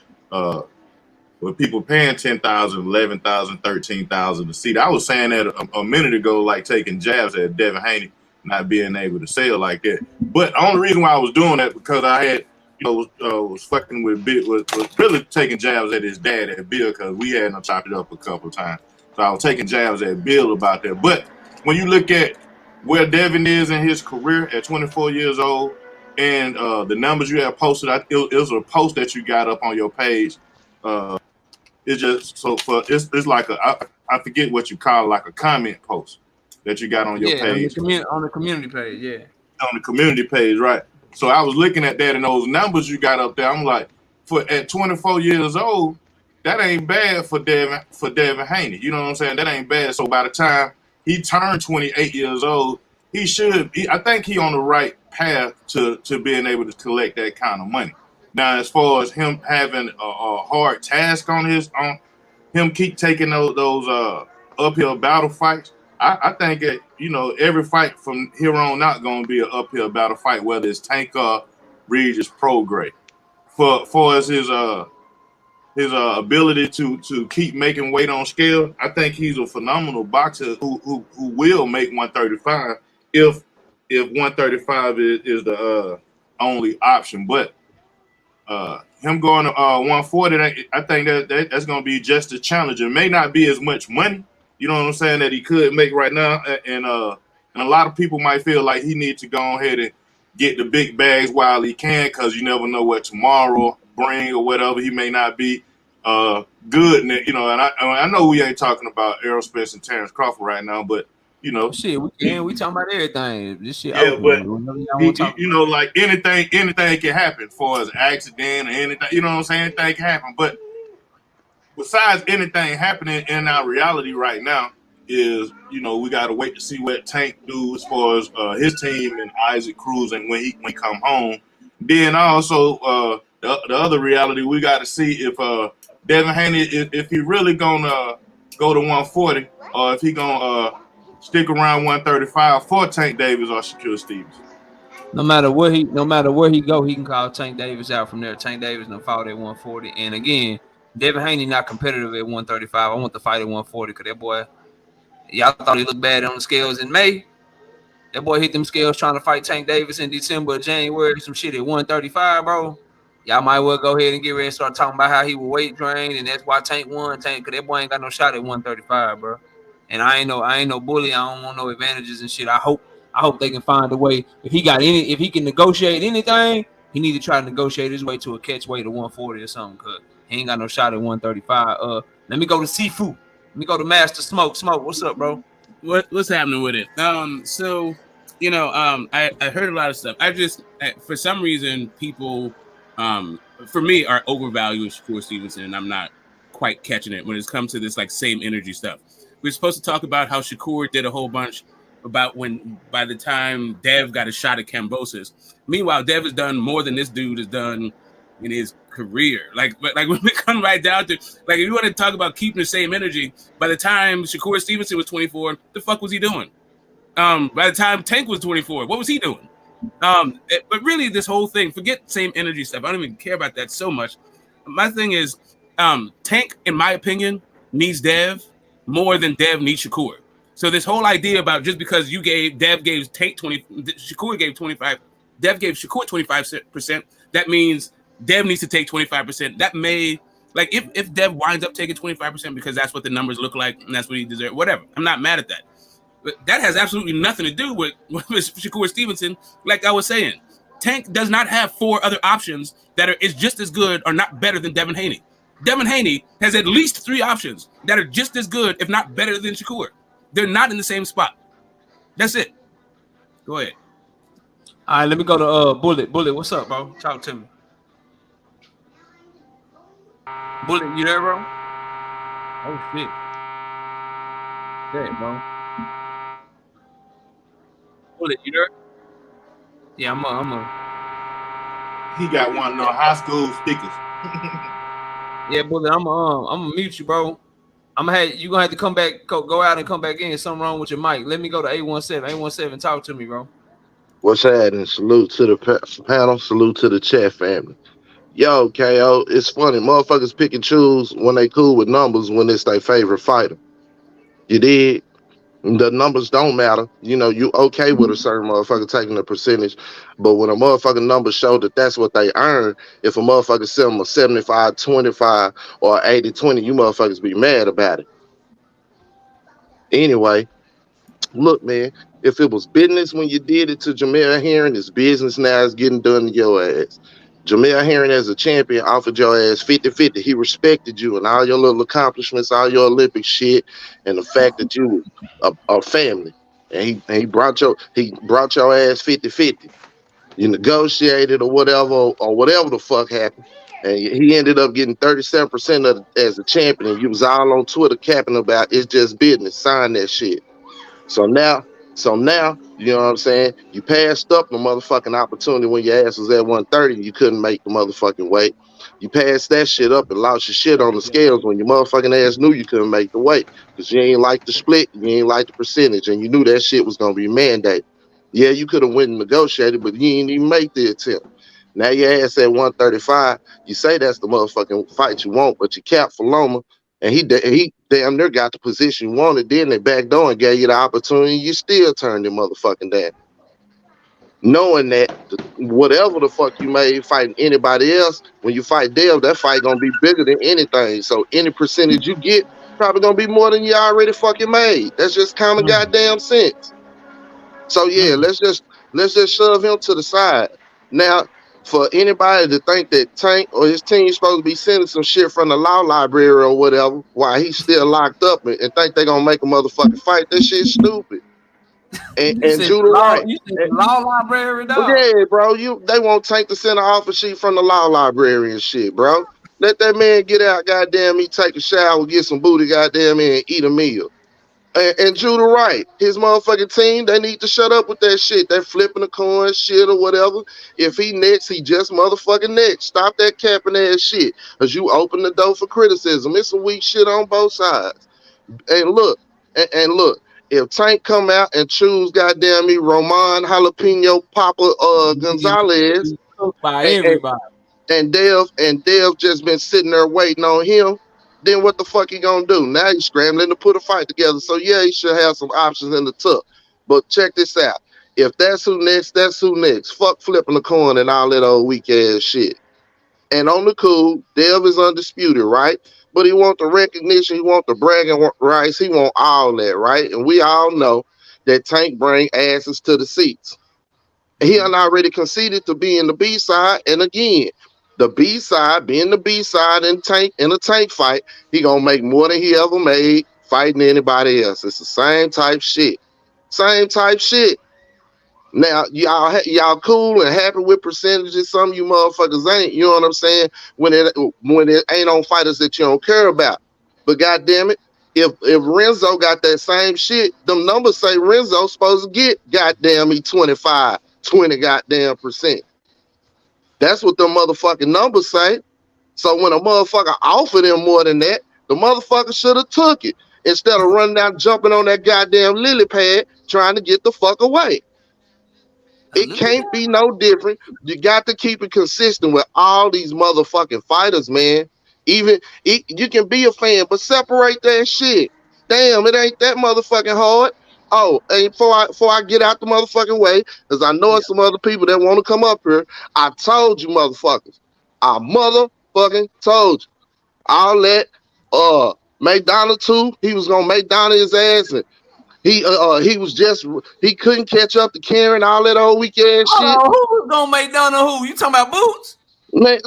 S6: with people paying $10,000, $11,000, $13,000 a seat. I was saying that a minute ago, like taking jabs at Devin Haney not being able to sell like that. But the only reason why I was doing that because I had was fucking with Bill, was really taking jabs at his dad at Bill because we hadn't chopped it up a couple of times. So I was taking jabs at Bill about that. But when you look at where Devin is in his career at 24 years old and the numbers you have posted, it was a post that you got up on your page. It's just it's like I forget what you call it, like a comment post that you got on your page.
S1: On the community page, yeah.
S6: On the community page, right. So I was looking at that and those numbers you got up there. I'm like, at 24 years old, that ain't bad for Devin Haney. You know what I'm saying? That ain't bad. So by the time he turned 28 years old, I think he on the right path to being able to collect that kind of money. Now, as far as him having a hard task on him keep taking those uphill battle fights, I think that, every fight from here on out going to be an uphill battle fight, whether it's Tank or Regis Prograis. For as his ability to keep making weight on scale, I think he's a phenomenal boxer who will make 135 if 135 is the only option. But him going to 140, I think that's going to be just as challenging. It may not be as much money, you know what I'm saying, that he could make right now. And a lot of people might feel like he needs to go ahead and get the big bags while he can, because you never know what tomorrow bring or whatever. He may not be good. And I know we ain't talking about Errol, Spence, and Terence Crawford right now, but, you know,
S1: shit, we talking about everything. This shit
S6: yeah,
S1: open.
S6: but
S1: You
S6: know, like anything can happen, as far as accident or anything. You know what I'm saying? Anything can happen. But besides anything happening in our reality right now, is, you know, we got to wait to see what Tank do as far as his team and Isaac Cruz, and when he come home. Then also the other reality, we got to see if Devin Haney, if he really gonna go to 140, or if he gonna stick around 135 for Tank Davis or Shakur Stevenson.
S1: No matter where he go, he can call Tank Davis out from there. Tank Davis done fought at 140, and again, Devin Haney not competitive at 135. I want the fight at 140 because that boy, y'all thought he looked bad on the scales in May. That boy hit them scales trying to fight Tank Davis in December, January, some shit at 135, bro. Y'all might well go ahead and get ready and start talking about how he was weight drained, and that's why Tank won. Tank, because that boy ain't got no shot at 135, bro. And I ain't no bully. I don't want no advantages and shit. I hope they can find a way. If he can negotiate anything, he need to try to negotiate his way to a catch weight of 140 or something, cause he ain't got no shot at 135. Let me go to Sifu. Let me go to Master Smoke. Smoke, what's up, bro?
S5: What's happening with it? So, you know, I heard a lot of stuff. For some reason, people, for me, are overvaluing Shakur Stevenson, and I'm not quite catching it when it comes to this like same energy stuff. We're supposed to talk about how Shakur did a whole bunch about when by the time Dev got a shot at Kambosos. Meanwhile, Dev has done more than this dude has done in his career. Like when we come right down to, like, if you want to talk about keeping the same energy, by the time Shakur Stevenson was 24, the fuck was he doing? By the time Tank was 24, what was he doing? But really, this whole thing, forget same energy stuff. I don't even care about that so much. My thing is, Tank, in my opinion, needs Dev more than Dev needs Shakur. So this whole idea about just because Dev gave Tank 20, Shakur gave 25, Dev gave Shakur 25%, that means Dev needs to take 25%. That may, like, if Dev winds up taking 25% because that's what the numbers look like and that's what he deserves, whatever. I'm not mad at that. But that has absolutely nothing to do with Shakur Stevenson. Like I was saying, Tank does not have four other options that is just as good or not better than Devin Haney. Devin Haney has at least three options that are just as good, if not better than Shakur. They're not in the same spot. That's it. Go ahead.
S1: All right, let me go to Bullet. Bullet, what's up, bro? Talk to me. Bullet, you there, bro? Oh shit. There, bro. Bullet, you there? Yeah, I'm a.
S6: He got one of the high school stickers.
S1: Yeah, Bullet, I'm gonna mute you, bro. You gonna have to come back, go out and come back in. Something wrong with your mic. Let me go to 817. 817, talk to me, bro.
S8: What's happening? Salute to the panel. Salute to the chat family. Yo, KO, it's funny. Motherfuckers pick and choose when they cool with numbers when it's their favorite fighter. You did? The numbers don't matter. You know, you okay with a certain motherfucker taking a percentage, but when a motherfucking number show that that's what they earn, if a motherfucker sell them a 75-25 or 80-20, you motherfuckers be mad about it. Anyway, look, man, if it was business when you did it to Jamel Herring, it's business now. It's getting done to your ass. Jamel Herring, as a champion, offered your ass 50-50. He respected you and all your little accomplishments, all your Olympic shit, and the fact that you was a family. And he brought your ass 50-50. You negotiated or whatever the fuck happened. And he ended up getting 37% as a champion. And you was all on Twitter capping about it's just business. Sign that shit. So now, you know what I'm saying? You passed up the motherfucking opportunity when your ass was at 130 and you couldn't make the motherfucking weight. You passed that shit up and lost your shit on the scales when your motherfucking ass knew you couldn't make the weight because you ain't like the split, you ain't like the percentage, and you knew that shit was gonna be mandated. Yeah, you could have went and negotiated, but you ain't even make the attempt. Now your ass at 135. You say that's the motherfucking fight you want, but you cap for Loma. And he damn near got the position you wanted. Then they backed door and gave you the opportunity. You still turned him motherfucking down. Knowing that whatever the fuck you made fighting anybody else, when you fight Dev, that fight gonna be bigger than anything. So any percentage you get probably gonna be more than you already fucking made. That's just common goddamn sense. So yeah, let's just shove him to the side. Now, for anybody to think that Tank or his team supposed to be sending some shit from the law library or whatever while he's still locked up and think they're gonna make a motherfucking fight, that shit's stupid. And Judah Wright.
S1: You said the law library, dog.
S8: Yeah, bro. They won't take the center offer sheet from the law library and shit, bro. Let that man get out, goddamn me, take a shower, get some booty, goddamn me, and eat a meal. And Judah Wright, his motherfucking team, they need to shut up with that shit. They're flipping a coin, shit, or whatever. If he next, he just motherfucking next. Stop that capping ass shit, because you open the door for criticism. It's some weak shit on both sides. And look, if Tank come out and choose goddamn me Roman Jalapeno Papa Gonzalez
S1: by everybody,
S8: and Dev just been sitting there waiting on him, then what the fuck he gonna do? Now he's scrambling to put a fight together. So yeah, he should have some options in the tuck. But check this out. If that's who next, that's who next. Fuck flipping the coin and all that old weak ass shit. And on the cool, Dev is undisputed, right? But he want the recognition, he want the bragging rights, he want all that, right? And we all know that Tank bring asses to the seats. He already conceded to be in the B side, and again, the B side being the B side in a tank fight, he gonna make more than he ever made fighting anybody else. It's the same type shit. Same type shit. Now, y'all cool and happy with percentages. Some of you motherfuckers ain't, you know what I'm saying? When it ain't on fighters that you don't care about. But goddamn it, if Renzo got that same shit, them numbers say Renzo's supposed to get goddamn me 25, 20 goddamn percent. That's what them motherfucking numbers say. So when a motherfucker offered him more than that, the motherfucker should have took it instead of running out jumping on that goddamn lily pad trying to get the fuck away. It can't be no different. You got to keep it consistent with all these motherfucking fighters, man. You can be a fan, but separate that shit. Damn, it ain't that motherfucking hard. Oh, and before I get out the motherfucking way, because I know it's some other people that want to come up here. I told you, motherfuckers. I motherfucking told you. All that McDonald too. He was gonna make Donald his ass, and he couldn't catch up to Karen, all that old weak ass shit.
S1: Who was gonna make Donald who? You talking about Boots?
S8: Man,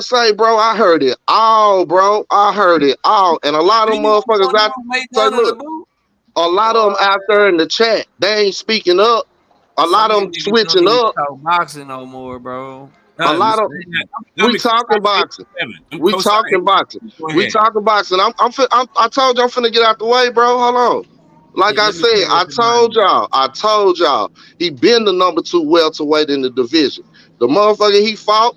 S8: say, bro, I heard it all, bro. I heard it all. And a lot of them motherfuckers out say, look, a lot of them out there in the chat, they ain't speaking up. A lot of them switching up.
S1: Boxing no more, bro.
S8: A lot of we talking boxing. We talking boxing. We talking boxing. I told you I'm finna get out the way, bro. Hold on. Like I said, I told y'all, he been the number 2 welterweight in the division. The motherfucker he fought,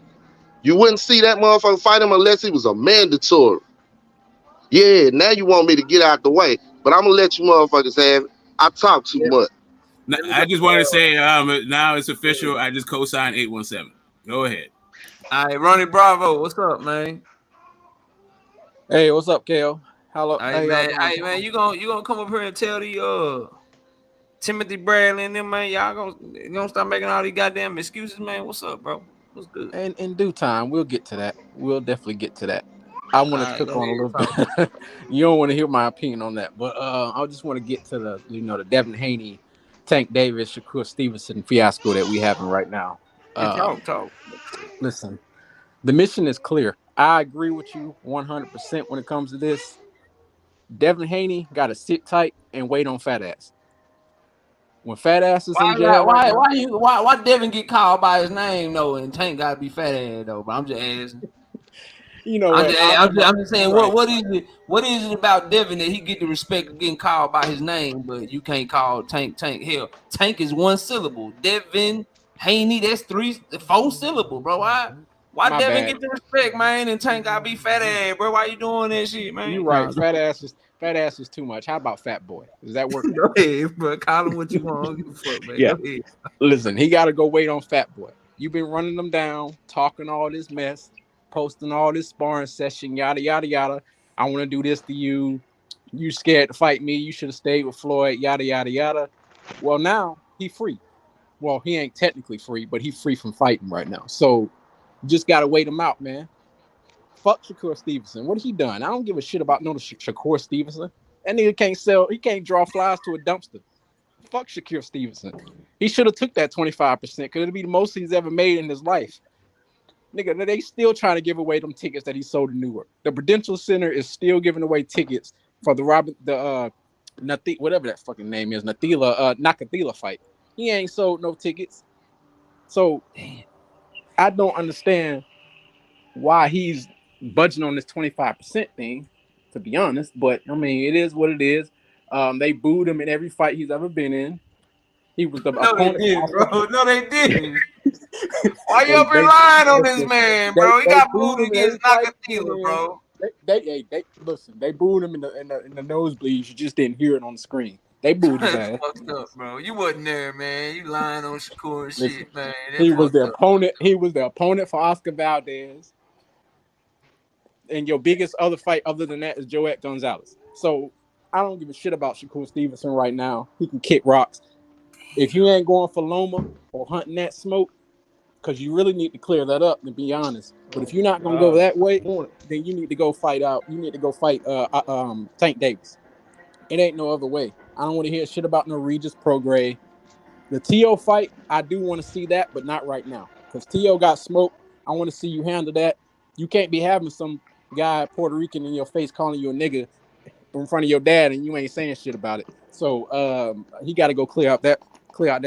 S8: you wouldn't see that motherfucker fight him unless he was a mandatory. Yeah, now you want me to get out the way, but I'm gonna let you motherfuckers have it. I talk too much.
S5: I just wanted to say, now it's official. I just co-signed 817. Go ahead.
S1: All right, Ronnie Bravo, what's up, man?
S4: Hey, what's up, Kale? Hello.
S1: Hey, man, you gonna come up here and tell the Timothy Bradley and them, man, y'all gonna start making all these goddamn excuses, man. What's up, bro? What's good?
S4: And in due time, we'll get to that. We'll definitely get to that. I want to cook on a little bit. You don't want to hear my opinion on that, but I just want to get to the Devin Haney, Tank Davis, Shakur Stevenson fiasco that we having right now.
S1: Talk.
S4: Listen, the mission is clear. I agree with you 100% when it comes to this. Devin Haney got to sit tight and wait on fat ass. When fat ass is in jail,
S1: why Devin get called by his name though, and Tank gotta be fat ass though? But I'm just asking.
S4: You know,
S1: I'm just saying, right. What is it about Devin that he get the respect of getting called by his name, but you can't call Tank? Hell, Tank is 1 syllable. Devin Haney, that's 4 syllable, bro. Why Devin get the respect, man, and Tank gotta be fat ass, bro? Why you doing that shit, man?
S4: You right. Fat ass is too much. How about fat boy? Does that work?
S1: Go ahead, bro. Call him what you want. Give a fuck, man.
S4: Yeah. Listen, he got to go wait on fat boy. You've been running them down, talking all this mess, posting all this sparring session, yada, yada, yada. I want to do this to you. You scared to fight me. You should have stayed with Floyd, yada, yada, yada. Well, now he free. Well, he ain't technically free, but he's free from fighting right now. So you just got to wait him out, man. Fuck Shakur Stevenson. What he done? I don't give a shit about no Shakur Stevenson. That nigga can't sell. He can't draw flies to a dumpster. Fuck Shakur Stevenson. He should have took that 25% because it'd be the most he's ever made in his life. Nigga, they still trying to give away them tickets that he sold in Newark. The Prudential Center is still giving away tickets for the
S9: whatever that fucking name is, Nakathila fight. He ain't sold no tickets. So I don't understand why he's budging on this 25% thing, to be honest. But I mean, it is what it is. They booed him in every fight he's ever been in. He was the opponent.
S1: They didn't, bro. No, they didn't. Why you up here lying on this man, bro? He got booed against Nakathila, bro.
S9: They listen. They booed him in the nosebleeds. You just didn't hear it on the screen. They booed his ass.
S1: Fucked up, bro. You wasn't there, man. You lying on Shakur and shit, man.
S9: He was the opponent. He was the opponent for Oscar Valdez. And your biggest other fight other than that is Joet Gonzalez. So I don't give a shit about Shakur Stevenson right now. He can kick rocks. If you ain't going for Loma or hunting that smoke, because you really need to clear that up, to be honest. But if you're not gonna go that way, then you need to go fight out. You need to go fight Tank Davis. It ain't no other way. I don't want to hear shit about no Regis Prograis. The T.O. fight, I do want to see that, but not right now. Because T.O. got smoked. I want to see you handle that. You can't be having some guy Puerto Rican in your face calling you a nigga in front of your dad and you ain't saying shit about it. So he got to go clear out that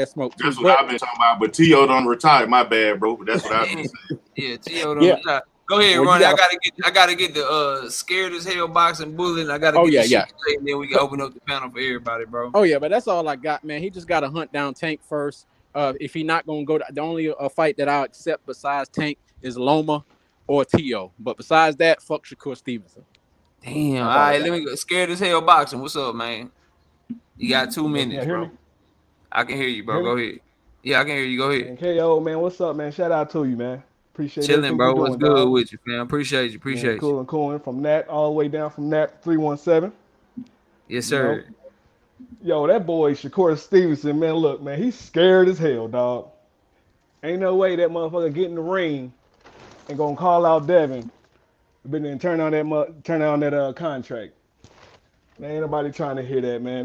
S9: smoke.
S6: That's what I've been talking about. But T.O. don't retire. My bad, bro. But that's what I've been saying.
S1: Yeah, T.O. don't retire. Go ahead, Ronnie. I gotta get the scared as hell boxing bullet. And I gotta get the shit and then we can open up the panel for everybody, bro.
S9: Oh yeah, but that's all I got, man. He just got to hunt down Tank first. If he not gonna go, the only fight that I'll accept besides Tank is Loma or T.O. But besides that, fuck Shakur Stevenson.
S1: Damn. All right, let me go. Scared as hell boxing. What's up, man? You got 2 minutes, bro. I can hear you, bro. Go ahead. Yeah, I can hear you. Go ahead.
S10: And KO, man, what's up, man? Shout out to you, man. Appreciate it.
S1: Chilling, bro. What's good with you, fam? Appreciate you.
S10: Cool and cool. From that all the way down from that 317.
S1: Yes, sir.
S10: Yo, that boy Shakur Stevenson, man. Look, man, he's scared as hell, dog. Ain't no way that motherfucker get in the ring and gonna call out Devin, but then turn on that contract. Man, ain't nobody trying to hear that, man.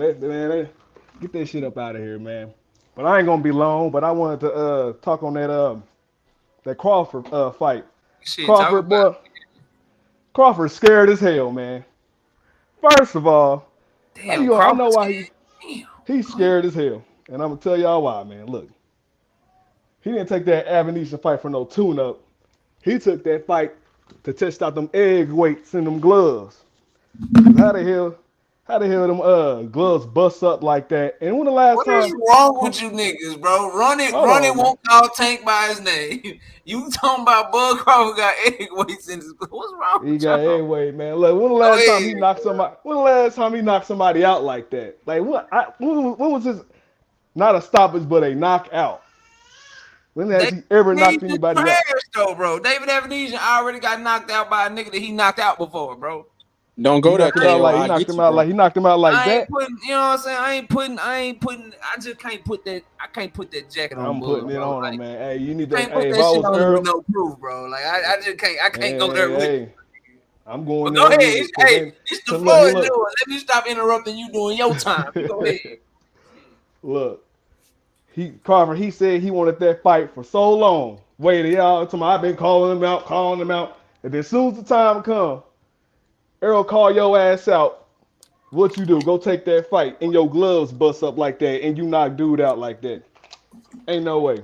S10: Get that shit up out of here, man. But I ain't gonna be long. But I wanted to talk on that Crawford fight.
S1: Shit,
S10: Crawford, boy. Crawford's scared as hell, man. First of all, I know why he's scared as hell. And I'm gonna tell y'all why, man. Look, he didn't take that Avenesian fight for no tune-up. He took that fight to test out them egg weights in them gloves. How the hell them gloves bust up like that? And when the last time?
S1: What is wrong with you niggas, bro? Run it won't call Tank by his name. You talking about Bud Crawford got egg weights in his gloves? What's wrong with you?
S10: He got egg weight, man. Look, when the last time he knocked somebody? When the last time he knocked somebody out like that? Like what? When was this? Not a stoppage, but a knockout. When has he ever knocked anybody out?
S1: Though, bro. David Evanesia already got knocked out by a nigga that he knocked out before, bro.
S9: Don't go there.
S10: He knocked him out like that.
S1: You know what I'm saying? I just can't put that. I can't put that jacket on.
S10: I'm putting it on him, man. Hey, you need
S1: to. Hey, if I was Errol, no proof, bro. Like I just can't. I can't go there with you.
S10: I'm going.
S1: Go ahead. It's the floor is yours. Let me stop interrupting you doing your time. Go ahead.
S10: Look, Crawford. He said he wanted that fight for so long. Waited, y'all. I've been calling him out, and then as soon as the time comes, Errol call your ass out. What you do? Go take that fight, and your gloves bust up like that, and you knock dude out like that. Ain't no way.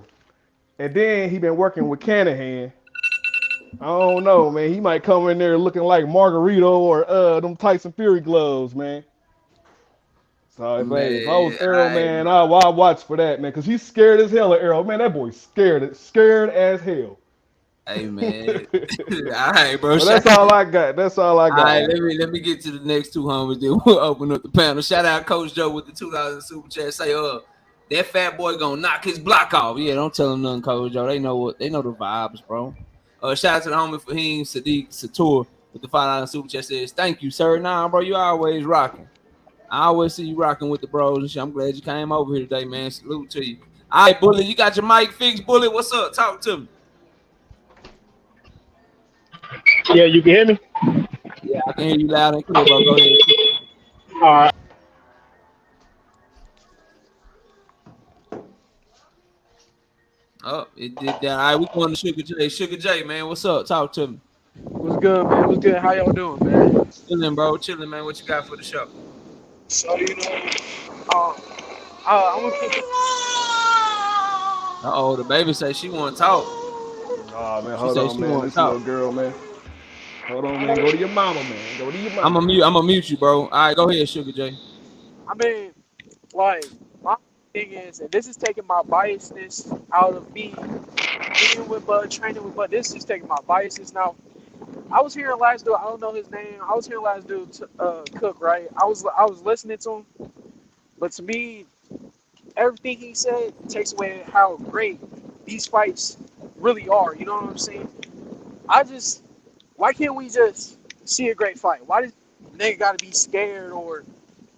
S10: And then he been working with Canahan. I don't know, man. He might come in there looking like Margarito or them Tyson Fury gloves, man. So if I was Errol, man, I'd watch for that, man, because he's scared as hell of Errol. Man, that boy's scared as hell.
S1: Hey, man. All right, bro.
S10: Well, that's all I got. All
S1: right, let me get to the next two homies. Then we'll open up the panel. Shout out Coach Joe with the $2 super chat. Say, that fat boy gonna knock his block off. Yeah, don't tell him nothing, Coach Joe. They know the vibes, bro. Shout out to the homie Fahim Sadiq Satur with the $5 super chat. Says, thank you, sir. Nah, bro, you always rocking. I always see you rocking with the bros and shit. I'm glad you came over here today, man. Salute to you. All right, Bullet, you got your mic fixed, Bullet. What's up? Talk to me.
S11: Yeah, you can hear me?
S1: Yeah, I can hear you loud and clear, bro. Go ahead.
S11: All right.
S1: Oh, it did that. All right, we going to Sugar J. Sugar J, man, what's up? Talk to me.
S4: What's good, man? What's good? How y'all doing, man?
S1: Chilling, bro. Chilling, man. What you got for the show?
S4: So you know, I'm gonna keep it.
S1: Uh-oh, the baby say she want to talk.
S10: Oh man,
S1: She
S10: hold
S1: say
S10: on,
S1: she
S10: man.
S1: want to
S10: This little
S1: talk.
S10: girl, man. Hold on, man. Go to your mama, man. Go to your
S1: I'm
S10: mama.
S1: gonna mute you, bro. All right, go ahead, Sugar J.
S4: I mean, like my thing is, and this is taking my biasness out of me being with Bud, training with Bud. This is taking my biases now. I was hearing last dude. I don't know his name. I was hearing last dude Cook, right? I was listening to him, but to me, everything he said takes away how great these fights really are. You know what I'm saying? Why can't we just see a great fight? Why does nigga gotta be scared or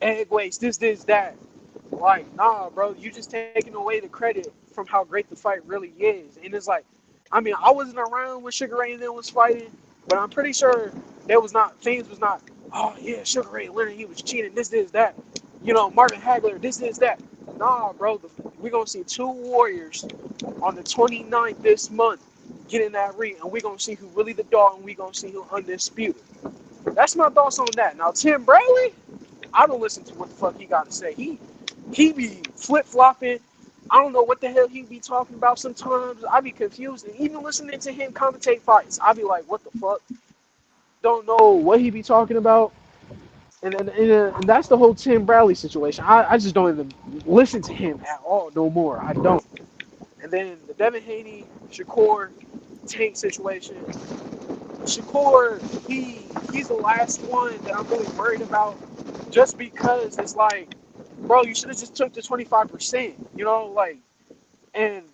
S4: egg waste, this, that? Like, nah, bro, you just taking away the credit from how great the fight really is. And it's like, I mean, I wasn't around when Sugar Ray and them was fighting, but I'm pretty sure things was not, oh yeah, Sugar Ray Leonard, he was cheating, this, that. You know, Marvin Hagler, this, that. Nah, bro, we're gonna see two warriors on the 29th this month get in that ring, and we're gonna see who really the dog, and we're gonna see who undisputed. That's my thoughts on that. Now, Tim Bradley, I don't listen to what the fuck he got to say. He be flip flopping. I don't know what the hell he be talking about. Sometimes I be confused, and even listening to him commentate fights, I be like, what the fuck? Don't know what he be talking about. And that's the whole Tim Bradley situation. I just don't even listen to him at all no more. I don't. And then the Devin Haney, Shakur, Tank situation. Shakur, he's the last one that I'm really worried about, just because it's like, bro, you should have just took the 25%, you know, like, and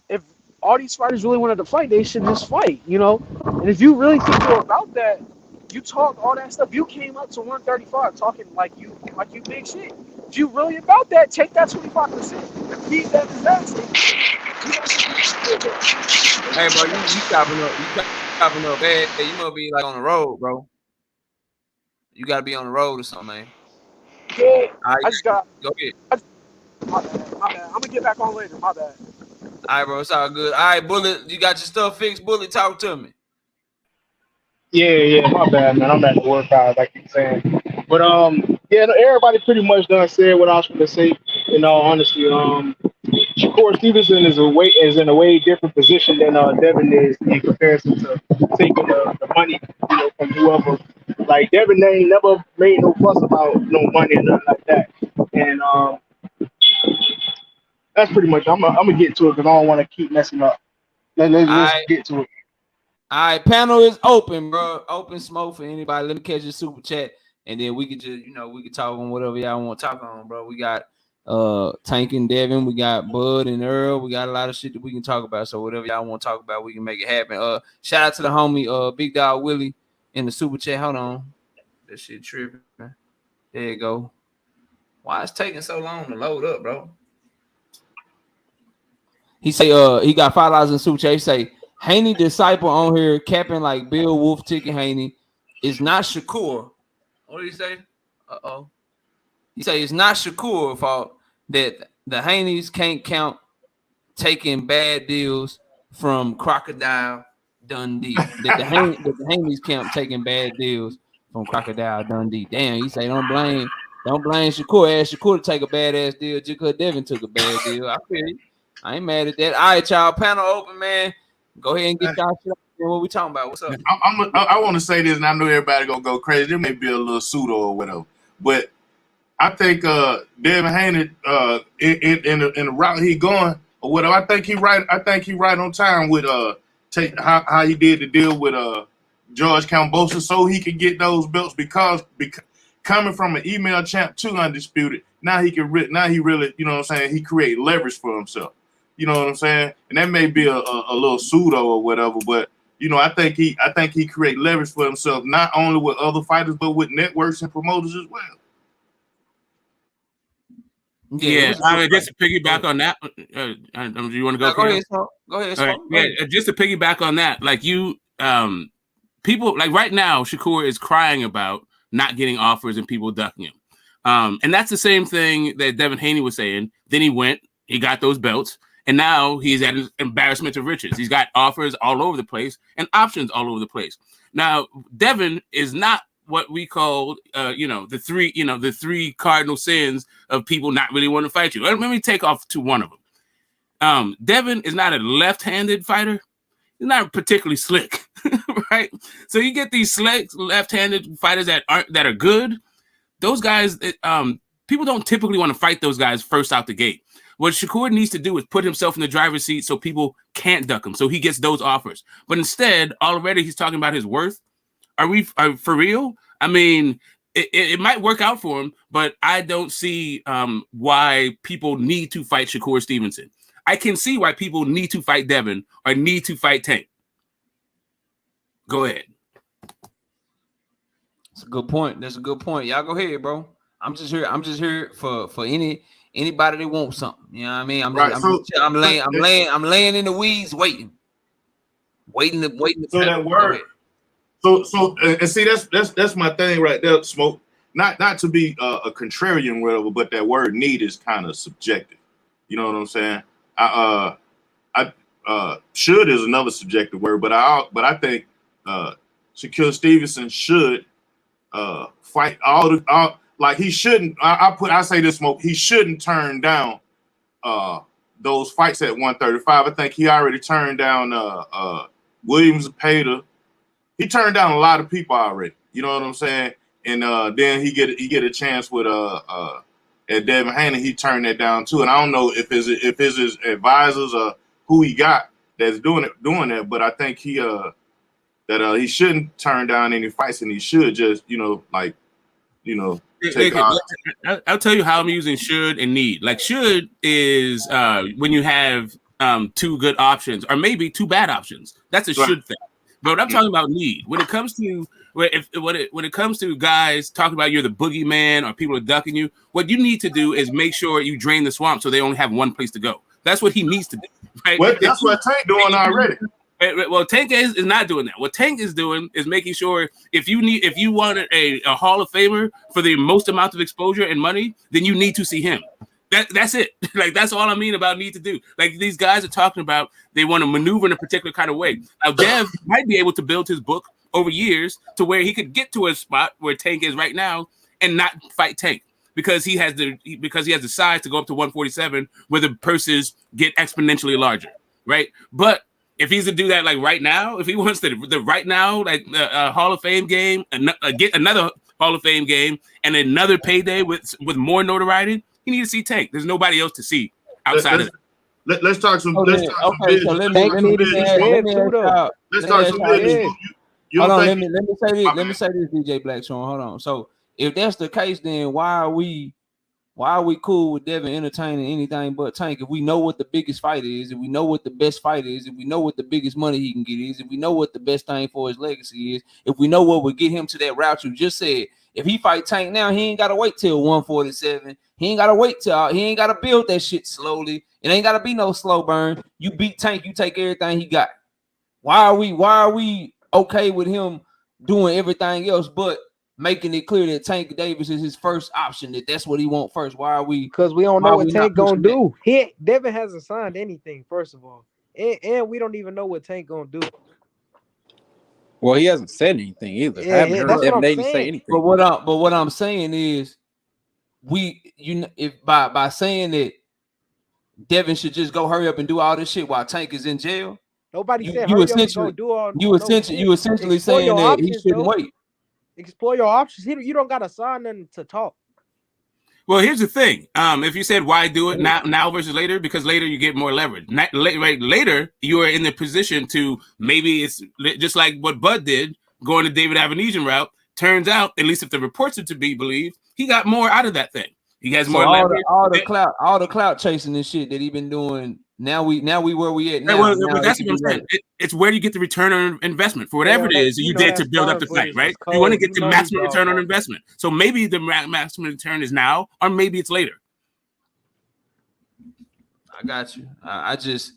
S4: if all these fighters really wanted to fight, they should just fight, you know, and if you really think you're about that, you talk all that stuff. You came up to 135 talking like you big shit. If you really about that, take that 25% and feed that disaster.
S1: Hey, bro, you chopping up. You chopping up bad. You must be like on the road, bro. You gotta be on the road or something, man.
S4: Yeah,
S1: All right,
S4: I just got.
S1: go ahead.
S4: My bad. I'm gonna get back on later. My bad.
S1: All right, bro, it's all good. All right, Bullet, you got your stuff fixed. Bullet, talk to me.
S11: Yeah, my bad, man. I'm at the workout, like you're saying. But yeah, no, everybody pretty much done said what I was gonna say. In all honesty, Shakur Stevenson is in a way different position than Devin is in comparison to taking the money, from whoever. Like Devin ain't never made no fuss about no money or nothing like that. And that's pretty much. I'm gonna get to it because I don't want to keep messing up. Let's get to it.
S1: All right, panel is open, bro. Open smoke for anybody. Let me catch your super chat, and then we could just, we could talk on whatever y'all want to talk on, bro. We got Tank and Devin, we got Bud and Errol. We got a lot of shit that we can talk about. So whatever y'all want to talk about, we can make it happen. Shout out to the homie Big Dog Willie in the super chat. Hold on, that shit tripping. There you go. Why it's taking so long to load up, bro? He say he got $5 in super chat. He say Haney disciple on here capping like Bill Wolf Ticket Haney is not Shakur. What did he say? Uh-oh. He say it's not Shakur's fault that the Haneys can't count taking bad deals from Crocodile Dundee. That the Haneys can't taking bad deals from Crocodile Dundee. Damn, he say don't blame Shakur. Ask Shakur to take a badass deal just because Devin took a bad deal. I feel you. I ain't mad at that. All right, y'all. Panel open, man. Go ahead and get y'all shit. What we talking about? What's up?
S6: I want to say this, and I know everybody gonna go crazy. There may be a little pseudo or whatever, but I think Devin Haney in the route he going or whatever. I think he right on time with take how he did the deal with George Cambosa so he could get those belts because coming from an email champ to undisputed. Now he really, you know what I'm saying, he create leverage for himself. You know what I'm saying? And that may be a little pseudo or whatever, but I think he create leverage for himself, not only with other fighters, but with networks and promoters as well.
S5: Yeah, I mean, just to piggyback on that, do you want to go?
S1: Go ahead, Smoke. Go ahead, Smoke.
S5: Right. Yeah, just to piggyback on that, like people like right now, Shakur is crying about not getting offers and people ducking him. And that's the same thing that Devin Haney was saying. Then he got those belts, and now he's at an embarrassment of riches. He's got offers all over the place and options all over the place. Now, Devin is not what we call, the three cardinal sins of people not really wanting to fight you. Let me take off to one of them. Devin is not a left-handed fighter. He's not particularly slick, right? So you get these slick left-handed fighters that are good. Those guys, people don't typically want to fight those guys first out the gate. What Shakur needs to do is put himself in the driver's seat so people can't duck him, so he gets those offers. But instead, already he's talking about his worth. Are we for real? I mean, it might work out for him, but I don't see why people need to fight Shakur Stevenson. I can see why people need to fight Devin or need to fight Tank. Go ahead.
S1: That's a good point. That's a good point. Y'all go ahead, bro. I'm just here for anybody that wants something. You know what I mean? I'm laying in the weeds waiting to
S6: so that word. So and see that's my thing right there, Smoke. Not to be a contrarian, whatever, but that word need is kind of subjective. You know what I'm saying? Should is another subjective word, but I think Shakur Stevenson should fight all like he shouldn't. I say this, Smoke. He shouldn't turn down those fights at 135. I think he already turned down Williams Pater. He turned down a lot of people already. You know what I'm saying? And then he get a chance with at Devin Haney. He turned that down too. And I don't know if his advisors or who he got that's doing that. But I think he shouldn't turn down any fights, and he should just
S5: I'll tell you how I'm using should and need. Like should is when you have two good options or maybe two bad options. That's a should thing. But I'm talking about need. When it comes to guys talking about you're the boogeyman or people are ducking you, what you need to do is make sure you drain the swamp so they only have one place to go. That's what he needs to do. Right?
S6: Well, that's what Tank doing already.
S5: Well, Tank is not doing that. What Tank is doing is making sure if you want a Hall of Famer for the most amount of exposure and money, then you need to see him. That's it. Like that's all I mean about need to do. Like these guys are talking about they want to maneuver in a particular kind of way. Now Dev might be able to build his book over years to where he could get to a spot where Tank is right now and not fight Tank because he has the size to go up to 147 where the purses get exponentially larger, right? But if he's to do that like right now, if he wants the right now like a Hall of Fame game, get another Hall of Fame game and another payday with more notoriety. You need to see Tank. There's nobody else to see outside of that.
S6: Let's talk some.
S1: Let me say this, DJ Blackstone. Hold on. So if that's the case, then why are we cool with Devin entertaining anything but Tank? If we know what the biggest fight is, if we know what the best fight is, if we know what the biggest money he can get is, if we know what the best thing for his legacy is, if we know what would get him to that route you just said, if he fight Tank now, he ain't gotta wait till 147. He ain't gotta build that shit slowly. It ain't gotta be no slow burn. You beat Tank, you take everything he got. Why are we okay with him doing everything else but making it clear that Tank Davis is his first option, that's what he wants first? Why are we?
S4: Because we don't know what Tank gonna do. Devin hasn't signed anything, first of all. And we don't even know what Tank gonna do.
S9: Well, he hasn't said anything either. I haven't heard Devin Davis say anything.
S1: But what I'm saying is by saying that Devin should just go hurry up and do all this shit while Tank is in jail.
S4: Nobody said hurry up and go do all.
S1: You essentially saying that he shouldn't wait.
S4: Explore your options. You don't got to sign nothing to talk.
S5: Well, here's the thing. If you said why do it now versus later, because later you get more leverage. Later, you are in the position to maybe it's just like what Bud did, going the David Avenesian route. Turns out, at least if the reports are to be believed, he got more out of that thing. He has more leverage.
S1: All the clout chasing and shit that he been doing. Now we where we at now.
S5: Well, that's what I'm saying. It's where you get the return on investment for whatever it is you did to build up the fight, right? You want to get the maximum return on investment. So maybe the maximum return is now, or maybe it's later.
S1: I got you. I just,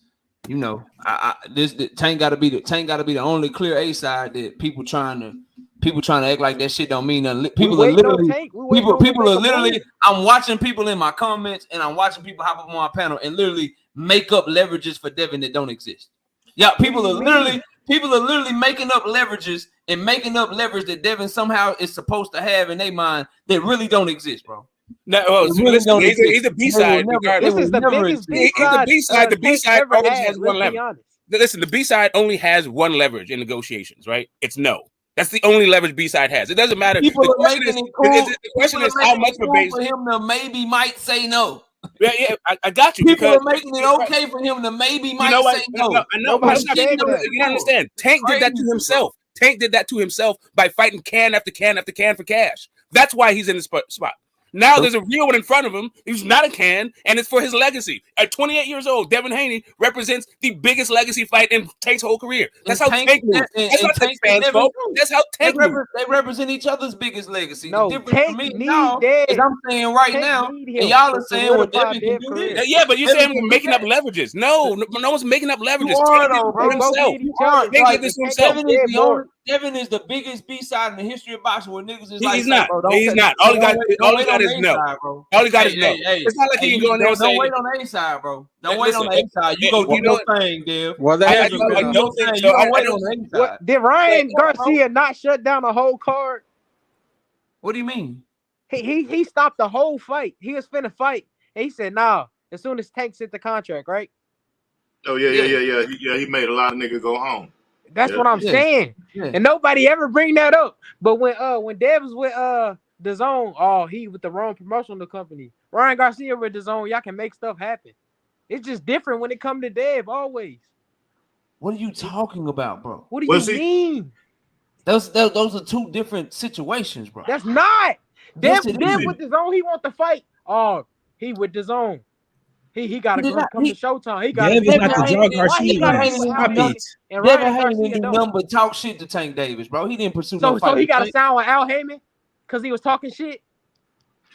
S1: this Tank got to be the only clear A side that people trying to act like that shit don't mean nothing. People are literally. I'm watching people in my comments and I'm watching people hop up on my panel and literally make up leverages for Devin that don't exist. Yeah, people are literally making up leverages and making up leverage that Devin somehow is supposed to have in their mind that really don't exist, bro.
S5: No, listen, he's a B-side.
S4: This is the biggest B-side.
S5: The B-side
S4: ever
S5: always
S4: had.
S5: has one leverage. Listen, the B-side only has one leverage in negotiations, right? It's no. That's the only leverage B-side has. It doesn't matter.
S1: People
S5: the
S1: are
S5: question
S1: making
S5: is,
S1: it cool.
S5: the question is how much of a base
S1: for him to maybe might say no.
S5: Yeah, I got you.
S1: People are making it okay for him to maybe might say no.
S5: I know. You don't understand. Tank did that to himself. Tank did that to himself by fighting can after can after can for cash. That's why he's in this spot. Now there's a real one in front of him. He's not a can, and it's for his legacy. At 28 years old, Devin Haney represents the biggest legacy fight in Tank's whole career. That's how Tank moves. That's not Tank fans, folks. That's how Tank moves.
S1: They represent each other's biggest legacy.
S4: No,
S1: the difference
S4: Tank
S1: for me
S4: need
S1: now
S4: Dev.
S1: is I'm saying right
S4: Tank
S1: now,
S4: need
S1: and
S4: him
S1: y'all are
S4: to
S1: saying well,
S4: solidify
S1: Devin can
S4: Dev
S1: do
S4: career.
S1: this.
S5: Yeah, but you're saying we're making up leverages. No one's making up leverages.
S1: You are,
S5: Tank did
S1: though,
S5: it
S1: bro.
S5: for himself. Tank did this to himself.
S1: Devin is the biggest B-side in the history of boxing where niggas is like,
S5: he's not.
S1: Bro,
S5: he's not. All he got is no. All he got is no. It's not like he can go in there and say.
S1: Don't wait on the A side, bro. Don't wait on the A side. You go do your thing, Dev.
S9: Well,
S5: I don't think so.
S4: Did Ryan Garcia not shut down the whole card?
S1: What do you mean?
S4: He stopped the whole fight. He was finna fight, and he said, "Nah." As soon as Tank hit the contract, right?
S6: Oh yeah. He made a lot of niggas go home.
S4: That's what I'm saying. Yeah. And nobody ever bring that up. But when Dev was with DAZN, he with the wrong promotional company. Ryan Garcia with DAZN, y'all can make stuff happen. It's just different when it comes to Dev always.
S1: What are you talking about, bro?
S4: What do you mean?
S1: Those are two different situations, bro.
S4: That's not. Dev with
S1: DAZN,
S4: he want to fight. Oh, he with DAZN. He gotta come to Showtime. He got
S1: Devin Haney didn't do nothing but talk shit to Tank Davis, bro. He didn't pursue no fight.
S4: So he got to sound with Al Heyman because he was talking shit.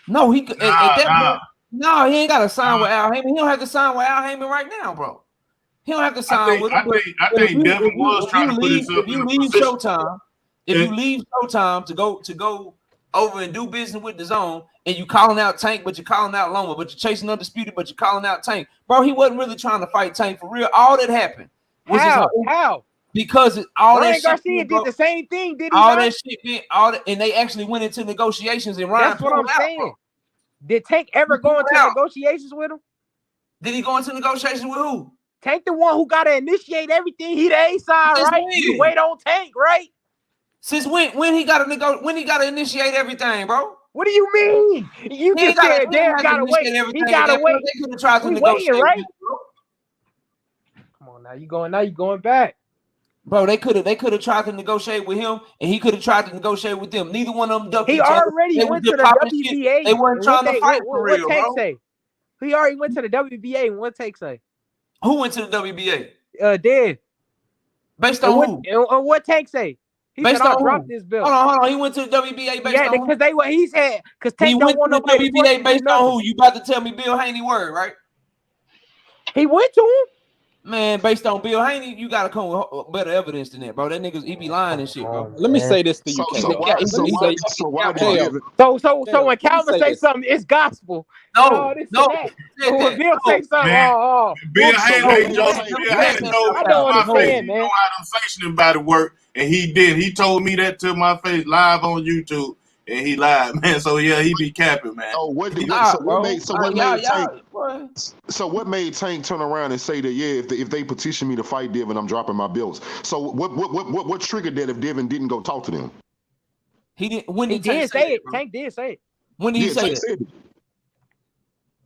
S1: No, he ain't got to sign with Al Heyman. He don't have to sign with Al Heyman right now, bro. He don't have to sign with him.
S6: I think Devin was trying to put himself in a position.
S1: If you leave Showtime to go over and do business with DAZN, and you calling out Tank, but you're calling out Loma, but you're chasing Undisputed, but you're calling out Tank, bro. He wasn't really trying to fight Tank for real. All that happened was
S4: how?
S1: Because all
S4: Ryan
S1: that shit
S4: Garcia did the same thing, did he?
S1: All that shit, and they actually went into negotiations. And Ryan,
S4: that's what I'm saying. Bro. Did Tank ever go into negotiations with him?
S1: Did he go into negotiations with who?
S4: Tank, the one who got to initiate everything. He the A side, right? You wait on Tank, right?
S1: Since when he got to initiate everything, bro?
S4: What do you mean? You just said Dev gotta wait. He gotta wait.
S1: They could have tried to negotiate,
S4: waiting, right? Come on now, you going back,
S1: bro. They could have tried to negotiate with him, and he could have tried to negotiate with them. Neither one of them ducked each other.
S4: He already went to the WBA.
S1: They weren't trying to fight for real,
S4: bro.
S1: What
S4: say? He already went to the WBA. And what Tank say?
S1: Who went to the WBA?
S4: Dev.
S1: Based on who?
S4: And what Tank say? He
S1: based
S4: said,
S1: on
S4: drop this bill.
S1: Hold on. He went to the WBA based on
S4: because he said because Tank don't want nobody
S1: to WBA based on who? You about to tell me Bill Haney word, right?
S4: He went to him.
S1: Man, based on Bill Haney, you gotta come with better evidence than that, bro. That nigga, he be lying and shit, bro.
S9: Let me say this to you,
S7: So
S4: when Calvin say something, it's gospel.
S1: No.
S4: When Bill say something,
S6: Bill Haney told me how them sanctioning by the work, and he did. He told me that to my face live on YouTube. And he lied, man. So yeah, he be capping, man.
S7: Oh, what made Tank turn around and say that? Yeah, if they petition me to fight Devin, I'm dropping my belts. So what triggered that if Devin didn't go talk to them?
S1: He didn't. When
S4: he did say it, Tank did say it.
S1: When did he say it?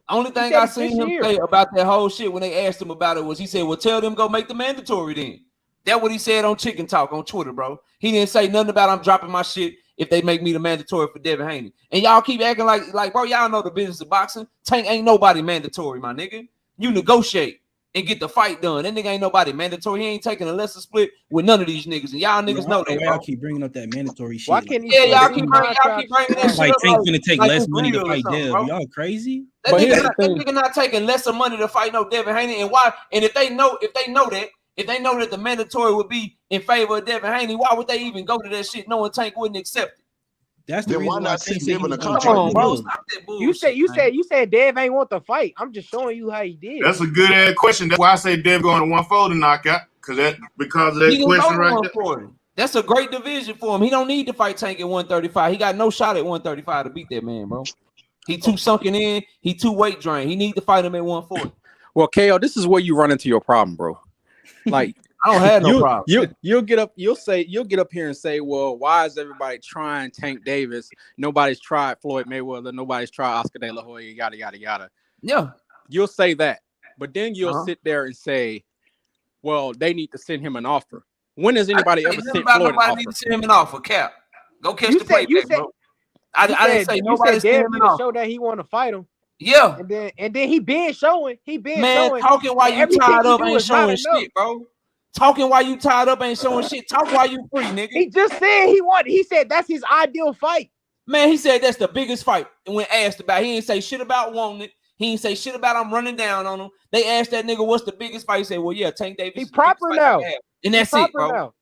S1: Only thing I seen him say about that whole shit when they asked him about it was he said, "Well, tell them go make the mandatory then." That's what he said on Chicken Talk on Twitter, bro. He didn't say nothing about I'm dropping my shit if they make me the mandatory for Devin Haney. And y'all keep acting like bro, y'all know the business of boxing. Tank ain't nobody mandatory, my nigga. You negotiate and get the fight done. That nigga ain't nobody mandatory. He ain't taking a lesser split with none of these niggas. And y'all niggas know that, bro.
S12: Y'all keep bringing up that mandatory shit.
S4: Why can't
S1: y'all keep bringing that shit
S12: like
S1: up.
S12: Tank finna take less money to fight Dev. Y'all crazy?
S1: That nigga not taking lesser money to fight no Devin Haney. And why? And if they know that the mandatory would be in favor of Devin Haney, why would they even go to that shit knowing Tank wouldn't accept it?
S7: That's the reason why Tank giving a
S1: contract. Come on, bro. Stop that bullshit,
S4: you said Dev ain't want the fight. I'm just showing you how he did.
S6: That's a good ass question. That's why I say Dev going to 140 knockout. because of that question right there.
S1: That's a great division for him. He don't need to fight Tank at 135. He got no shot at 135 to beat that man, bro. He too sunken in. He too weight drained. He need to fight him at 140.
S9: Well, KO, this is where you run into your problem, bro. Like
S1: I don't have no problem.
S9: You'll get up here and say, well, why is everybody trying Tank Davis? Nobody's tried Floyd Mayweather. Nobody's tried Oscar De La Hoya. Yada yada yada.
S1: Yeah,
S9: you'll say that, but then you'll sit there and say, well, they need to send him an offer. When has anybody ever sent Floyd an offer?
S1: Need to send him an offer. Cap, go catch the playback, bro. I didn't say nobody sent him an offer.
S4: Show that he want to fight him.
S1: Yeah,
S4: and then he been showing.
S1: Man, talking while you tied up ain't showing shit, bro. Talking while you tied up ain't showing shit. Talk while you free, nigga.
S4: He just said he wanted. He said that's his ideal fight.
S1: Man, he said that's the biggest fight. And when asked about, he didn't say shit about wanting it. He didn't say shit about I'm running down on him. They asked that nigga what's the biggest fight. He said, well, yeah, Tank Davis.
S4: He proper now,
S1: and that's it, bro. Now.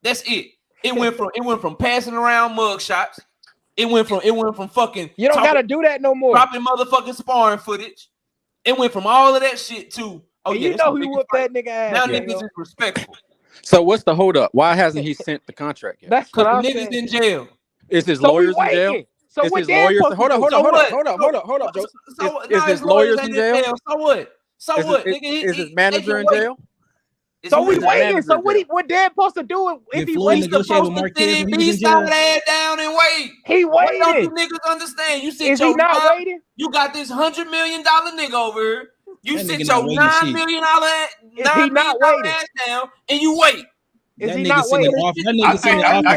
S1: That's it. It went from passing around mug shots. It went from fucking.
S4: You don't gotta do that no more.
S1: Dropping motherfucking sparring footage. It went from all of that shit to
S4: you know he whooped that nigga ass.
S1: Now niggas is respectful.
S9: So what's the hold up? Why hasn't he sent the contract yet?
S4: That's because
S1: niggas in jail.
S9: Is his lawyers in jail?
S4: So
S9: is
S4: what
S9: his lawyers? Hold up, Joe. Is his lawyers in jail?
S1: So what? So what?
S9: Is his manager in jail?
S4: So we waiting. So what Dan supposed to do if he waits?
S1: Supposed to sit his B-side ass down and wait.
S4: He waiting.
S1: Don't you niggas understand? You sit
S4: Is he not waiting?
S1: You got this $100 million nigga over here. You sit your $9 million ass down and you wait.
S4: Is he not waiting?
S12: That nigga sitting in the office.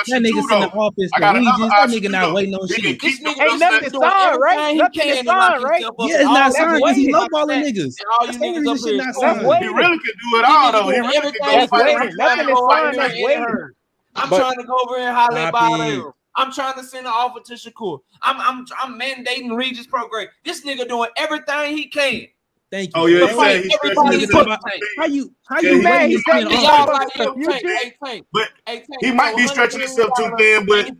S12: That nigga sitting in the office for Regis. That nigga not waiting on shit.
S4: This nigga ain't nothing to sign, right? Nothing to sign, right?
S12: Yeah, it's not signed because he lowballing niggas.
S1: That's the reason shit not
S6: signed. He really can do it all, though. He really can go fight.
S4: Nothing to sign. That's waiting.
S1: I'm trying to go over here and holler at Bob. I'm trying to send an offer to Shakur. I'm mandating Regis program. This nigga doing everything he can.
S12: Thank you.
S6: Oh yeah,
S12: how you mad?
S1: He said
S6: but he might be stretching himself too thin. But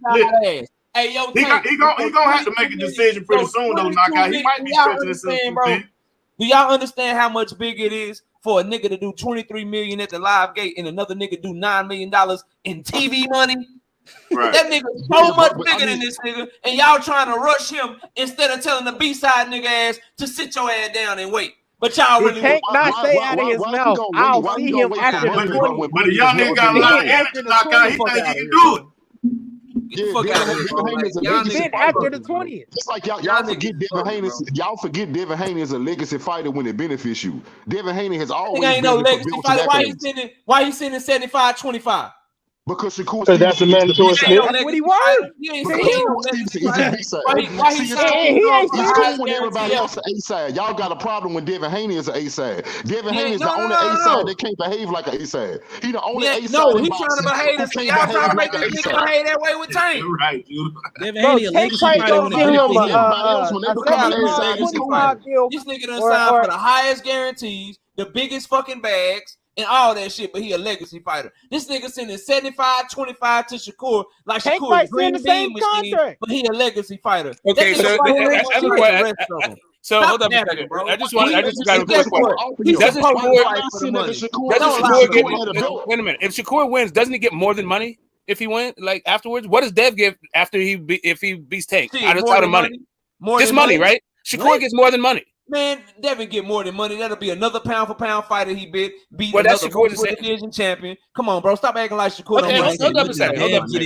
S1: hey, yo,
S6: he gonna have to make a decision pretty soon, though. Knockout. He might be stretching himself too thin.
S1: Do y'all understand how much big it is for a nigga to do $23 million at the live gate and another nigga do $9 million in TV money? Right. That nigga so much bigger than this nigga, and y'all trying to rush him instead of telling the B-side nigga ass to sit your ass down and wait. But y'all really
S4: can't not say out of his mouth. I'll see him after the 20.
S6: But the young nigga got a lot of energy. Knockout. He think he can do it.
S4: After the 20th.
S7: It's like y'all forget Devin Haney. Y'all forget Devin Haney is a legacy fighter when it benefits you. Devin Haney has always been
S1: no legacy fighter. Why he sending 75-25?
S7: Because Shakur
S11: Stevenson, that's a mandatory split.
S4: That's what he was.
S7: He ain't everybody else an A-side. Y'all got a problem when Devin Haney is an A-side. Devin Haney is the only A-side that can't behave like an A-side. He the only A-side.
S1: No, he's trying to behave this way. Y'all trying to make this nigga behave that way with Tank.
S6: Right, dude.
S12: Devin Haney a legacy fighter when it benefits him.
S1: This nigga done signed for the highest guarantees, the biggest fucking bags, and all that shit, but he a legacy fighter. This nigga sending 75-25 to Shakur, like Shakur is green bean machine, but he a legacy fighter.
S5: Okay, so hold up a second, bro. I just got a quick question. Wait a minute. If Shakur wins, doesn't he get more than money if he wins? Like afterwards, what does Dev give after if he beats Tank? Outside of money, just money, right? Shakur gets more than money.
S1: Man, Devin get more than money. That'll be another pound for pound fighter he beat
S5: well, that's Shakur
S1: division champion. Come on, bro. Stop acting like Shakur.
S5: Okay, hold up a second.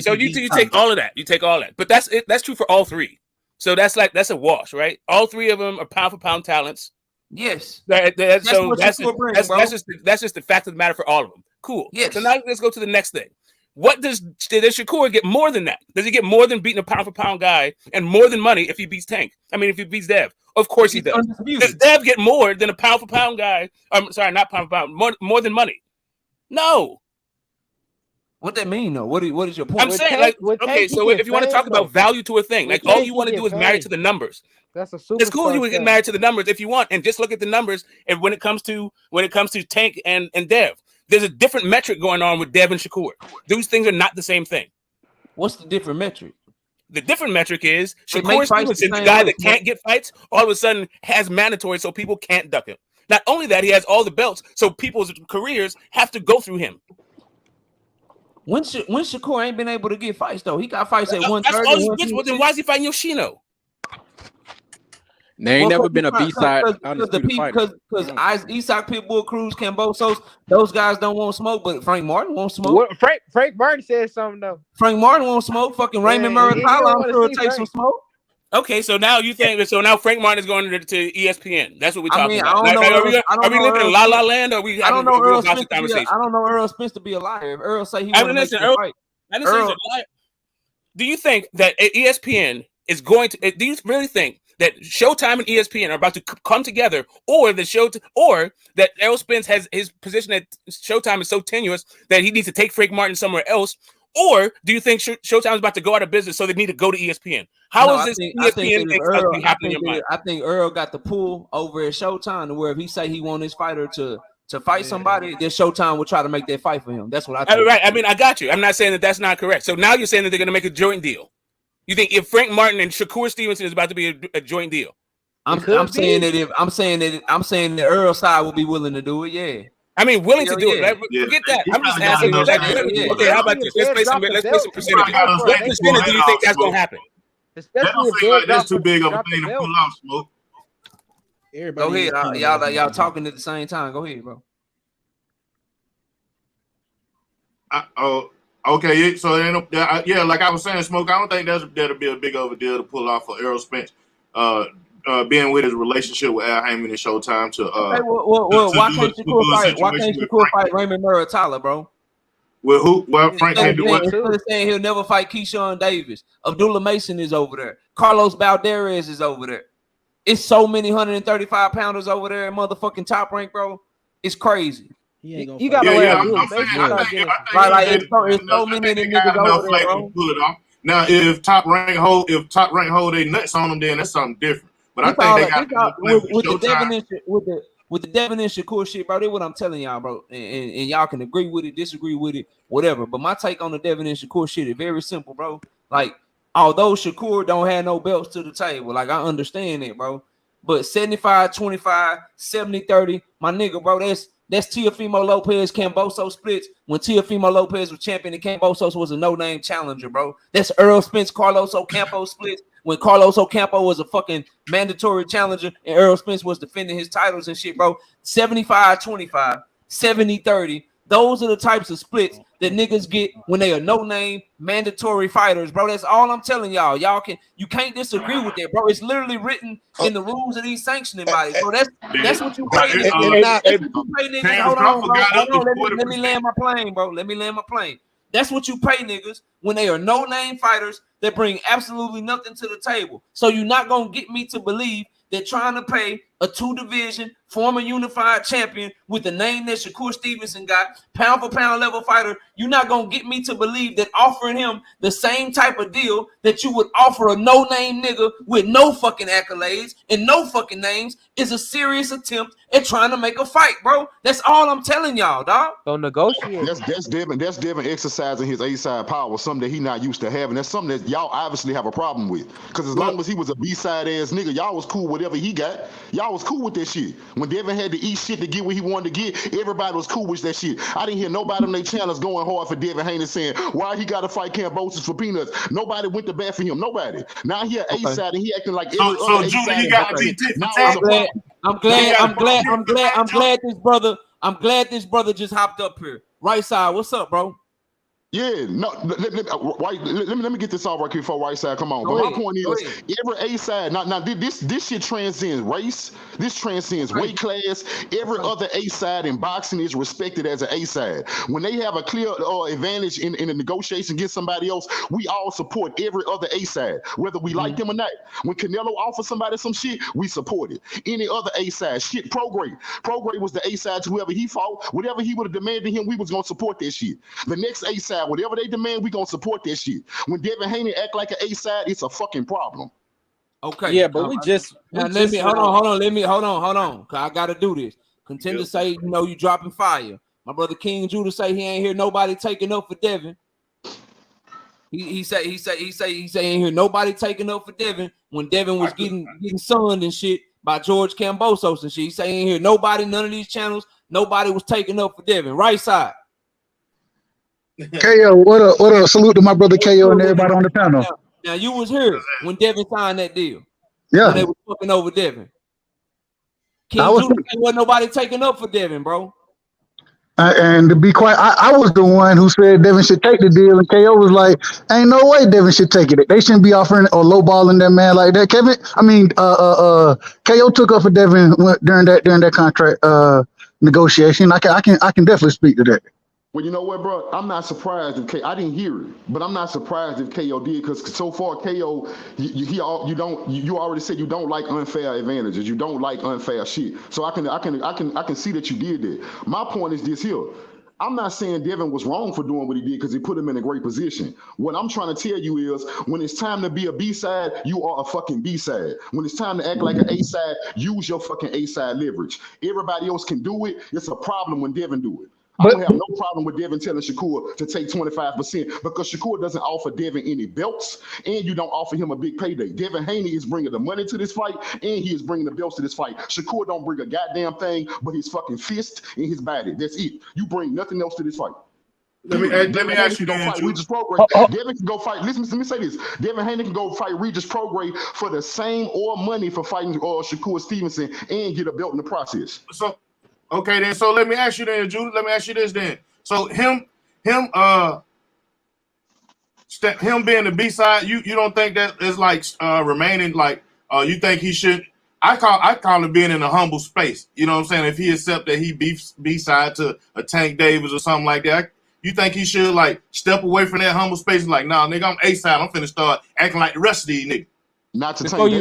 S5: So you take all of that. You take all that. But that's it. That's true for all three. So that's a wash, right? All three of them are pound for pound talents.
S1: Yes.
S5: That's just the fact of the matter for all of them. Cool. Yes. So now let's go to the next thing. Does Shakur get more than that? Does he get more than beating a pound for pound guy and more than money if he beats Tank? I mean, if he beats Dev, of course he does. Does Dev get more than a pound for pound guy? I'm sorry, not pound for pound, more than money. No.
S1: What that mean though? What is your point?
S5: I'm saying so if you want to talk about value to a thing, like all you want to do is marry to the numbers.
S4: That's a super.
S5: It's cool you would get married to the numbers if you want, and just look at the numbers. And when it comes to Tank and Dev. There's a different metric going on with Dev and Shakur. Those things are not the same thing.
S1: What's the different metric?
S5: The different metric is Shakur Stevenson, the guy that can't get fights, all of a sudden has mandatory, so people can't duck him. Not only that, he has all the belts, so people's careers have to go through him.
S1: When Shakur ain't been able to get fights though, he got fights at 130.
S5: That's all his bitch. Well, then why is he fighting Yoshino?
S9: There ain't never been a B-side undisputed fighter.
S1: Because Isak, Pitbull, Cruz, Cambosos, those guys don't want smoke, but Frank Martin won't smoke.
S4: What, Frank Martin said something though.
S1: Frank Martin won't smoke. Fucking Raymond Muratalla, I'm sure will take some smoke.
S5: Okay, so now you think so now Frank Martin is going to ESPN. That's what we're talking about.
S1: I don't know.
S5: Are we living in La La Land or are we having a real conversation?
S1: I don't know Errol Spence to be a liar. If Errol say he
S5: wants to fight. Do you think that ESPN is going to? Do you really think that Showtime and ESPN are about to come together, or that Errol Spence has his position at Showtime is so tenuous that he needs to take Frank Martin somewhere else? Or do you think Showtime is about to go out of business, so they need to go to ESPN? How is this ESPN thing happening in your mind?
S1: I think Errol got the pull over at Showtime to where if he say he want his fighter to fight somebody, then Showtime will try to make that fight for him. That's what I think.
S5: Right. I mean, I got you. I'm not saying that that's not correct. So now you're saying that they're going to make a joint deal. You think if Frank Martin and Shakur Stevenson is about to be a joint deal?
S1: I'm saying that Errol side will be willing to do it. Yeah.
S5: I mean, willing to do it. Right? Forget that. I'm just asking. Okay, how about this? Let's play some percentages. What percentage do you think that's going to happen?
S6: That's too big of a thing to pull off, Smoke.
S1: Everybody go ahead. Y'all talking at the same time. Go ahead, bro.
S6: Okay. So like I was saying, Smoke. I don't think that'll be a big of a deal to pull off for Errol Spence. Being with his relationship with Al Heyman and Showtime to
S1: why can't Shakur fight Raymond Muratalla, bro?
S6: With who? Well, Frank can't do what?
S1: Saying he'll never fight Keyshawn Davis. Abdullah Mason is over there. Carlos Balderas is over there. It's so many 135 pounders over there in motherfucking Top Rank, bro. It's crazy.
S4: You gotta let Abdullah Mason
S1: it's so many of them niggas over there, bro.
S6: Pull it off. Now, if Top Rank hold their nuts on them, then that's something different. But I think they got
S1: with the Devin and Shakur shit, bro. That's what I'm telling y'all, bro. And y'all can agree with it, disagree with it, whatever. But my take on the Devin and Shakur shit is very simple, bro. Like, although Shakur don't have no belts to the table, like I understand it, bro. But 75-25, 70-30, my nigga, bro. That's Teofimo Lopez Camboso splits when Teofimo Lopez was champion and Cambosos was a no-name challenger, bro. That's Errol Spence Carlos Ocampo splits when Carlos Ocampo was a fucking mandatory challenger and Errol Spence was defending his titles and shit, bro. 75-25, 70-30. Those are the types of splits that niggas get when they are no-name mandatory fighters, bro. That's all I'm telling y'all. You can't disagree with that, bro. It's literally written in the rules of these sanctioning bodies, bro. That's what you pay niggas. Hold on, bro. Let me land my plane, bro. Let me land my plane. That's what you pay niggas when they are no-name fighters that bring absolutely nothing to the table. So you're not gonna get me to believe that trying to pay a 2-division former unified champion with the name that Shakur Stevenson got, pound for pound level fighter, you're not gonna get me to believe that offering him the same type of deal that you would offer a no-name nigga with no fucking accolades and no fucking names is a serious attempt at trying to make a fight, bro. That's all I'm telling y'all, dog.
S4: Don't negotiate.
S7: That's Devin exercising his A-side power, something that he not used to having. That's something that y'all obviously have a problem with. Because as long as he was a B-side ass nigga, y'all was cool with whatever he got. Y'all was cool with that shit. When Devin had to eat shit to get what he wanted to get, everybody was cool with that shit. I didn't hear nobody on their channels going hard for Devin Haney saying why he got to fight Cambosos for peanuts. Nobody went to bat for him. Nobody. Now he A-side and he acting like every other
S6: A-side. He got to be
S1: I'm glad this brother just hopped up here. Right side, what's up, bro?
S7: Yeah, no. Let me get this off right here before right side. Come on. But my point is, every A side. Now this shit transcends race. This transcends weight class. Every other A side in boxing is respected as an A side. When they have a clear advantage in a negotiation against somebody else, we all support every other A side, whether we like them or not. When Canelo offers somebody some shit, we support it. Any other A side, shit. Prograde was the A side to whoever he fought. Whatever he would have demanded him, we was gonna support that shit. The next A side. Whatever they demand, we gonna support that shit. When Devin Haney act like an A-side, it's a fucking problem.
S1: Okay.
S9: Yeah, but hold
S1: on. Cause I gotta do this. Contender say, you dropping fire. My brother King Judah say he ain't hear nobody taking up for Devin. He say he ain't hear nobody taking up for Devin when Devin was getting sunned and shit by George Cambosos and shit. He saying here, none of these channels, nobody was taking up for Devin. Right side.
S13: KO, what up? Salute to my brother KO and everybody on the panel.
S1: Now you was here when Devin signed that deal.
S13: Yeah.
S1: When they were fucking over Devin. King Judah wasn't nobody taking up for Devin, bro.
S13: And to be quiet, I was the one who said Devin should take the deal, and KO was like, "Ain't no way Devin should take it. They shouldn't be offering or lowballing that man like that." KO took up for Devin during that contract negotiation. I can definitely speak to that.
S7: Well, you know what, bro? I'm not surprised if I didn't hear it, but I'm not surprised if KO did, because so far KO, you already said you don't like unfair advantages, you don't like unfair shit. So I can see that you did that. My point is this here. I'm not saying Devin was wrong for doing what he did because he put him in a great position. What I'm trying to tell you is when it's time to be a B-side, you are a fucking B-side. When it's time to act like an A-side, use your fucking A-side leverage. Everybody else can do it. It's a problem when Devin do it. I don't have no problem with Devin telling Shakur to take 25% because Shakur doesn't offer Devin any belts and you don't offer him a big payday. Devin Haney is bringing the money to this fight and he is bringing the belts to this fight. Shakur don't bring a goddamn thing but his fucking fist and his body. That's it. You bring nothing else to this fight.
S6: Let me ask you,
S7: Devin can go fight. Listen, let me say this. Devin Haney can go fight Regis Prograde for the same or money for fighting Shakur Stevenson and get a belt in the process.
S6: So, okay, then. So let me ask you then, Judah. Let me ask you this then. So him being the B side, you don't think that is like remaining like you think he should? I call it being in a humble space. You know what I'm saying? If he accept that he B side to a Tank Davis or something like that, you think he should like step away from that humble space? Like, nah, nigga, I'm A side. I'm finna start acting like the rest of these niggas.
S7: Not to
S1: before you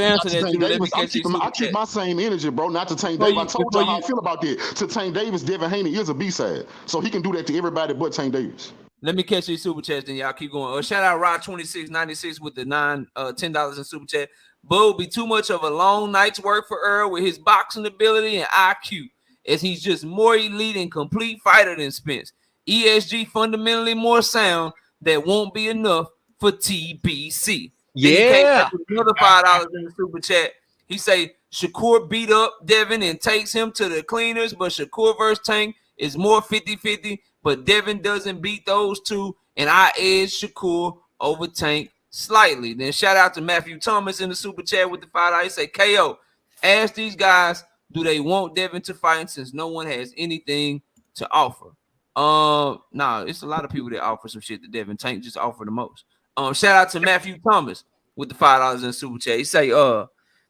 S1: answer that,
S7: I keep my same energy, bro. Not to Tank Davis. I told you how I feel about that. To Tank Davis, Devin Haney is a B-side, so he can do that to everybody but Tank Davis.
S1: Let me catch these super chats, then y'all keep going. Shout out Rod2696 with the $10 in super chat. Bud be too much of a long night's work for Errol with his boxing ability and IQ, as he's just more elite and complete fighter than Spence. ESG fundamentally more sound. That won't be enough for TBC.
S4: Yeah.
S1: Another $5 in the super chat. He say Shakur beat up Devin and takes him to the cleaners, but Shakur versus Tank is more 50-50, but Devin doesn't beat those two, and I edge Shakur over Tank slightly. Then shout out to Matthew Thomas in the super chat with the $5. He say, KO, ask these guys, do they want Devin to fight since no one has anything to offer? Nah, it's a lot of people that offer some shit to Devin. Tank just offer the most. Shout out to Matthew Thomas with the $5 in super chat. He say,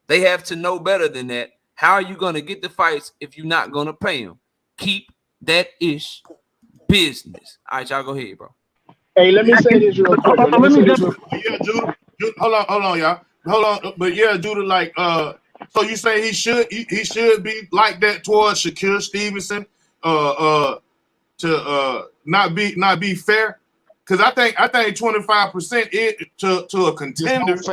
S1: they have to know better than that. How are you gonna get the fights if you're not gonna pay them? Keep that ish business. All right, y'all go ahead, bro.
S11: Hey, let me say this real quick.
S6: Yeah, Judah. Hold on, y'all. Hold on, but yeah, Judah, like, so you say he should be like that towards Shakur Stevenson, to not be fair. Because I think 25% to a contender is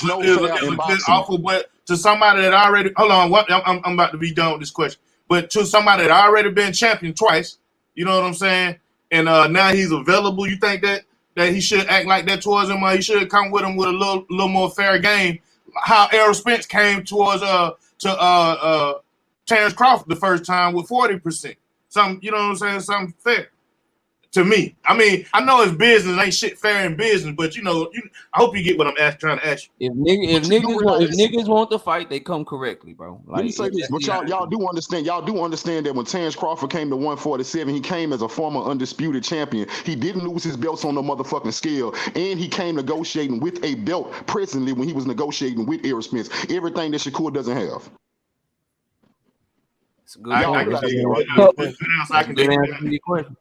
S6: a good offer, but to somebody that already I'm about to be done with this question. But to somebody that already been champion twice, you know what I'm saying? And now he's available. You think that he should act like that towards him, or he should come with him with a little more fair game? How Errol Spence came towards Terence Crawford the first time with 40%. Something, you know what I'm saying? Something fair. To me, I mean, I know it's business, ain't shit fair in business, but I hope you get what I'm trying to ask you.
S1: If niggas want to fight, they come correctly, bro. Like,
S7: let me say this, but y'all do understand that when Terence Crawford came to 147, he came as a former undisputed champion. He didn't lose his belts on the motherfucking scale, and he came negotiating with a belt presently when he was negotiating with Errol Spence. Everything that Shakur doesn't have.
S1: It's a good question.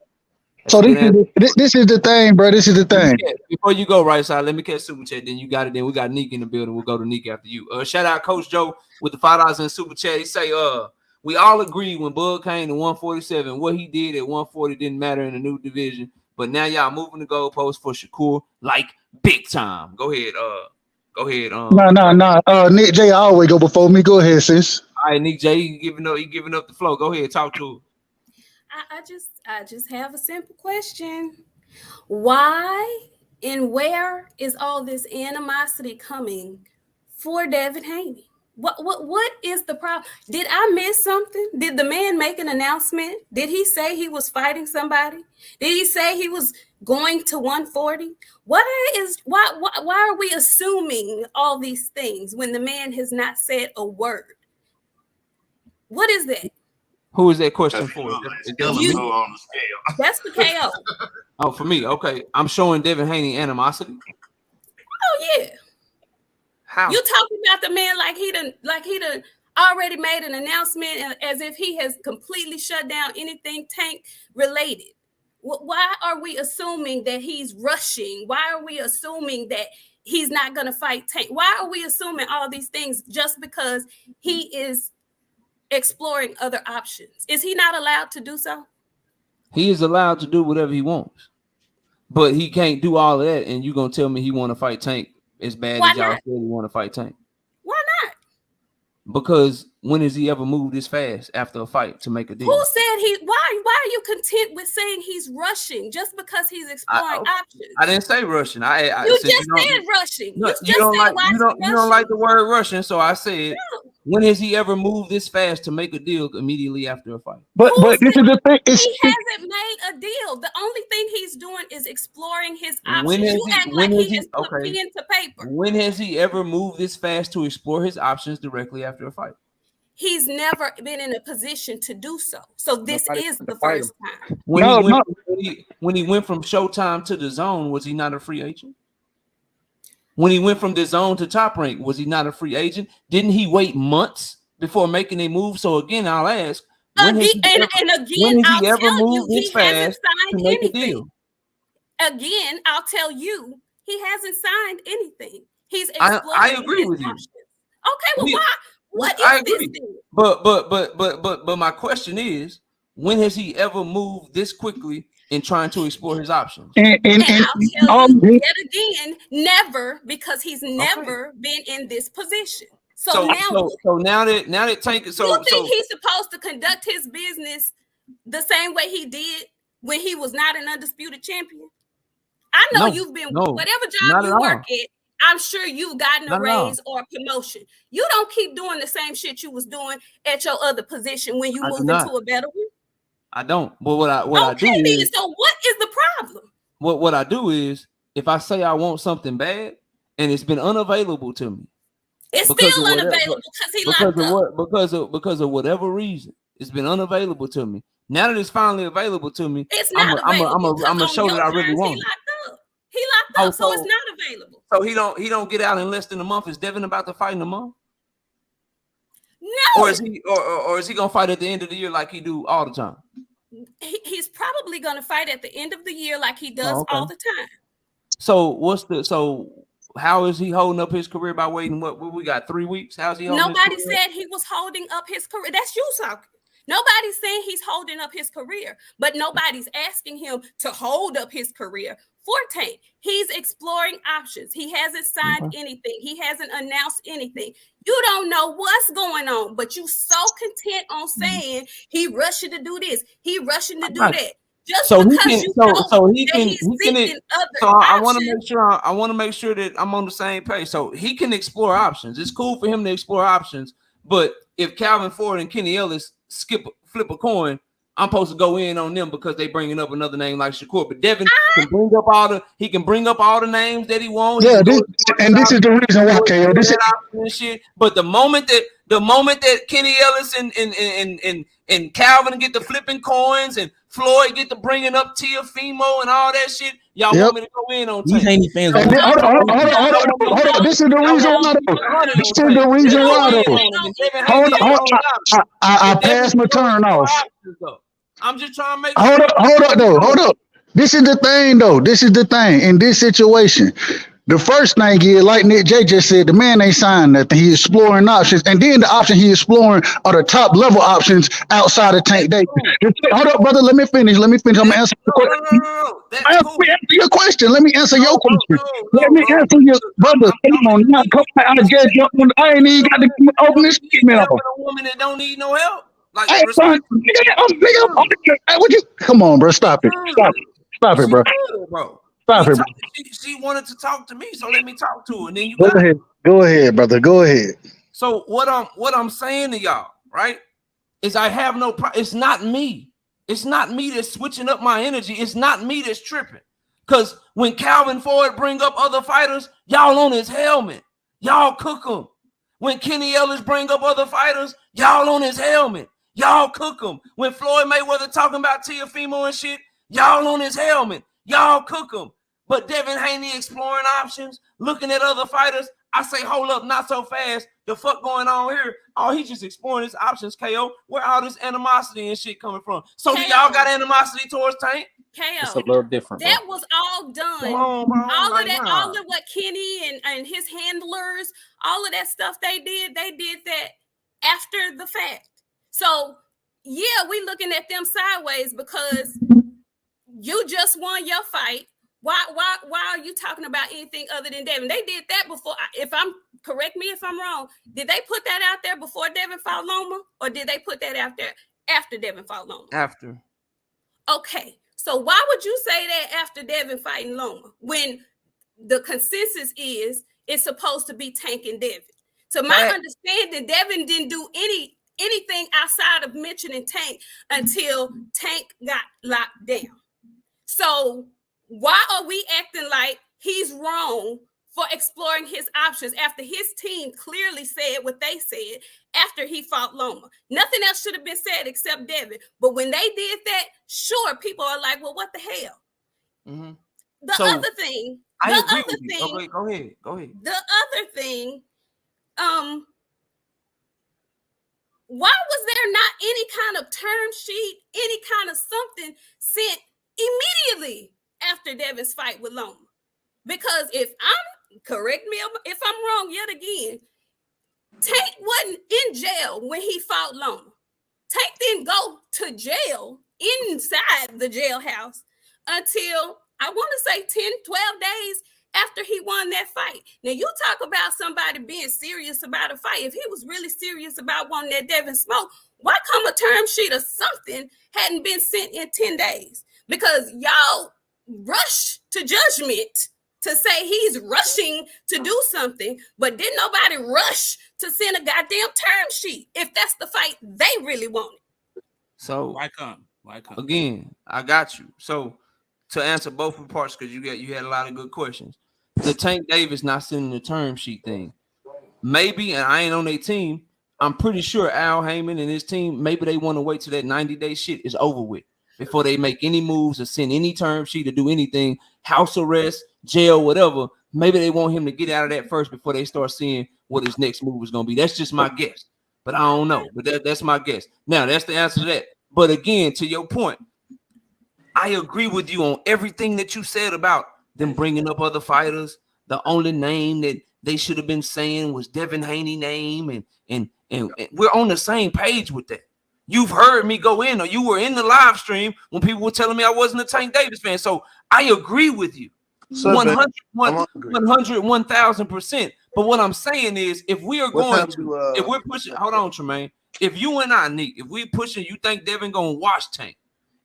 S13: So this is the thing, bro. This is the thing.
S1: Before you go right side, let me catch super chat. Then you got it. Then we got Neek in the building. We'll go to Neek after you. Shout out Coach Joe with the $5 in super chat. He say, we all agree when Bud came to 147, what he did at 140 didn't matter in the new division. But now y'all moving the goalpost for Shakur like big time. Go ahead.
S13: No. Nick J always go before me. Go ahead, sis.
S1: All right, Nick J, he giving up the flow. Go ahead, talk to him.
S14: I just have a simple question. Why and where is all this animosity coming for Devin Haney? What is the problem? Did I miss something? Did the man make an announcement? Did he say he was fighting somebody? Did he say he was going to 140? Why are we assuming all these things when the man has not said a word? What is that?
S1: Who is that question for?
S6: On the scale.
S14: That's the KO.
S1: Oh, for me. Okay. I'm showing Devin Haney animosity.
S14: Oh yeah.
S1: How?
S14: You talking about the man like he done already made an announcement as if he has completely shut down anything Tank related. Why are we assuming that he's rushing? Why are we assuming that he's not going to fight Tank? Why are we assuming all these things just because he is exploring other options? Is he not allowed to do so?
S1: He is allowed to do whatever he wants, but he can't do all of that. And you're going to tell me he want to fight Tank as bad as y'all said he want to fight Tank?
S14: Why not?
S1: Because when has he ever moved this fast after a fight to make a deal?
S14: Who said he? Why are you content with saying he's rushing just because he's exploring options?
S1: I didn't say rushing.
S14: You just said rushing.
S1: You don't like the word rushing, so I said. No. When has he ever moved this fast to make a deal immediately after a fight?
S13: But this is the thing.
S14: He hasn't made a deal. The only thing he's doing is exploring his options. You act like he has put pen to paper.
S1: When has he ever moved this fast to explore his options directly after a fight?
S14: He's never been in a position to do so. So this is the first time.
S1: When he went from Showtime to the Zone, was he not a free agent? When he went from the Zone to Top Rank, was he not a free agent? Didn't he wait months before making a move? So again, I'll ask, when has he ever moved this fast to make a deal?
S14: Again, I'll tell you, he hasn't signed anything. He's exploring.
S1: I agree with you.
S14: Okay, well, why? What is this thing?
S1: But my question is, when has he ever moved this quickly in trying to explore his options?
S14: And I'll tell you yet again, never, because he's never been in this position. So now
S1: that Tank is
S14: you think he's supposed to conduct his business the same way he did when he was not an undisputed champion? I know you've been whatever job you work at. I'm sure you've gotten a raise or a promotion. You don't keep doing the same shit you was doing at your other position when you move into a better one.
S1: I don't. But what I do is,
S14: so what is the problem?
S1: What I do is, if I say I want something bad and it's been unavailable to me,
S14: it's still unavailable because he locked up.
S1: Because of whatever reason, it's been unavailable to me. Now that it's finally available to me,
S14: it's not available.
S1: I'm gonna show that I really want it.
S14: He locked up, so it's not available.
S1: So he don't get out in less than a month. Is Devin about to fight in a month?
S14: No.
S1: Or is he gonna fight at the end of the year like he do all the time?
S14: He's probably gonna fight at the end of the year like he does all the time.
S1: So how is he holding up his career by waiting? What we got 3 weeks? How's he holding?
S14: Nobody said he was holding up his career. That's you talking. Nobody's saying he's holding up his career, but nobody's asking him to hold up his career. For Tank, he's exploring options. He hasn't signed anything. He hasn't announced anything. You don't know what's going on, but you so content on saying he rushing to do this, he rushing to do that. Just
S1: so
S14: because
S1: he can. I want to make sure that I'm on the same page. So he can explore options. It's cool for him to explore options, but if Calvin Ford and Kenny Ellis flip a coin, I'm supposed to go in on them because they bringing up another name like Shakur. But Devin can bring up all the names that he wants.
S13: Yeah, this is the reason why, KO.
S1: Shit. But the moment that Kenny Ellis and Calvin get the flipping coins and Floyd get to bringing up Teofimo and all that shit, y'all want me to go in on
S12: these Haney fans.
S13: Hold on. This is the reason why. This is the reason why. I passed my turn off.
S1: I'm just trying to make.
S13: Hold up. This is the thing, though. This is the thing in this situation. The first thing is, like Nick J just said, the man ain't signed nothing. He's exploring options, and then the option he's exploring are the top level options outside of Tank Davis. Hold up, brother. Let me finish. I'm gonna answer the question. Answer your question. Let me answer your question. Let me answer your brother. Come on, now. I ain't even got to open this statement up.
S1: A woman that don't need no help. Like,
S13: come on, bro. Stop it, bro. Stop it, bro.
S1: She wanted to talk to me, so let me talk to her. And then
S13: go ahead, brother. Go ahead.
S1: So what I'm saying to y'all, right, is I have no problem. It's not me. It's not me that's switching up my energy. It's not me that's tripping. Because when Calvin Ford bring up other fighters, y'all on his helmet. Y'all cook them. When Kenny Ellis bring up other fighters, y'all on his helmet. Y'all cook them. When Floyd Mayweather talking about Teofimo and shit, y'all on his helmet. Y'all cook them. But Devin Haney exploring options, looking at other fighters, I say, hold up, not so fast. The fuck going on here? Oh, he's just exploring his options, KO. Where all this animosity and shit coming from? So do y'all got animosity towards Tank?
S14: KO.
S9: It's a little different.
S14: That was all done.
S1: Come on, bro.
S14: All of that, all of what Kenny and his handlers, all of that stuff they did that after the fact. So yeah, we looking at them sideways because you just won your fight. Why are you talking about anything other than Devin? They did that before. Correct me if I'm wrong. Did they put that out there before Devin fought Loma, or did they put that out there after Devin fought Loma?
S1: After.
S14: Okay, so why would you say that after Devin fighting Loma when the consensus is it's supposed to be Tank and Devin? So my understanding, Devin didn't do anything outside of mentioning Tank until Tank got locked down. So why are we acting like he's wrong for exploring his options after his team clearly said what they said after he fought Loma? Nothing else should have been said except Devin. But when they did that, sure, people are like, well, what the hell?
S1: Mm-hmm.
S14: The other thing.
S1: Okay, go ahead.
S14: The other thing, why was there not any kind of term sheet, any kind of something sent immediately after Devin's fight with Loma? Because correct me if I'm wrong yet again, Tank wasn't in jail when he fought Loma. Tank didn't go to jail inside the jailhouse until, I want to say 10, 12 days after he won that fight. Now, you talk about somebody being serious about a fight. If he was really serious about wanting that Devin smoke, why come a term sheet or something hadn't been sent in 10 days? Because y'all rush to judgment to say he's rushing to do something, but didn't nobody rush to send a goddamn term sheet if that's the fight they really wanted.
S1: So
S5: why come?
S1: Again, I got you. So to answer both of the parts, because you had a lot of good questions. The Tank Davis not sending the term sheet thing. Maybe, and I ain't on their team, I'm pretty sure Al Heyman and his team, maybe they want to wait till that 90-day shit is over with before they make any moves or send any term sheet or do anything, house arrest, jail, whatever. Maybe they want him to get out of that first before they start seeing what his next move is going to be. That's just my guess, but I don't know. But that's my guess. Now, that's the answer to that. But again, to your point, I agree with you on everything that you said about them bringing up other fighters. The only name that they should have been saying was Devin Haney name, and we're on the same page with that. You've heard me go in, or you were in the live stream when people were telling me I wasn't a Tank Davis fan. So I agree with you 100, 1,000%. But what I'm saying is, if we are going to, if we're pushing, hold on, Tremaine. If you and I, Nick, if we're pushing, you think Devin gonna watch Tank,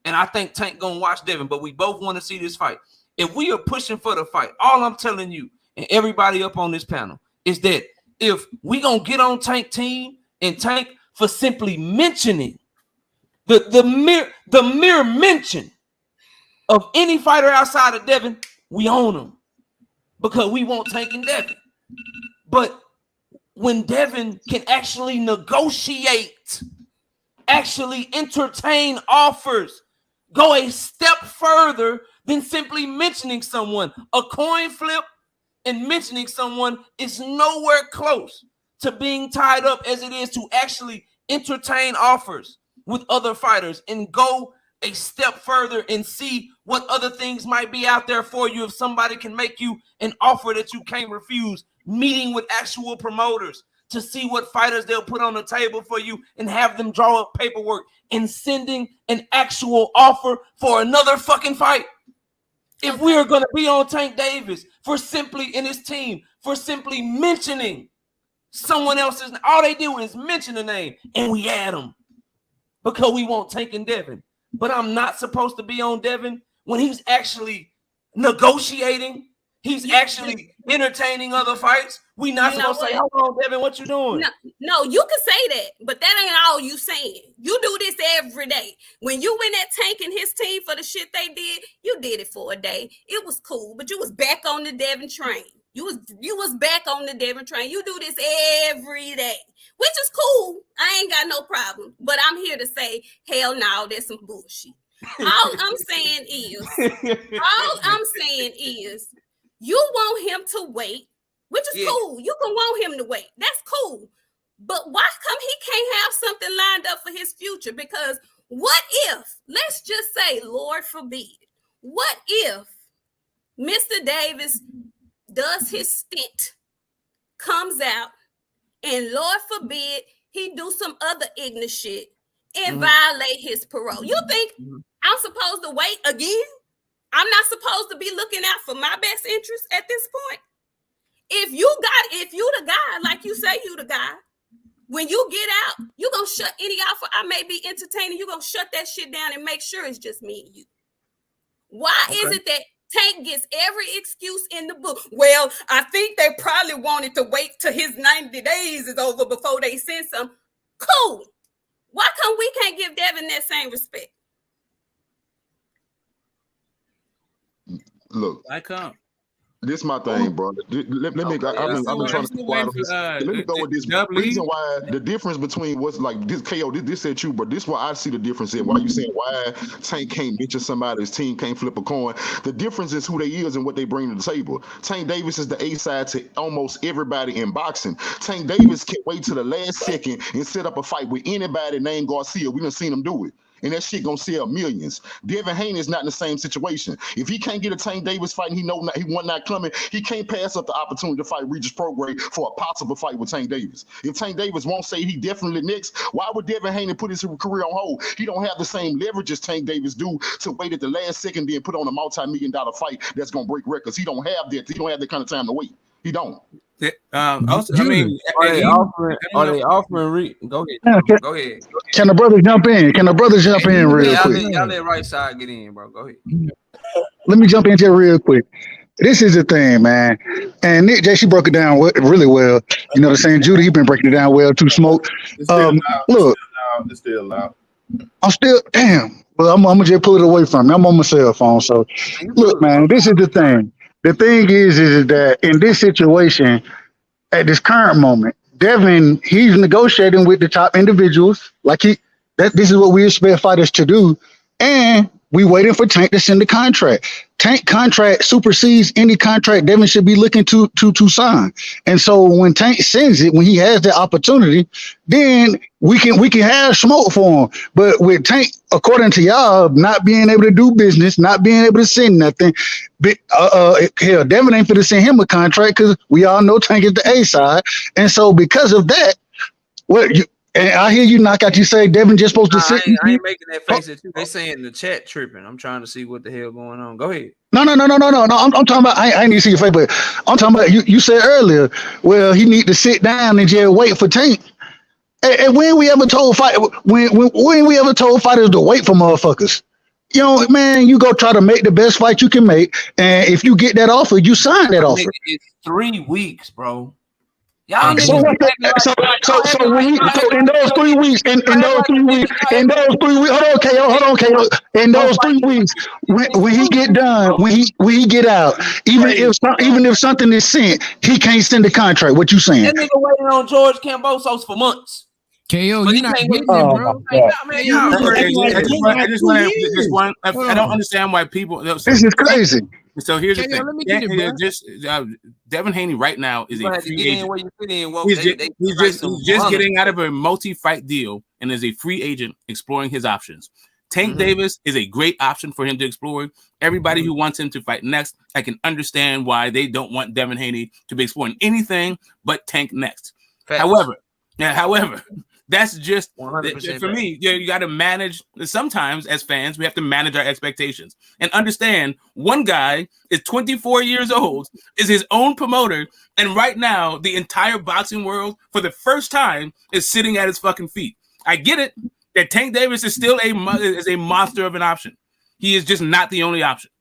S1: and I think Tank gonna watch Devin, but we both want to see this fight. If we are pushing for the fight, all I'm telling you and everybody up on this panel is that if we gonna get on Tank team and Tank for simply mentioning the mere mention of any fighter outside of Devin, we own them because we want Tank and Devin. But when Devin can actually negotiate, actually entertain offers, go a step further than simply mentioning someone, a coin flip and mentioning someone is nowhere close to being tied up as it is to actually entertain offers with other fighters and go a step further and see what other things might be out there for you. If somebody can make you an offer that you can't refuse, meeting with actual promoters to see what fighters they'll put on the table for you and have them draw up paperwork and sending an actual offer for another fucking fight. If we are going to be on Tank Davis for simply in his team, for simply mentioning someone else's, all they do is mention the name and we add them because we want Tank and Devin. But I'm not supposed to be on Devin when he's actually negotiating He's actually entertaining other fights. We not supposed to say, hold on, Devin, what you doing?
S14: No, you can say that, but that ain't all you saying. You do this every day. When you went at Tank and his team for the shit they did, you did it for a day. It was cool, but you was back on the Devin train. You was back on the Devin train. You do this every day, which is cool. I ain't got no problem. But I'm here to say, hell no, there's some bullshit. All I'm saying is, you want him to wait, which is cool. You can want him to wait. That's cool. But why come he can't have something lined up for his future? Because what if, let's just say, Lord forbid, what if Mr. Davis does his stint, comes out, and Lord forbid he do some other ignorant shit and violate his parole? You think I'm supposed to wait again? I'm not supposed to be looking out for my best interest at this point? If you the guy, like you say you the guy, when you get out, you gonna shut any offer I may be entertaining, you gonna shut that shit down and make sure it's just me and you. Why is it that Tank gets every excuse in the book? Well, I think they probably wanted to wait till his 90 days is over before they send some. Cool. Why come we can't give Devin that same respect?
S7: Look,
S5: I come.
S7: This my thing, bro. Let me. I've been trying to quiet on this. Let me go with this. Reason why the difference between what's like this KO. This said you, but this why I see the difference in why you saying why Tank can't mention somebody's team can't flip a coin. The difference is who they is and what they bring to the table. Tank Davis is the A side to almost everybody in boxing. Tank Davis can wait till the last second and set up a fight with anybody named Garcia. We done seen him do it. And that shit gonna sell millions. Devin Haney is not in the same situation. If he can't get a Tank Davis fight and he one not coming, he can't pass up the opportunity to fight Regis Prograis for a possible fight with Tank Davis. If Tank Davis won't say he definitely next, why would Devin Haney put his career on hold? He don't have the same leverage as Tank Davis do to wait at the last second then put on a multi-million-dollar fight that's gonna break records. He don't have that. He don't have that kind of time to wait. He don't.
S1: Also, I mean, are they offering? Go ahead. Go ahead.
S13: Can the brothers jump in? Real quick?
S1: Y'all let right side get in, bro. Go ahead.
S13: Let me jump in here real quick. This is the thing, man. And Nick J, she broke it down really well. You know the same Judy, he been breaking it down well too. Smoke. Look,
S6: it's still loud.
S13: I'm still damn. Well, I'm gonna just pull it away from me. I'm on my cell phone. So look, man, this is the thing. The thing is that in this situation, at this current moment, Devin, he's negotiating with the top individuals. This is what we expect fighters to do. And we waiting for Tank to send the contract. Tank contract supersedes any contract Devin should be looking to sign. And so when Tank sends it, when he has the opportunity, then we can have smoke for him. But with Tank, according to y'all, not being able to do business, not being able to send nothing, hell, Devin ain't finna send him a contract because we all know Tank is the A side. And so because of that, and I hear you knock out. You say Devin just supposed to sit.
S1: I ain't making that face at you. They saying in the chat tripping. I'm trying to see what the hell going on. Go ahead.
S13: No. I'm talking about. I need to see your face, but I'm talking about. You said earlier. Well, he need to sit down and just wait for Tank. And when we ever told when we ever told fighters to wait for motherfuckers? You know, man, you go try to make the best fight you can make, and if you get that offer, you sign that offer.
S1: It's 3 weeks, bro.
S13: Y'all so in those 3 weeks, hold on, KO. In those 3 weeks, when he get done, when he get out, even if something is sent, he can't send the contract. What you saying?
S1: That nigga waiting on George Kambosos for months.
S12: KO, you not getting it, bro.
S5: I don't understand why people.
S13: This is crazy.
S5: So here's the thing. Let me get it, Devin Haney right now is a free agent. He's just getting out of a multi-fight deal and is a free agent exploring his options. Tank Davis is a great option for him to explore. Everybody who wants him to fight next, I can understand why they don't want Devin Haney to be exploring anything but Tank next. However, that's just 100% for me. You got to manage. Sometimes, as fans, we have to manage our expectations and understand. One guy is 24 years old, is his own promoter, and right now the entire boxing world, for the first time, is sitting at his fucking feet. I get it that Tank Davis is still a monster of an option. He is just not the only option.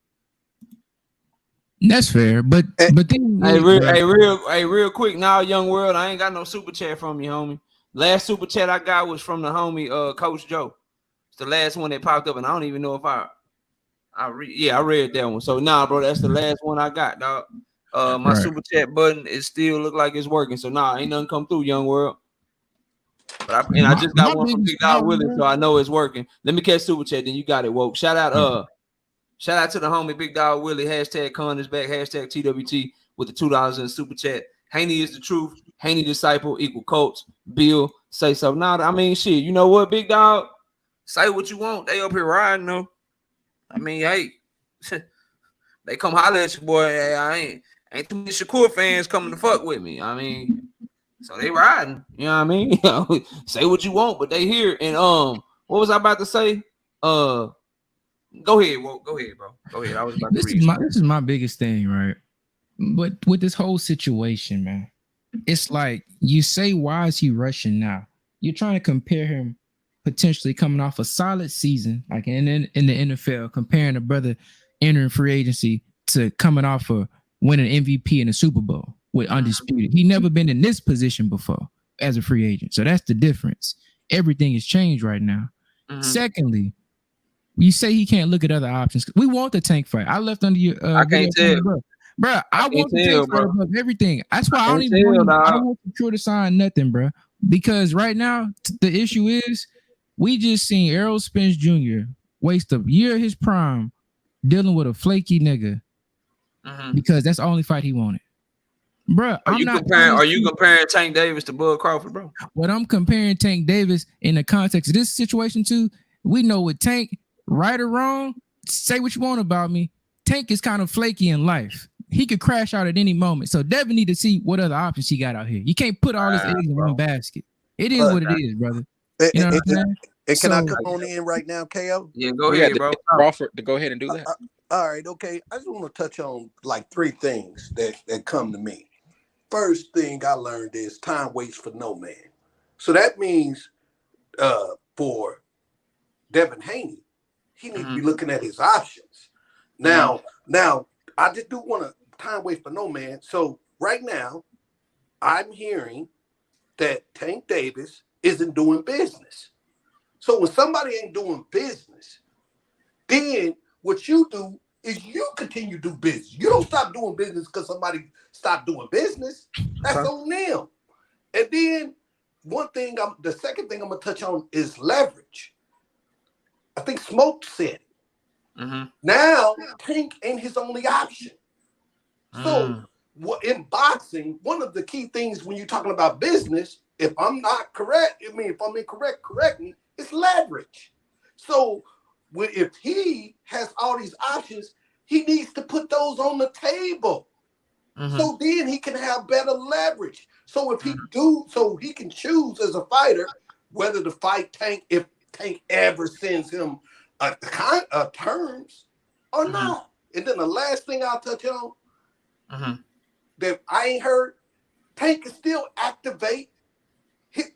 S12: That's fair, but then
S1: real quick now, Young World. I ain't got no super chat from you, homie. Last super chat I got was from the homie Coach Joe. It's the last one that popped up, and I don't even know if I read that one. So bro, that's the last one I got, dog. My super chat button is still look like it's working. So ain't nothing come through, Young World. But I just got one from Big Dog Willie, so I know it's working. Let me catch super chat, then you got it, woke. Shout out to the homie Big Dog Willie. # Con is back. # TWT with the $2 in the super chat. Haney is the truth. Haney disciple equal coach. Bill say so. I mean, shit. You know what, Big Dog? Say what you want. They up here riding though. I mean, hey, they come holler at you, boy. Hey, I ain't too many Shakur fans coming to fuck with me. I mean, so they riding. You know what I mean? Say what you want, but they here. And what was I about to say? Go ahead, Walt. Go ahead, bro. Go ahead. I was about to read.
S12: This is my biggest thing, right? But with this whole situation, man, it's like you say, why is he rushing now? You're trying to compare him potentially coming off a solid season, like in the NFL, comparing a brother entering free agency to coming off a winning MVP in the Super Bowl with undisputed. He never been in this position before as a free agent. So that's the difference. Everything has changed right now. Mm-hmm. Secondly, you say he can't look at other options. We want the Tank fight. I left under your
S1: I can't tell.
S12: Bro, I want the Tank fight above everything. That's why I don't want Shakur to sign nothing, bro. Because right now, the issue is we just seen Errol Spence Jr. waste a year of his prime dealing with a flaky nigga because that's the only fight he wanted. Bro,
S1: are you comparing Tank Davis to Bud Crawford, bro?
S12: What I'm comparing Tank Davis in the context of this situation too, we know with Tank, right or wrong, say what you want about me, Tank is kind of flaky in life. He could crash out at any moment. So Devin need to see what other options he got out here. You can't put all his eggs in one basket. It is what it is, brother. You know what I'm saying?
S15: And can I come on in right now, KO?
S1: Yeah, go ahead, bro.
S9: Crawford, to go ahead and do that.
S15: All right, okay. I just want to touch on like 3 things that come to me. First thing I learned is time waits for no man. So that means for Devin Haney, he needs to be looking at his options. Now, I just do want to time wait for no man. So right now, I'm hearing that Tank Davis isn't doing business. So when somebody ain't doing business, then what you do is you continue to do business. You don't stop doing business because somebody stopped doing business. That's on them. And then the second thing I'm going to touch on is leverage. I think Smoke said it. Now, Tank ain't his only option. So in boxing, one of the key things when you're talking about business, if I'm not correct, if I'm incorrect, correct me, it's leverage. So if he has all these options, he needs to put those on the table. So then he can have better leverage. So if so he can choose as a fighter whether to fight Tank if Tank ever sends him a terms or not. And then the last thing I'll touch on that I ain't heard, Tank can still activate his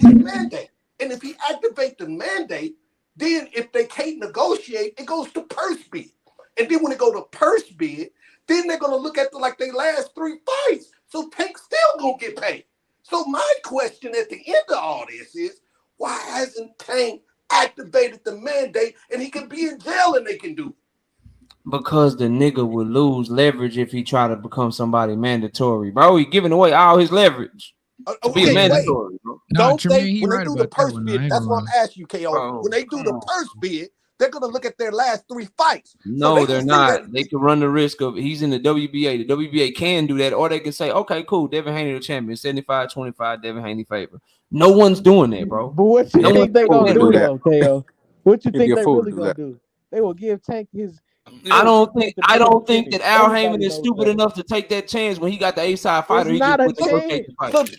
S15: mandate. And if he activates the mandate, then if they can't negotiate, it goes to purse bid. And then when it go to purse bid, then they're gonna look at their last 3 fights. So Tank's still gonna get paid. So my question at the end of all this is, why hasn't Tank activated the mandate and he can be in jail and they can do it?
S1: Because the nigga would lose leverage if he try to become somebody mandatory, bro. He giving away all his leverage to be mandatory, bro.
S15: Don't they, when they do the purse bid, that's what I'm asking you, KO. Bro, when they do the purse bid, they're going to look at their last 3 fights.
S1: No, so they're not. They can run the risk of he's in the WBA. The WBA can do that, or they can say, okay, cool, Devin Haney the champion, 75-25, Devin Haney favor. No one's doing that, bro.
S4: But what you think they going to do, though, KO? What you think they really going to do? They will give Tank his...
S1: I don't think that Al Heyman is stupid enough to take that chance when he got the A-side fighter.
S4: It's not a chance.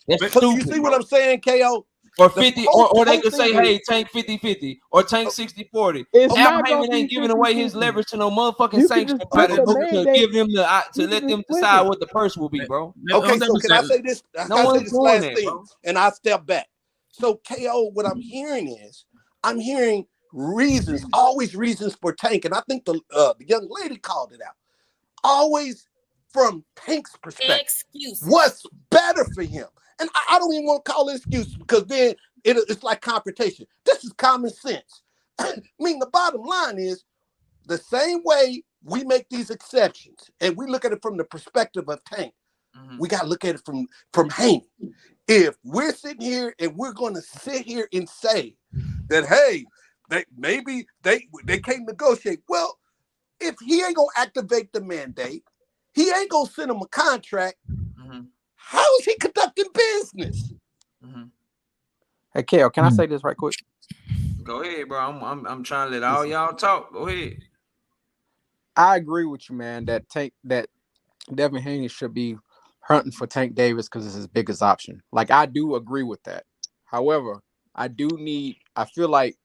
S1: That's stupid.
S15: You see what I'm saying, KO?
S1: Or 50, or they could say, hey, Tank 50-50 or Tank 60-40. Al Heyman ain't giving away his leverage to no motherfucking sanction fighter to give them to let them decide what the purse will be, bro.
S15: Okay, so can I say this? No one's doing that, bro. And I step back. So KO, what I'm hearing always reasons for Tank, and I think the young lady called it out. always from Tank's perspective.
S14: Excuses.
S15: What's better for him? And I don't even want to call it excuses because then it's like confrontation. This is common sense. I mean, the bottom line is the same way we make these exceptions and we look at it from the perspective of Tank. We got to look at it from Haney. If we're sitting here and we're going to sit here and say that, hey, they can't negotiate. Well, if he ain't going to activate the mandate, he ain't going to send him a contract. How is he conducting business?
S4: Hey, Kale, can I say this right quick?
S1: Go ahead, bro. I'm trying to let all y'all talk. Go ahead.
S4: I agree with you, man, that Devin Haney should be hunting for Tank Davis because it's his biggest option. Like, I do agree with that. However, I feel like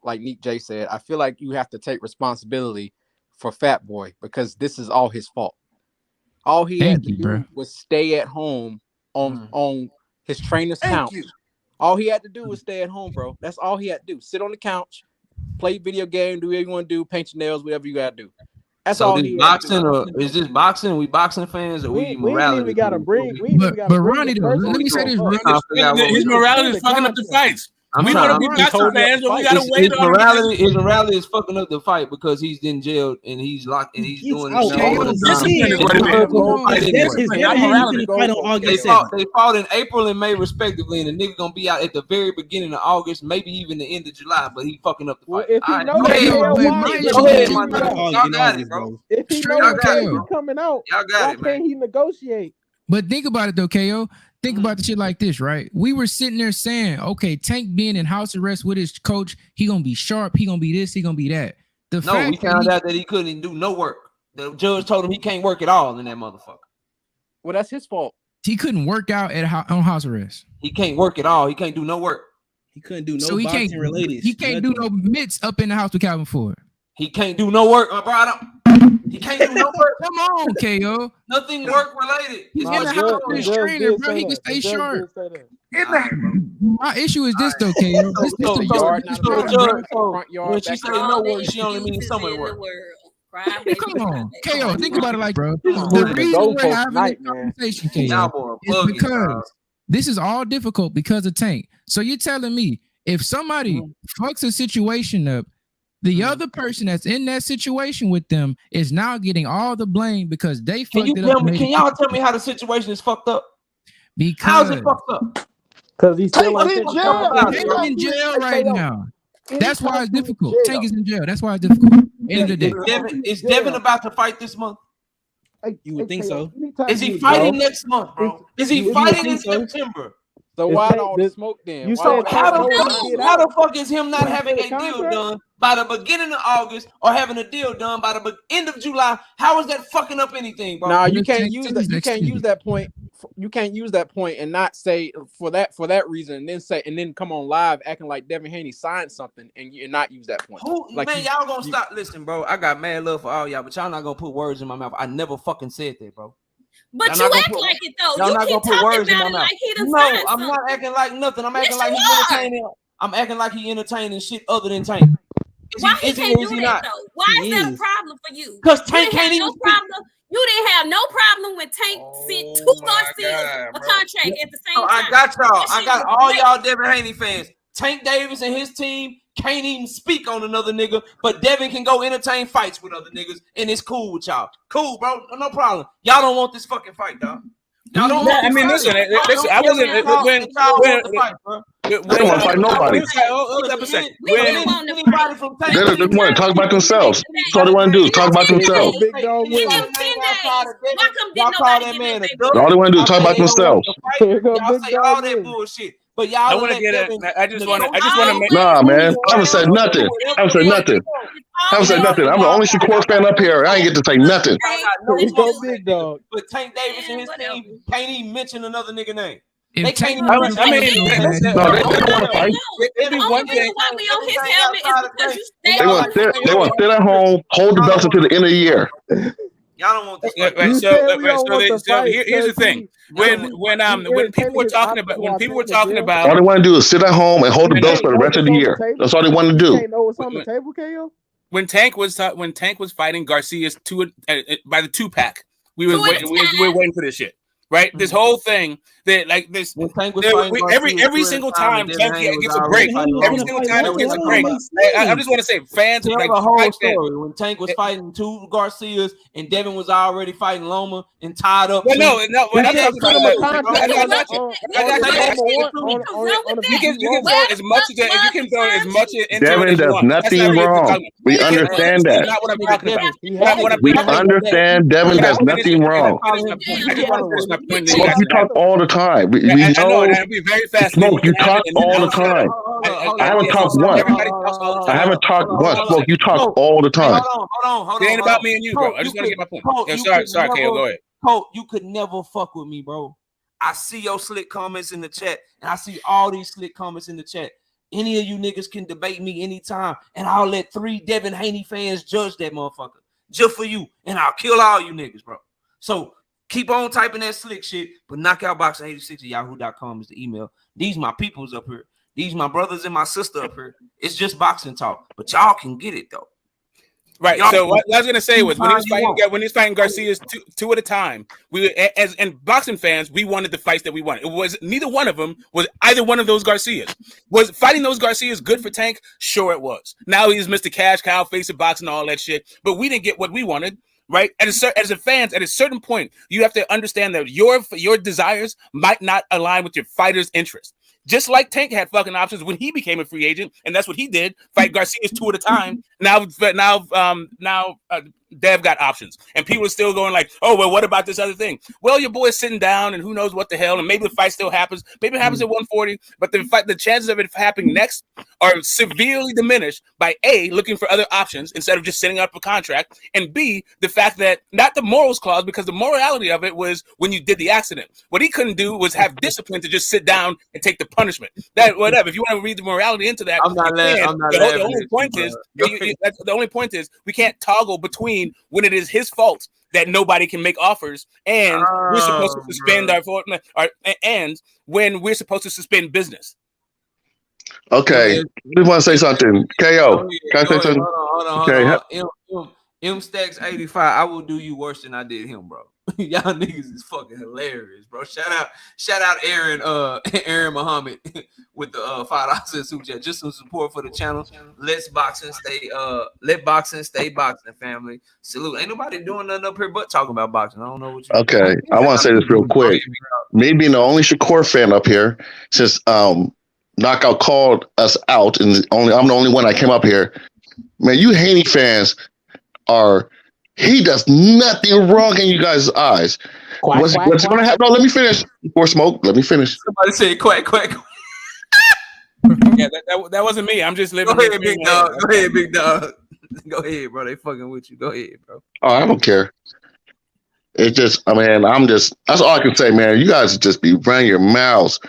S4: Nick J said, I feel like you have to take responsibility for Fat Boy because this is all his fault. All he had to do was stay at home on his trainer's couch. All he had to do was stay at home, bro. That's all he had to do. Sit on the couch, play video game, do whatever you want to do, paint your nails, whatever you got to do. That's
S1: so
S4: all
S1: this
S4: he
S1: boxing or is this boxing? We boxing fans or we morality?
S10: We gotta bring.
S12: But Ronnie, though, let me say this.
S5: His morality is fucking up the fights. We want to be boxing fans, but we gotta wait on
S1: his morality is fucking up the fight because he's in jail and he's locked and he's doing They fought in April and May respectively, and the nigga gonna be out at the very beginning of August, maybe even the end of July, but he fucking up the fight.
S10: If he knows he's coming out, why can't he negotiate?
S12: But think about it though, KO. Think about the shit like this, right? We were sitting there saying, okay, Tank being in house arrest with his coach, he gonna be sharp, he gonna be this, he gonna be that.
S1: We found out that he couldn't do no work. The judge told him he can't work at all in that motherfucker.
S4: Well, that's his fault.
S12: He couldn't work out on house arrest.
S1: He can't work at all. He can't do no work.
S16: He couldn't do no boxing related.
S12: He can't do no mitts up in the house with Calvin Ford.
S1: He can't do no work, bro. He can't do no work.
S12: Come on, KO.
S1: Nothing work related.
S12: He's in the house with his trainer, bro. He can stay sharp. My issue is this though, KO.
S1: When she said no work, she only means some of the work.
S12: Come on, KO. Think about it like, bro. The reason we're having this conversation, KO, is because this is all difficult because of Tank. So you're telling me if somebody fucks a situation up, the other person that's in that situation with them is now getting all the blame because they fucked it up.
S1: Can y'all tell me how the situation is fucked up?
S12: Because
S1: how's it fucked up?
S10: Because he's still
S12: in jail right now. That's why it's difficult. Tank is in jail. That's why it's difficult. End of the day.
S1: Is Devin about to fight this month?
S16: You would think so.
S1: Is he fighting next month, bro? Is he fighting in September?
S4: So why all the smoke then?
S1: You said how the fuck is him not having a deal done by the beginning of August or having a deal done by the end of July? How is that fucking up anything, bro?
S4: No, you can't use that. You can't use that point. You can't use that point and not say for that reason, and then come on live acting like Devin Haney signed something and not use that point.
S1: Y'all gonna stop? Listen, bro. I got mad love for all y'all, but y'all not gonna put words in my mouth. I never fucking said that, bro.
S14: But you act like it though. You keep talking about it like he done signed something.
S1: I'm not acting like nothing. I'm acting like he's entertaining. I'm acting like he entertaining shit other than Tank.
S14: Why he can't do that though? Why is that a problem for you?
S1: Because Tank can't even.
S14: You didn't have no problem when Tank sent 2 Garcias a contract at the same time.
S1: I got y'all. I got all y'all Devin Haney fans. Tank Davis and his team can't even speak on another nigga, but Devin can go entertain fights with other niggas, and it's cool with y'all. Cool, bro. No problem. Y'all don't want this fucking fight, dog. Y'all don't want
S5: I mean, listen. I wasn't when
S8: they don't want to fight nobody. They just want to talk about themselves. That's all they want to do is talk about themselves.
S1: All they
S8: want to do is talk about themselves.
S1: Y'all say all that bullshit. But y'all
S5: I want to get it. I just want to make.
S8: Nah, man. I haven't said nothing. I haven't said nothing. I'm the only Shakur fan up here. I ain't get to say nothing.
S1: Big dog. But Tank Davis and his team can't even mention another nigga name. They can't even.
S8: They don't want to fight. They want to sit at home, hold the belts until the end of the year.
S1: Y'all don't want this.
S5: So here's the thing. When people were talking about,
S8: all they want to do is sit at home and hold the belts for the rest of the year. That's all they want to do.
S10: You know what's on the table, KO?
S5: when Tank was fighting Garcia's by the 2-pack, we were waiting for this shit. Right, this whole thing that like this. Every single time Tank gets a break. Every single time he gets a break. I just want to say, fans
S1: tell
S5: like
S1: the whole
S5: fans.
S1: story when Tank was fighting 2 Garcias and Devin was already fighting Loma and tied up.
S5: Well, no, we're not talking about that. You can throw as much as you can throw as much into
S8: Devin
S5: it as you
S8: does
S5: want.
S8: nothing wrong. We understand that.
S5: That's not what I'm talking about.
S8: We understand Devin does nothing wrong. Smoke, you talk all the time. We know.
S5: I know, and I'll be very fast.
S8: Smoke, you talk all the time. I haven't talked once. I haven't talked once. Smoke, you talk all the time.
S1: Hold on.
S5: It ain't about me and you, bro. I just want to get my point. Sorry, KO, go ahead.
S1: Colt, you could never fuck with me, bro. I see your slick comments in the chat, and I see all these slick comments in the chat. Any of you niggas can debate me anytime, and I'll let 3 Devin Haney fans judge that motherfucker just for you, and I'll kill all you niggas, bro. So keep on typing that slick shit, but knockoutboxing86@yahoo.com is the email. These my peoples up here. These my brothers and my sister up here. It's just boxing talk, but y'all can get it though.
S5: Right. So what I was gonna say was when he was fighting Garcia's two at a time, we as boxing fans, we wanted the fights that we wanted. It was neither one of them was either one of those Garcias. Was fighting those Garcias good for Tank? Sure, it was. Now he's Mr. Cash Cow, face of boxing, all that shit. But we didn't get what we wanted. Right. As a fans, at a certain point, you have to understand that your desires might not align with your fighter's interest. Just like Tank had fucking options when he became a free agent, and that's what he did: fight Garcia's 2 at a time. Now, Dev got options, and people are still going like, "Oh, well, what about this other thing?" Well, your boy's sitting down, and who knows what the hell, and maybe the fight still happens. Maybe it happens at 140, but the chances of it happening next are severely diminished by A, looking for other options instead of just setting up a contract, and B, the fact that not the morals clause, because the morality of it was when you did the accident. What he couldn't do was have discipline to just sit down and take the punishment. That whatever. If you want to read the morality into that, the only point is we can't toggle between when it is his fault that nobody can make offers and we're supposed to suspend and when we're supposed to suspend business.
S8: Okay, we want to say something. KO, can I say something?
S1: Hold on. M Stacks 85. I will do you worse than I did him, bro. Y'all niggas is fucking hilarious, bro. Shout out Aaron Muhammad with the $5 in super chat. Just some support for the channel. Let boxing stay boxing, family. Salute. Ain't nobody doing nothing up here but talking about boxing. I don't know what you
S8: Okay, I want to say this real quick. Me being the only Shakur fan up here, since Knockout called us out, and I'm the only one that came up here. Man, you Haney fans he does nothing wrong in you guys' eyes. What's going to happen? No, let me finish. Before Smoke, let me finish.
S1: Somebody say quack.
S5: Yeah, that wasn't me. I'm just living.
S1: Go ahead, big dog. Go ahead, big dog. Go ahead, bro. They fucking with you. Go ahead, bro.
S8: Oh, I don't care. It's just, that's all I can say, man. You guys just be running your mouths.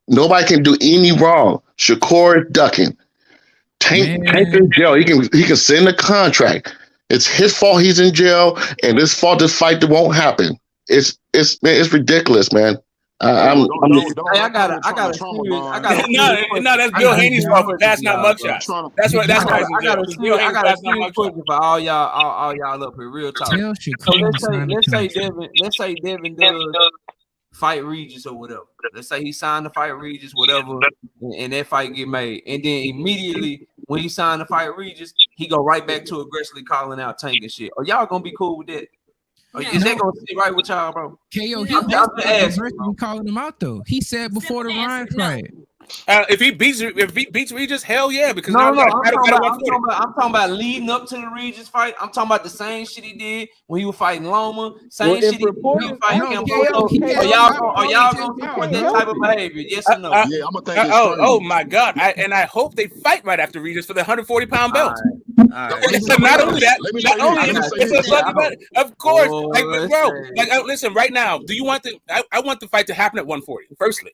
S8: Nobody can do any wrong. Shakur is ducking. Tank in jail. He can send a contract. It's his fault he's in jail, and this fight that won't happen. It's ridiculous, man.
S5: No, that's Bill Haney's fault for passing out mugshots. That's why he's in jail.
S1: I got a serious question for all y'all up here. Real talk. Let's say Devin does fight Regis or whatever. Let's say he signed the fight Regis, whatever, and that fight get made, and then immediately when he signed the fight Regis, he go right back to aggressively calling out Tank and shit. Are y'all gonna be cool with that? Is that gonna sit right with y'all, bro?
S12: KO, he calling him out though. He said before the Ryan fight.
S5: If he beats Regis, hell yeah, because
S1: I'm talking about leading up to the Regis fight. I'm talking about the same shit he did when he was fighting Loma. Same shit he did when he was fighting him. Are y'all gonna support that type of behavior? Yes or no?
S7: Yeah, I'm gonna think
S5: oh my God! I hope they fight right after Regis for the 140-pound belt.
S1: All right.
S5: Not only that, of course, listen. Right now, do you want I want the fight to happen at 140. Firstly,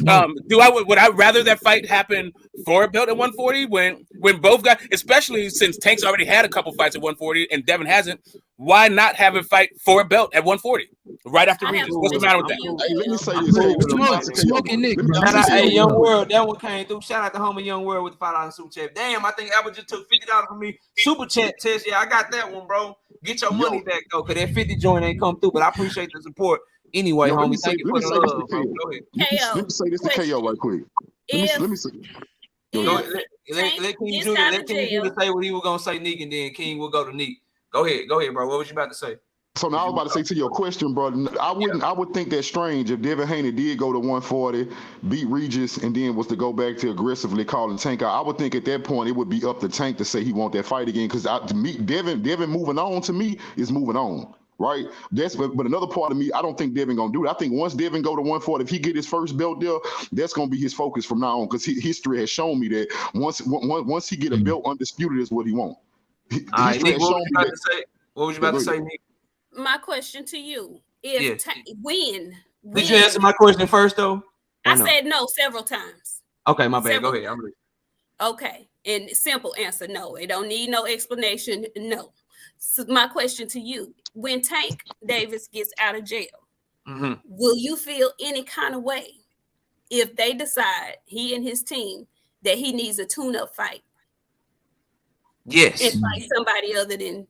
S5: would I rather that fight happen for a belt at 140 when both guys, especially since Tank's already had a couple fights at 140 and Devin hasn't? Why not have a fight for a belt at 140? Right after Regis. What's the matter with that?
S7: Hey, let me say this.
S12: Smoking Nick, bro.
S1: Shout out, hey, Young World, that one came through. Shout out to homie Young World with the $5 super chat. Damn, I think Apple just took $50 from me. Super chat test. Yeah, I got that one, bro. Get your money back though, cause that 50 joint ain't come through. But I appreciate the support anyway, homie. Thank you for the love, bro. Go ahead.
S7: Let me say this to KO right quick. Let me say.
S1: Let King Judah say what he was gonna say, Neek, and then King will go to Neek. Go ahead, bro. What was you about to say?
S7: So now I was about to say to your question, bro. I would think that's strange if Devin Haney did go to 140, beat Regis, and then was to go back to aggressively calling Tank out. I would think at that point it would be up to Tank to say he want that fight again. Because to me, Devin moving on to me is moving on. Right, but another part of me, I don't think Devin gonna do it. I think once Devin go to 140, if he get his first belt deal, that's gonna be his focus from now on. Because history has shown me that once he get a belt, undisputed is what he want.
S1: Nick, what was you about to say, Nick?
S14: My question to you is when?
S1: Did you answer my question first though?
S14: I said no several times.
S1: Okay, my bad. Go ahead. I'm ready.
S14: Okay, and simple answer: no. It don't need no explanation. No. So my question to you: when Tank Davis gets out of jail, will you feel any kind of way if they decide, he and his team, that he needs a tune-up fight?
S1: Yes.
S14: And fight somebody other than.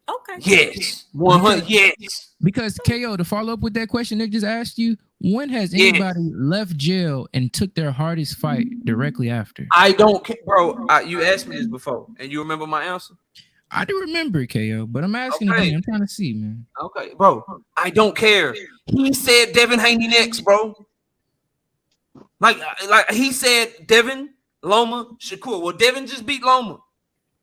S14: Okay.
S1: Yes. 100. Yes.
S12: Because KO, to follow up with that question Nick just asked you, when has anybody left jail and took their hardest fight directly after?
S1: I don't care, bro. You asked me this before, and you remember my answer?
S12: I do remember it, KO, but I'm asking again. I'm trying to see, man.
S1: Okay, bro. I don't care. He said Devin Haney next, bro. Like he said Devin, Loma, Shakur. Well, Devin just beat Loma.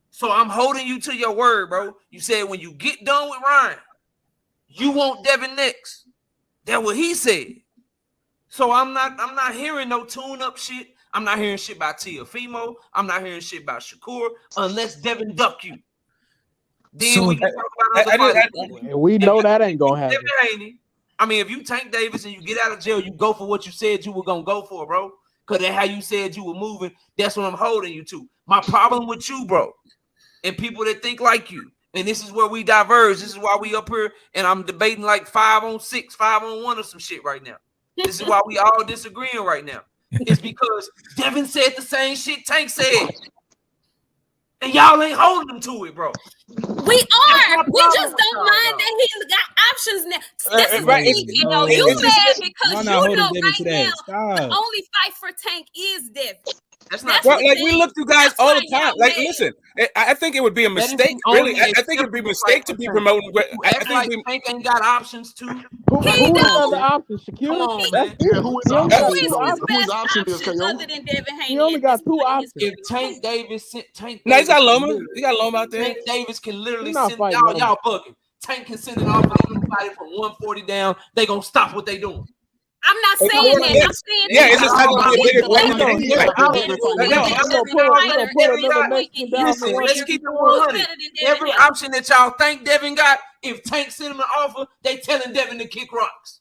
S1: So I'm holding you to your word, bro. You said when you get done with Ryan, you want Devin next. That's what he said. So I'm not hearing no tune-up shit. I'm not hearing shit about Teofimo. I'm not hearing shit about Shakur unless Devin duck you. Then
S12: So-
S1: we can talk about other fighters.
S4: And we know that ain't gonna happen.
S1: Devin Haney, I mean, if you Tank Davis and you get out of jail, you go for what you said you were gonna go for, bro. Because that's how you said you were moving. That's what I'm holding you to. My problem with you, bro, and people that think like you, and this is where we diverge. This is why we up here, and I'm debating like 5-on-6, 5-on-1 or some shit right now. This is why we all disagreeing right now. It's because Devin said the same shit Tank said. And y'all ain't holding them to it, bro.
S14: We are. We just don't mind that he got options now. This is
S16: Right.
S14: you mad because you know
S16: Devin
S14: right
S16: to that.
S14: now the
S16: Stop.
S14: only fight for Tank is Devin.
S1: That's not
S5: Well,
S14: what
S5: like
S14: it
S5: we
S14: is.
S5: look through guys
S14: That's
S5: all
S14: why
S5: the time.
S14: y'all
S5: Like,
S14: mad.
S5: listen, I think it would be a
S1: That is
S5: mistake.
S1: the
S5: Really,
S1: only
S5: I think it would be a mistake to be promoting.
S1: You
S5: I
S1: act
S5: think
S1: like
S5: we.
S1: Tank ain't got options too.
S4: Who
S1: Like,
S4: is
S14: don't.
S4: other options? Shakur?
S1: Come on,
S4: That's
S1: man.
S4: it.
S7: Yeah, who is
S4: He only
S7: option
S4: got
S14: Who is
S7: is,
S4: two
S7: though?
S14: his
S4: options.
S7: Who is
S14: best
S7: option is,
S14: options
S7: KO?
S14: other than Devin Haney?
S4: He only
S14: at
S4: got
S14: this
S4: two
S14: point in his
S4: options.
S1: If
S14: career?
S1: Tank Davis sent Tank
S5: No, he's
S1: Davis
S5: got
S1: can
S5: Loma.
S1: literally-
S5: He got Loma out there.
S1: Tank Davis can literally
S4: He's not
S1: send
S4: fighting Loma.
S1: y'all bugging. Tank can send an offer to anybody from 140 down. They gonna stop what they doing.
S14: I'm not saying that. I'm
S5: Yes.
S14: saying
S5: Yeah,
S14: that
S5: it's just
S14: he
S5: not gonna be a bigger
S14: is
S5: fight
S14: the
S5: than Haney.
S14: best.
S5: Right.
S14: And who
S5: No,
S14: is
S5: no,
S14: the
S5: no.
S14: best
S4: He gonna put
S14: fighter
S4: another
S14: at
S4: Mexican down
S1: Listen,
S4: for
S1: let's
S4: 150.
S1: keep it
S14: Who's
S1: 100.
S14: better than Devin
S1: Every
S14: Haney?
S1: option that y'all think Devin got, if Tank sent him an offer, they telling Devin to kick rocks.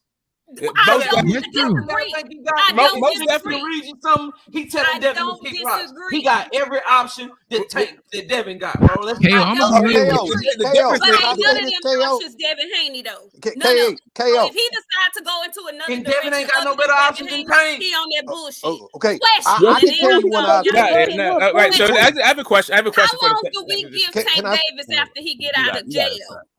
S5: Yeah,
S14: I
S5: most
S14: don't
S5: definitely.
S14: disagree.
S1: Think he
S14: I
S1: got
S14: don't
S1: most definitely
S14: disagree.
S1: reads you something. He telling
S14: I
S1: Devin to
S14: don't
S1: kick rocks.
S14: disagree.
S1: He got every option that Devin got, bro. Let's
S12: KO,
S14: I
S12: I'm
S14: don't
S12: gonna agree with
S14: disagree.
S12: you.
S5: The difference
S14: But
S5: is,
S14: ain't none of them options Devin Haney though. None of them. So if he decides to go into another
S1: And Devin
S14: direction,
S1: ain't got no
S14: other than
S1: better
S14: Devin
S1: options than
S14: Haney,
S1: Tank.
S14: he on that bullshit.
S15: Okay,
S14: Question.
S15: I can
S14: and
S15: tell
S14: then
S15: you one
S14: y'all
S15: option.
S14: get it.
S5: right. So I have a question. I have a question
S14: How
S5: for
S14: long
S5: the.
S14: do we give
S15: Can
S14: Tank
S15: I-
S14: Davis after he get out of jail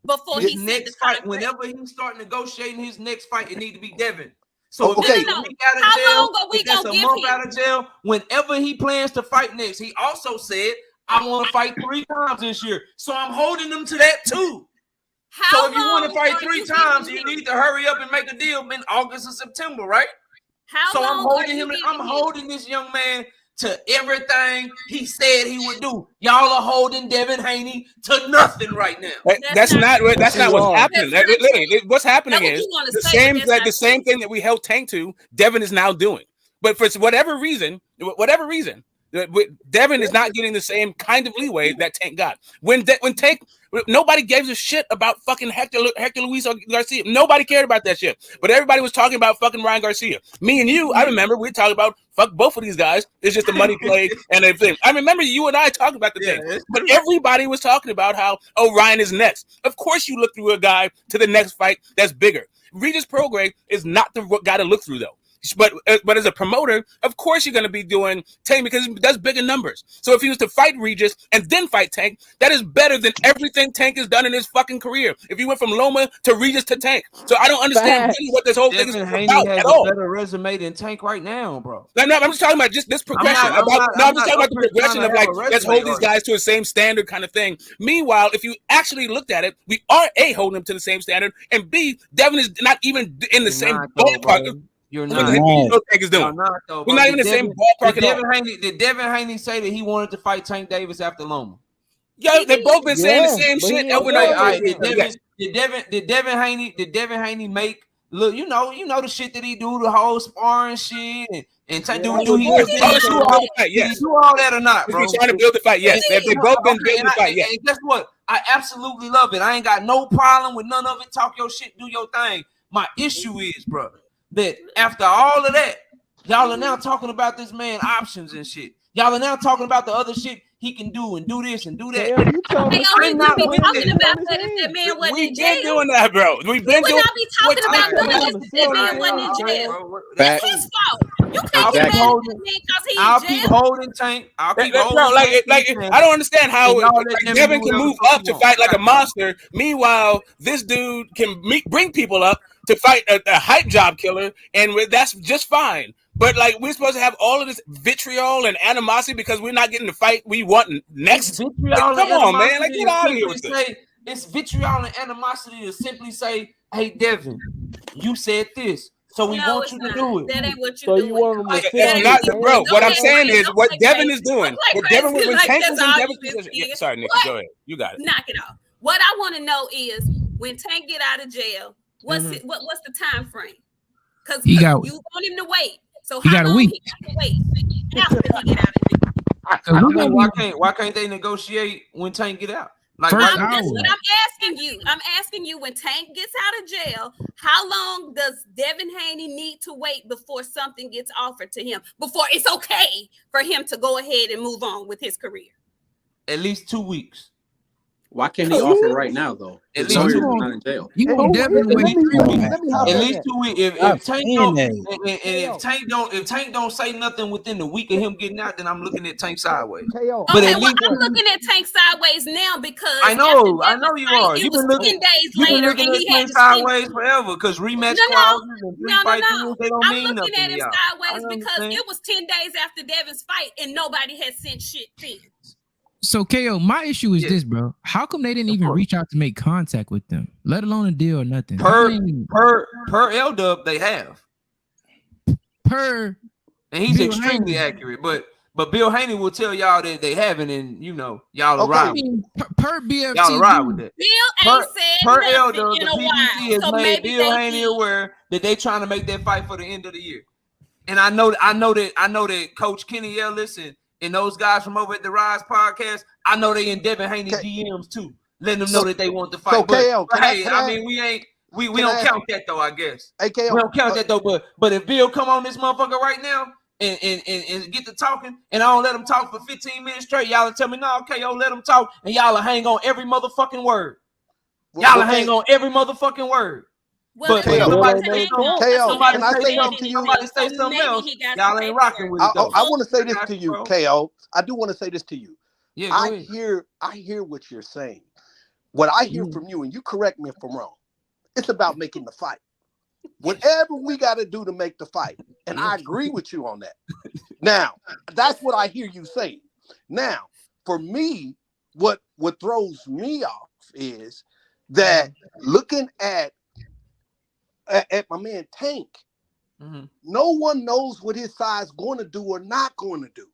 S14: before
S1: His
S14: he send the
S1: next fight,
S14: contract?
S1: whenever he start negotiating his next fight, it need to be Devin. So if
S15: okay.
S1: he's a week out of
S14: How
S1: jail,
S14: long are we
S1: if that's
S14: gonna
S1: a
S14: give
S1: month
S14: him?
S1: out of jail, whenever he plans to fight next, he also said, I want to fight 3 times this year. So I'm holding him to that too.
S14: How
S1: So if you want to
S14: long
S1: fight
S14: are
S1: 3
S14: you
S1: times,
S14: giving
S1: you
S14: him?
S1: need to hurry up and make a deal in August or September, right?
S14: How
S1: So I'm
S14: long are
S1: holding
S14: you
S1: him.
S14: giving
S1: I'm
S14: him?
S1: holding this young man to everything he said he would do. Y'all are holding Devin Haney to nothing right now.
S5: That's not what's
S14: That's
S5: happening.
S14: not
S5: Literally, what's happening
S14: That's what
S5: is
S14: you wanna
S5: the
S14: say,
S5: same
S14: but that's
S5: the same thing that we held Tank to. Devin is now doing, but for whatever reason, Devin is not getting the same kind of leeway that Tank got. When Tank, nobody gave a shit about fucking Hector Luis Garcia. Nobody cared about that shit. But everybody was talking about fucking Ryan Garcia. Me and you, I remember we talked about fuck both of these guys. It's just a money play and everything. I remember you and I talking about the thing. But everybody was talking about how Ryan is next. Of course, you look through a guy to the next fight that's bigger. Regis Prograis is not the guy to look through, though. But as a promoter, of course you're going to be doing Tank because he does bigger numbers. So if he was to fight Regis and then fight Tank, that is better than everything Tank has done in his fucking career. If he went from Loma to Regis to Tank. So I don't understand really what this whole thing is
S1: Haney
S5: about
S1: has
S5: at
S1: a
S5: all.
S1: better resume than Tank right now, bro.
S5: I'm just talking about just this progression. I'm just talking about the progression of like, let's hold these guys to the same standard kind of thing. Meanwhile, if you actually looked at it, we are A, holding them to the same standard, and B, Devin is not even in the same ballpark.
S1: You're
S5: not.
S1: not.
S5: Is doing.
S1: Not, though,
S5: We're not even in the same ballpark at all.
S1: Did Devin Haney say that he wanted to fight Tank Davis after Loma?
S5: Yeah, they've both been saying the same shit over and over.
S1: Did Devin Haney make look? You know the shit that he do, the whole sparring shit, and Tank do he do all that or not, bro?
S5: He's trying to build the fight. Yes, they've both been building the fight. Yes.
S1: And guess what? I absolutely love it. I ain't got no problem with none of it. Talk your shit, do your thing. My issue is, bro, that after all of that, y'all are now talking about this man options and shit. Y'all are now talking about the other shit he can do and do this and do that.
S14: We've been talking about that if that man wasn't in jail.
S5: We've been doing that, bro.
S14: We would not be talking about none of this if that man wasn't in jail. That's his fault. You can't get mad at that man because he's in jail.
S1: I'll keep holding Tank. I'll keep holding.
S5: Like I don't understand how Devin can move up to fight like a monster. Meanwhile, this dude can bring people up to fight a hype job killer, and that's just fine. But like we're supposed to have all of this vitriol and animosity because we're not getting the fight we want next. Like, come on, man! Like get out of here with this.
S1: It's vitriol and animosity to simply say, "Hey, Devin, you said this, so we want you to do it."
S14: That ain't what you're doing.
S5: It's not, bro. What I'm saying is what Devin is doing. What Devin when Tank was in Devin's position. Yeah, sorry, Nikki, go ahead. You got it.
S14: Knock it off. What I want to know is when Tank get out of jail, what's the time frame? Because you want him to wait. So how long he got to wait after he get out of jail?
S1: Why can't they negotiate when Tank get out? Like
S14: that's what I'm asking you. I'm asking you when Tank gets out of jail, how long does Devin Haney need to wait before something gets offered to him? Before it's okay for him to go ahead and move on with his career?
S1: At least 2 weeks.
S9: Why can't he offer right now though?
S1: At least not in jail. At least 2 weeks. If Tank don't say nothing within the week of him getting out, then I'm looking at Tank sideways.
S14: But at least I'm looking at Tank sideways now because
S1: I know you are. You've been looking
S14: 10 days later and he had
S1: sideways forever because rematch clauses and
S14: fight rules, they don't mean nothing. I'm looking at him sideways because it was 10 days after Devin's fight and nobody had sent shit then.
S12: So KO, my issue is this, bro. How come they didn't even reach out to make contact with them, let alone a deal or nothing?
S1: Per L-Dub, they have. And he's extremely accurate, but Bill Haney will tell y'all that they haven't, and y'all arrive.
S12: Per BFT,
S1: y'all arrive with that.
S14: Bill ain't said
S1: per
S14: nothing
S1: L-Dub,
S14: in
S1: the
S14: a
S1: PBC
S14: while,
S1: has made Bill Haney aware that they trying to make that fight for the end of the year. And I know that Coach Kenny Ellis and those guys from over at the Rise podcast, I know they in Devin Haney DMs too, letting them know that they want to fight. We don't count that though, I guess. We don't count that though, but if Bill come on this motherfucker right now and get to talking, and I don't let him talk for 15 minutes straight, y'all will tell me, no, KO, let him talk, and y'all will hang on every motherfucking word. Y'all will hang on every motherfucking word.
S14: Well,
S1: but somebody say something else, y'all ain't rocking with it.
S15: I want to say this to you, KO. I do want to say this to you.
S1: Yeah,
S15: I hear what you're saying. What I hear from you, and you correct me if I'm wrong, it's about making the fight. Whatever we got to do to make the fight. And I agree with you on that. Now, that's what I hear you saying. Now, for me, what throws me off is that looking at my man Tank, no one knows what his side's going to do or not going to do.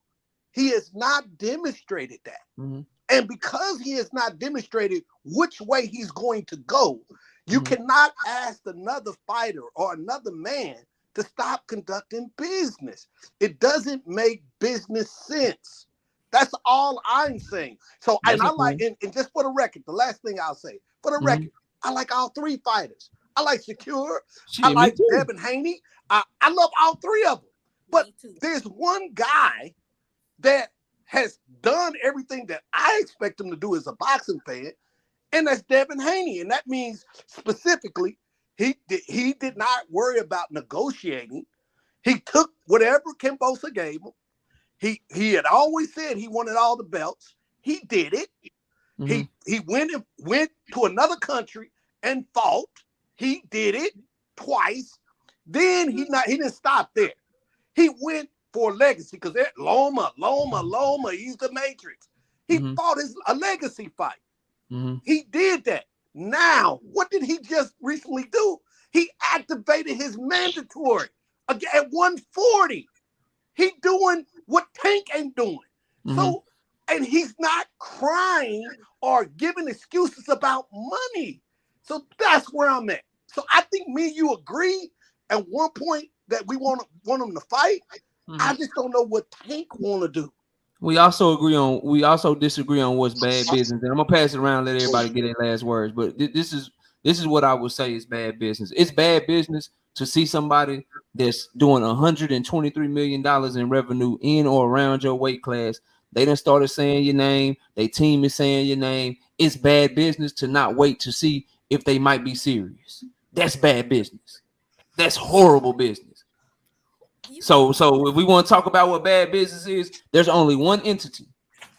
S15: He has not demonstrated that. And because he has not demonstrated which way he's going to go, you cannot ask another fighter or another man to stop conducting business. It doesn't make business sense. That's all I'm saying. So, and I like, and just for the record, the last thing I'll say, for the record, I like all three fighters. I like Shakur. I like Devin Haney. I love all three of them. But there's one guy that has done everything that I expect him to do as a boxing fan, and that's Devin Haney. And that means specifically He did not worry about negotiating. He took whatever Kimbosa gave him. He had always said he wanted all the belts. He did it. Mm-hmm. He went to another country and fought. He did it twice. Then he didn't stop there. He went for legacy because Loma, he's the Matrix. He fought a legacy fight. Mm-hmm. He did that. Now, what did he just recently do? He activated his mandatory at 140. He doing what Tank ain't doing. Mm-hmm. So, and he's not crying or giving excuses about money. So that's where I'm at. So I think me and you agree at one point that we want him to fight. Mm-hmm. I just don't know what Tank want to do.
S1: We also disagree on what's bad business. And I'm gonna pass it around, let everybody get their last words. But this is what I would say is bad business. It's bad business to see somebody that's doing $123 million in revenue in or around your weight class. They done started saying your name. They team is saying your name. It's bad business to not wait to see if they might be serious. That's bad business. That's horrible business. So if we want to talk about what bad business is, there's only one entity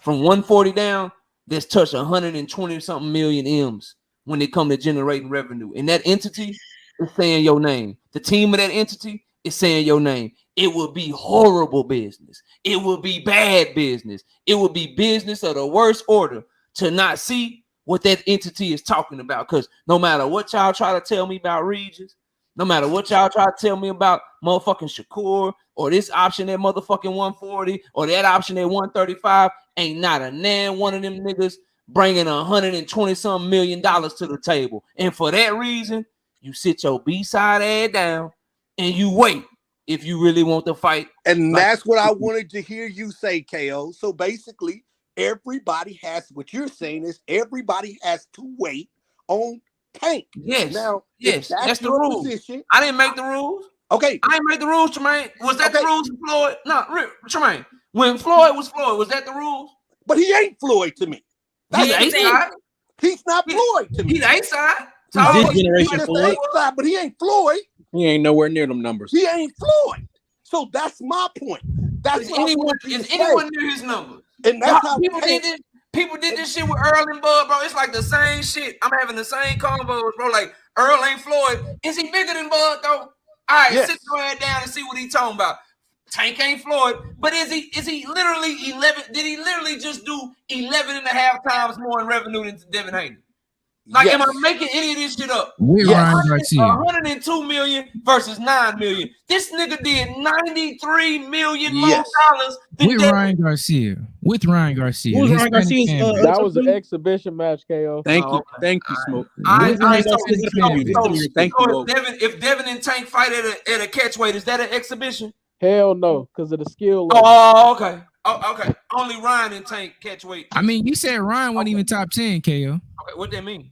S1: from 140 down that's touched 120 something million M's when it comes to generating revenue. And that entity is saying your name. The team of that entity is saying your name. It will be horrible business. It will be bad business. It will be business of the worst order to not see what that entity is talking about. Because no matter what y'all try to tell me about Regis, no matter what y'all try to tell me about motherfucking Shakur or this option at motherfucking 140 or that option at 135, ain't not a nan one of them niggas bringing 120 something million dollars to the table. And for that reason, you sit your B-side ass down and you wait if you really want to fight.
S15: And that's what I wanted to hear you say, KO. So basically, everybody has, what you're saying is everybody has to wait on Tank.
S1: Yes.
S15: Now,
S1: yes, that's the rule.
S15: Position,
S1: I didn't make the rules.
S15: Okay.
S1: I didn't make the rules, Tremaine. Was that the rules for Floyd? No, Tremaine. When Floyd, was that the rules?
S15: But he ain't Floyd to me.
S1: He's A-side.
S15: He's not Floyd to me.
S1: He's A-side.
S16: He's this generation Floyd.
S15: But he ain't Floyd.
S9: He ain't nowhere near them numbers.
S15: He ain't Floyd. So that's my point. That's what
S1: is anyone near his numbers?
S15: And that's how
S1: people did this shit with Errol and Bud, bro. It's like the same shit. I'm having the same combos, bro. Like Errol ain't Floyd. Is he bigger than Bud though? All right, sit your head down and see what he talking about. Tank ain't Floyd, but is he literally 11? Did he literally just do 11 and a half times more in revenue than Devin Haney? Like, am I making any of this shit up?
S12: With Ryan Garcia.
S1: 102 million versus 9 million. This nigga did 93 million more dollars than
S12: with Ryan Garcia. With Ryan Garcia.
S16: Who's Ryan Garcia's?
S10: That was an exhibition match, KO.
S9: Thank you, Smoke.
S1: If Devin and Tank fight at a catch weight, is that an exhibition?
S10: Hell no, because of the skill level.
S1: Oh, okay. Oh, okay. Only Ryan and Tank catch weight.
S12: I mean, you said Ryan wasn't even top 10, KO.
S1: Okay, what that mean?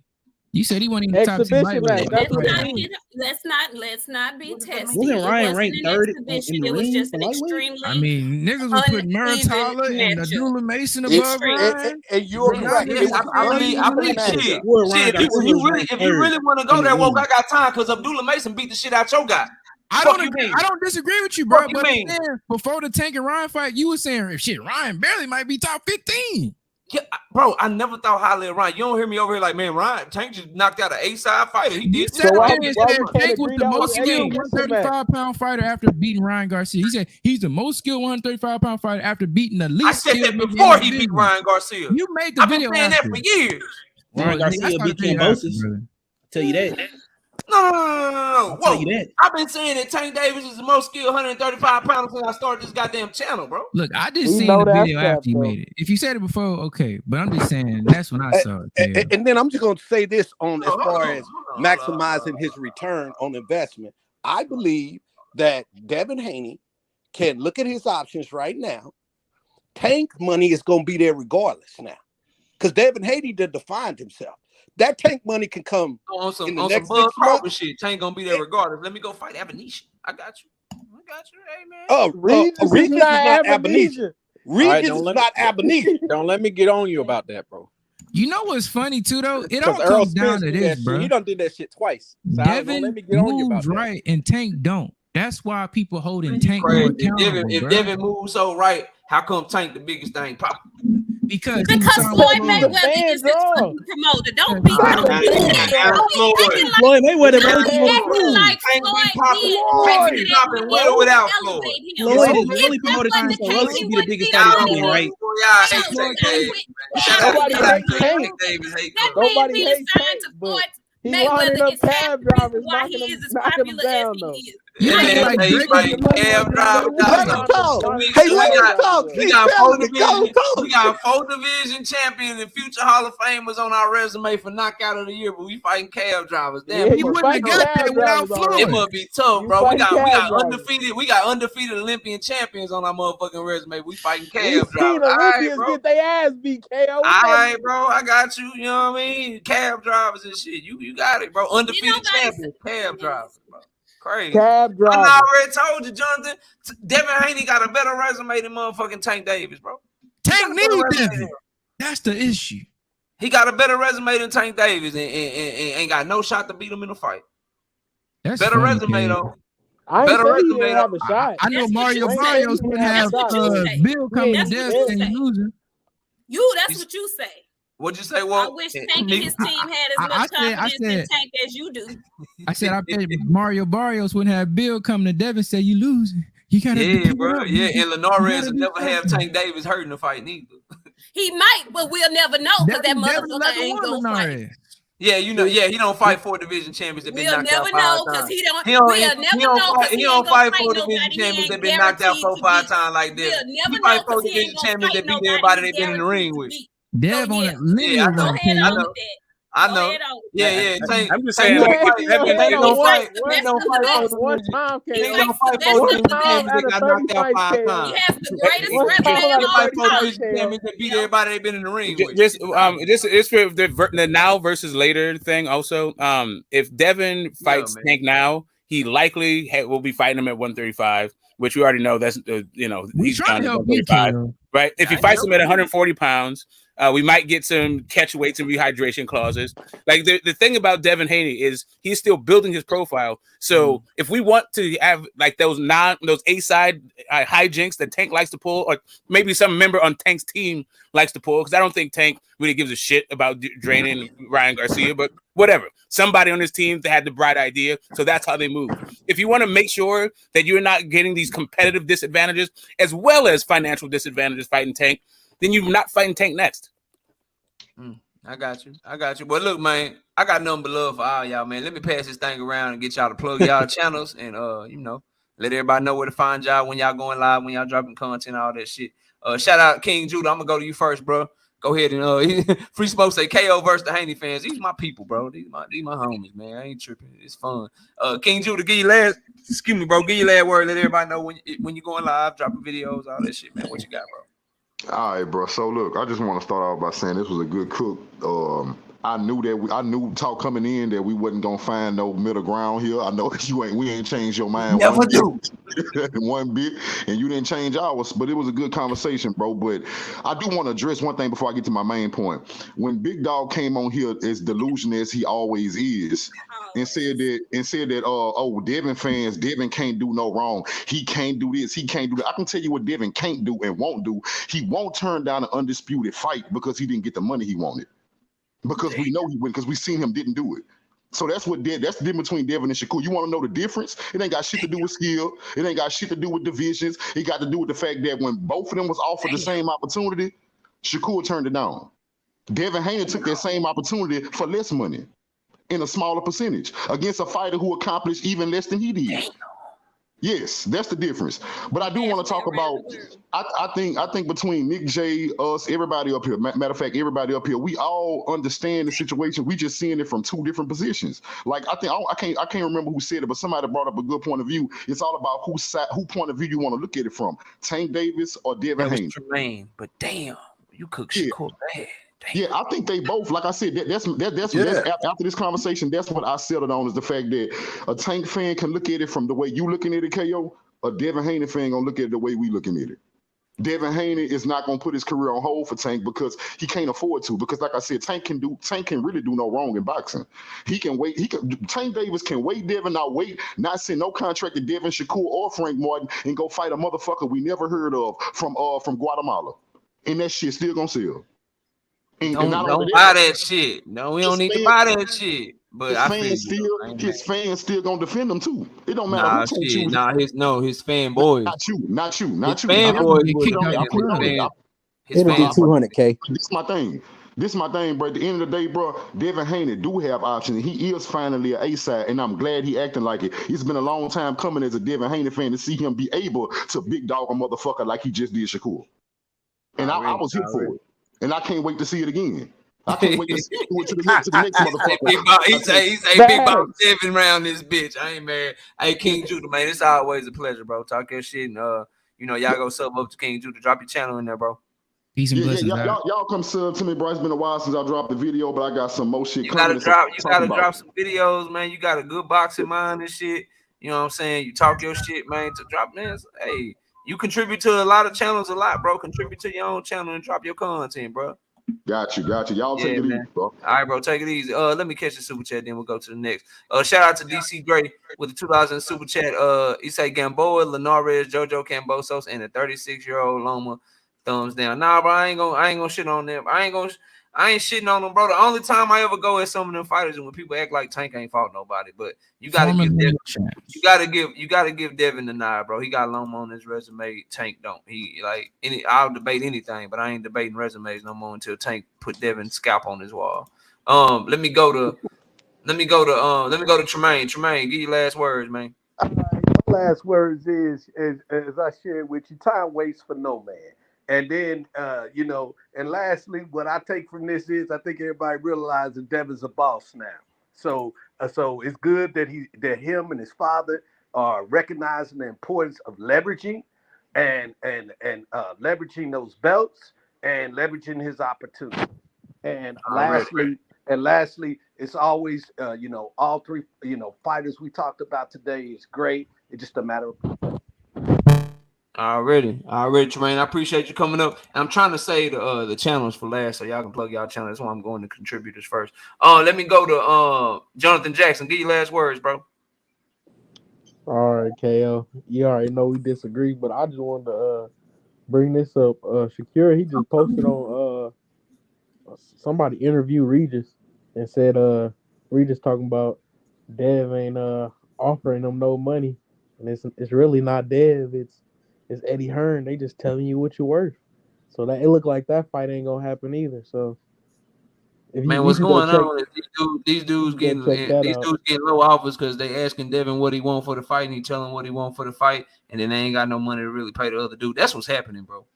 S12: You said he wasn't even top 10.
S14: Let's not be tested.
S16: Wasn't Ryan ranked third in the
S14: It was just an extremely.
S12: I mean, niggas was putting Murtala and Abdullah Mason above Ryan.
S15: And you're correct.
S1: I believe shit. If you really want to go there, well, I got time because Abdullah Mason beat the shit out your guy.
S12: I don't disagree with you, bro. But before the Tank and Ryan fight, you were saying shit. Ryan barely might be top 15.
S1: Yeah, bro, I never thought highly of Ryan. You don't hear me over here like, man, Ryan Tank just knocked out an A-side fighter. He did.
S12: Tank was the most skilled 135-pound fighter after beating Ryan Garcia. He said he's the most skilled 135-pound fighter after beating the least.
S1: I said that before he beat Ryan Garcia.
S12: You made the video.
S1: I've been saying that for years.
S16: Ryan Garcia beat Kimbosa. I'll tell you that.
S1: No. Whoa. I've been saying that Tank Davis is the most skilled 135 pounder since I started this goddamn channel, bro.
S12: Look, I just seen the video after you made it. If you said it before, okay. But I'm just saying that's when I saw it.
S15: And then I'm just going to say this on as far as maximizing his return on investment. I believe that Devin Haney can look at his options right now. Tank money is going to be there regardless now. Because Devin Haney did defined himself. That Tank money can come
S1: on some
S15: next
S1: Bud Crawford shit. Tank gonna be there regardless. Let me go fight Abomination. I got you. Hey man.
S15: Regis is not Abomination. Regis is not Abomination.
S9: Don't let me get on you about that, bro.
S12: You know what's funny too though? It all
S9: Because Errol
S12: comes down
S9: Spence
S12: to
S9: do
S12: this,
S9: that
S12: bro.
S9: shit. He done did that shit twice. So
S12: Devin
S9: let me get on you about
S12: moves
S9: that.
S12: right and Tank don't. That's why people holding Tank more
S1: Crazy.
S12: accountable,
S1: If
S12: bro.
S1: Devin moves so right, how come Tank the biggest thing pop?
S12: Because
S14: Floyd Mayweather is his fucking promoter. Don't be
S16: Floyd Mayweather really
S14: acting
S16: promoted
S14: like
S1: Tank be
S14: Floyd
S1: popping.
S14: did.
S1: Tank be popping with or without Floyd.
S14: Elevate him.
S16: Floyd is
S14: If
S16: really
S14: that
S16: promoted too,
S14: wasn't
S16: so
S14: the
S16: Russ
S14: case,
S16: should
S14: he
S16: be the
S14: wouldn't
S16: biggest
S14: be
S16: fighter
S14: on
S16: too, then,
S14: here.
S16: right?
S1: Y'all hate
S14: Floyd
S1: Tank.
S10: Nobody hates Tank.
S14: That
S10: Nobody
S14: man
S10: hates
S14: really signed
S10: Tank,
S14: to
S10: but
S14: Floyd
S10: he lining
S14: Mayweather
S10: up
S14: is half
S10: cab
S14: the reason
S10: drivers,
S14: why he is as
S10: knocking them
S14: popular as
S10: down
S14: he
S10: though.
S14: is.
S10: Let him talk.
S1: We got 4 division. We got 4 division champions and future Hall of Famers on our resume for knockout of the year, but we fighting cab drivers. Damn,
S10: Yeah,
S1: it
S10: you
S1: must
S10: fighting
S1: be tough.
S10: cab drivers already.
S1: It must be tough,
S10: You
S1: bro. We
S10: fighting
S1: got
S10: cab drivers.
S1: undefeated Olympian champions on our motherfucking resume. We fighting
S10: We
S1: cab drivers.
S10: seen Olympians get their ass beat, KO.
S1: All right, bro. I got you. You know what I mean? Cab drivers and shit. You got it, bro. Undefeated champions, cab drivers, bro. Crazy.
S10: Cab drivers.
S1: I already told you, Jonathan. Devin Haney got a better resume than motherfucking Tank Davis, bro.
S12: Tank needs Devin. That's the issue.
S1: He got a better resume than Tank Davis and ain't got no shot to beat him in a fight.
S12: That's
S1: better
S12: funny,
S1: resume
S12: kid.
S1: though.
S10: I ain't
S1: Better
S10: say he
S1: resume
S10: didn't have a
S1: though.
S10: shot.
S12: I know Mario Barrios wouldn't have Bill coming to death and losing.
S14: That's what you say.
S1: What'd you say?
S14: I
S1: Well,
S14: wish Tank and his team had as much confidence in Tank as you do.
S12: I said I bet Mario Barrios wouldn't have Bill come to Devin say you losing. You gotta
S1: bro. Yeah, and Linares will never have Tank Davis hurt in the fight neither.
S14: He might, but we'll never know because that motherfucker ain't gonna fight.
S1: Yeah, you know, he don't fight 4 division champions that been knocked out 5 times.
S14: We'll never know because he don't fight 4 division
S1: champions that been knocked out 4-5 times like this.
S14: We'll never
S1: he fight
S14: know
S1: 4 division champions that beat everybody they been in the ring with.
S12: Dev on that linear run.
S1: I know. Yeah.
S5: I'm just saying.
S10: One time,
S1: He don't fight 4 division champions that got knocked out 5 times.
S14: He has the greatest resume of all
S1: fight 4
S14: time.
S1: division champions that beat everybody they been in the ring with.
S5: It's for the now versus later thing. Also, if Devin fights Tank now, he likely will be fighting him at 135, which we already know that's he's trying to help 135, right? If he fights him at 140 pounds. We might get some catch weights and rehydration clauses. Like the thing about Devin Haney is he's still building his profile. So if we want to have like those A-side hijinks that Tank likes to pull, or maybe some member on Tank's team likes to pull, because I don't think Tank really gives a shit about draining Ryan Garcia, but whatever. Somebody on his team that had the bright idea, so that's how they move. If you want to make sure that you're not getting these competitive disadvantages as well as financial disadvantages fighting Tank, then you're not fighting Tank next.
S1: I got you. But look, man, I got nothing but love for all y'all, man. Let me pass this thing around and get y'all to plug y'all channels and let everybody know where to find y'all when y'all going live, when y'all dropping content, all that shit. Shout out King Judah. I'm gonna go to you first, bro. Go ahead and Free Smoke say KO versus the Haney fans. These my people, bro. These my homies, man. I ain't tripping. It's fun. King Judah, give your last word. Let everybody know when you going live, dropping videos, all that shit, man. What you got, bro?
S7: All right, bro. So look, I just want to start off by saying this was a good cook. I knew talk coming in that we wasn't gonna find no middle ground here. I know we ain't changed your mind.
S1: Never do.
S7: One bit, and you didn't change ours, but it was a good conversation, bro. But I do want to address one thing before I get to my main point. When Big Dog came on here as delusional as he always is, and said that Devin fans, Devin can't do no wrong. He can't do this. He can't do that. I can tell you what Devin can't do and won't do. He won't turn down an undisputed fight because he didn't get the money he wanted. Because we know he wouldn't, because we seen him didn't do it. So that's the difference between Devin and Shakur. You want to know the difference? It ain't got shit to do with skill. It ain't got shit to do with divisions. It got to do with the fact that when both of them was offered the same opportunity, Shakur turned it down. Devin Haney took that same opportunity for less money in a smaller percentage against a fighter who accomplished even less than he did. Yes, that's the difference. But I do want to talk about. I think between Nick J, us, everybody up here. Matter of fact, everybody up here, we all understand the situation. We just seeing it from 2 different positions. Like I can't remember who said it, but somebody brought up a good point of view. It's all about who point of view you want to look at it from. Tank Davis or Devin Haney.
S1: Tremaine, but damn, you cook Shakur bad.
S7: Yeah, I think they both, like I said, that's after this conversation, that's what I settled on, is the fact that a Tank fan can look at it from the way you looking at it, KO. A Devin Haney fan gonna look at it the way we looking at it. Devin Haney is not going to put his career on hold for Tank because he can't afford to. Because like I said, Tank can really do no wrong in boxing. He can wait. Tank Davis can wait Devin, not send no contract to Devin, Shakur, or Frank Martin and go fight a motherfucker we never heard of from Guatemala. And that shit still gonna sell. And
S1: don't buy that shit. No, we don't need to buy that shit. But I feel
S7: his fans still gonna defend him too. It don't matter who Tank you.
S1: His fanboys.
S7: Not you.
S1: His fanboys.
S4: His fan. 200K.
S7: This my thing, bro. At the end of the day, bro, Devin Haney do have options. He is finally an A-side, and I'm glad he acting like it. It's been a long time coming as a Devin Haney fan to see him be able to big dog a motherfucker like he just did Shakur. And I was here for it. And I can't wait to see it again. I can't wait to see it to the next motherfucker.
S1: He say big about Devin around this bitch. I ain't married. Hey, King Judah, man, it's always a pleasure, bro. Talk your shit and y'all go sub up to King Judah. Drop your channel in there, bro.
S12: Peace and blessings.
S7: Y'all come sub to me, bro. It's been a while since I dropped the video, but I got some more shit
S1: coming. You gotta drop some videos, man. You got a good boxing mind and shit. You know what I'm saying? You talk your shit, man. To drop, man. Hey, you contribute to a lot of channels a lot, bro. Contribute to your own channel and drop your content, bro.
S7: Got you. Y'all take it easy, bro.
S1: All right, bro. Take it easy. Let me catch the super chat, then we'll go to the next. Shout out to DC Gray with the 2000 super chat. He say Gamboa, Linares, Jojo Cambosos, and a 36-year-old Loma. Thumbs down. Nah, bro. I ain't gonna shit on them. I ain't shitting on them, bro. The only time I ever go at some of them fighters is when people act like Tank ain't fought nobody. But you gotta give Devin the nod, bro. He got Loma on his resume. Tank don't. I'll debate anything, but I ain't debating resumes no more until Tank put Devin's scalp on his wall. Let me go to Tremaine. Tremaine, give your last words, man.
S15: Last words is as I shared with you, time waits for no man. And then, and lastly, what I take from this is I think everybody realizes Devin's a boss now. So it's good that him and his father are recognizing the importance of leveraging and leveraging those belts and leveraging his opportunity. And lastly, it's always, all three, fighters we talked about today is great. It's just a matter of.
S1: Already, Tremaine. I appreciate you coming up. And I'm trying to say the channels for last, so y'all can plug y'all channel. That's why I'm going to contributors first. Let me go to Jonathan Jackson. Give your last words, bro.
S4: All right, KO. You already know we disagree, but I just wanted to bring this up. Shakur, he just posted on somebody interviewed Regis and said Regis talking about Dev ain't offering them no money, and it's really not Dev. It's Eddie Hearn. They just telling you what you're worth. So that it looked like that fight ain't gonna happen either. So
S1: what's going on is these dudes getting low offers because they asking Devin what he want for the fight and he telling what he want for the fight, and then they ain't got no money to really pay the other dude. That's what's happening, bro.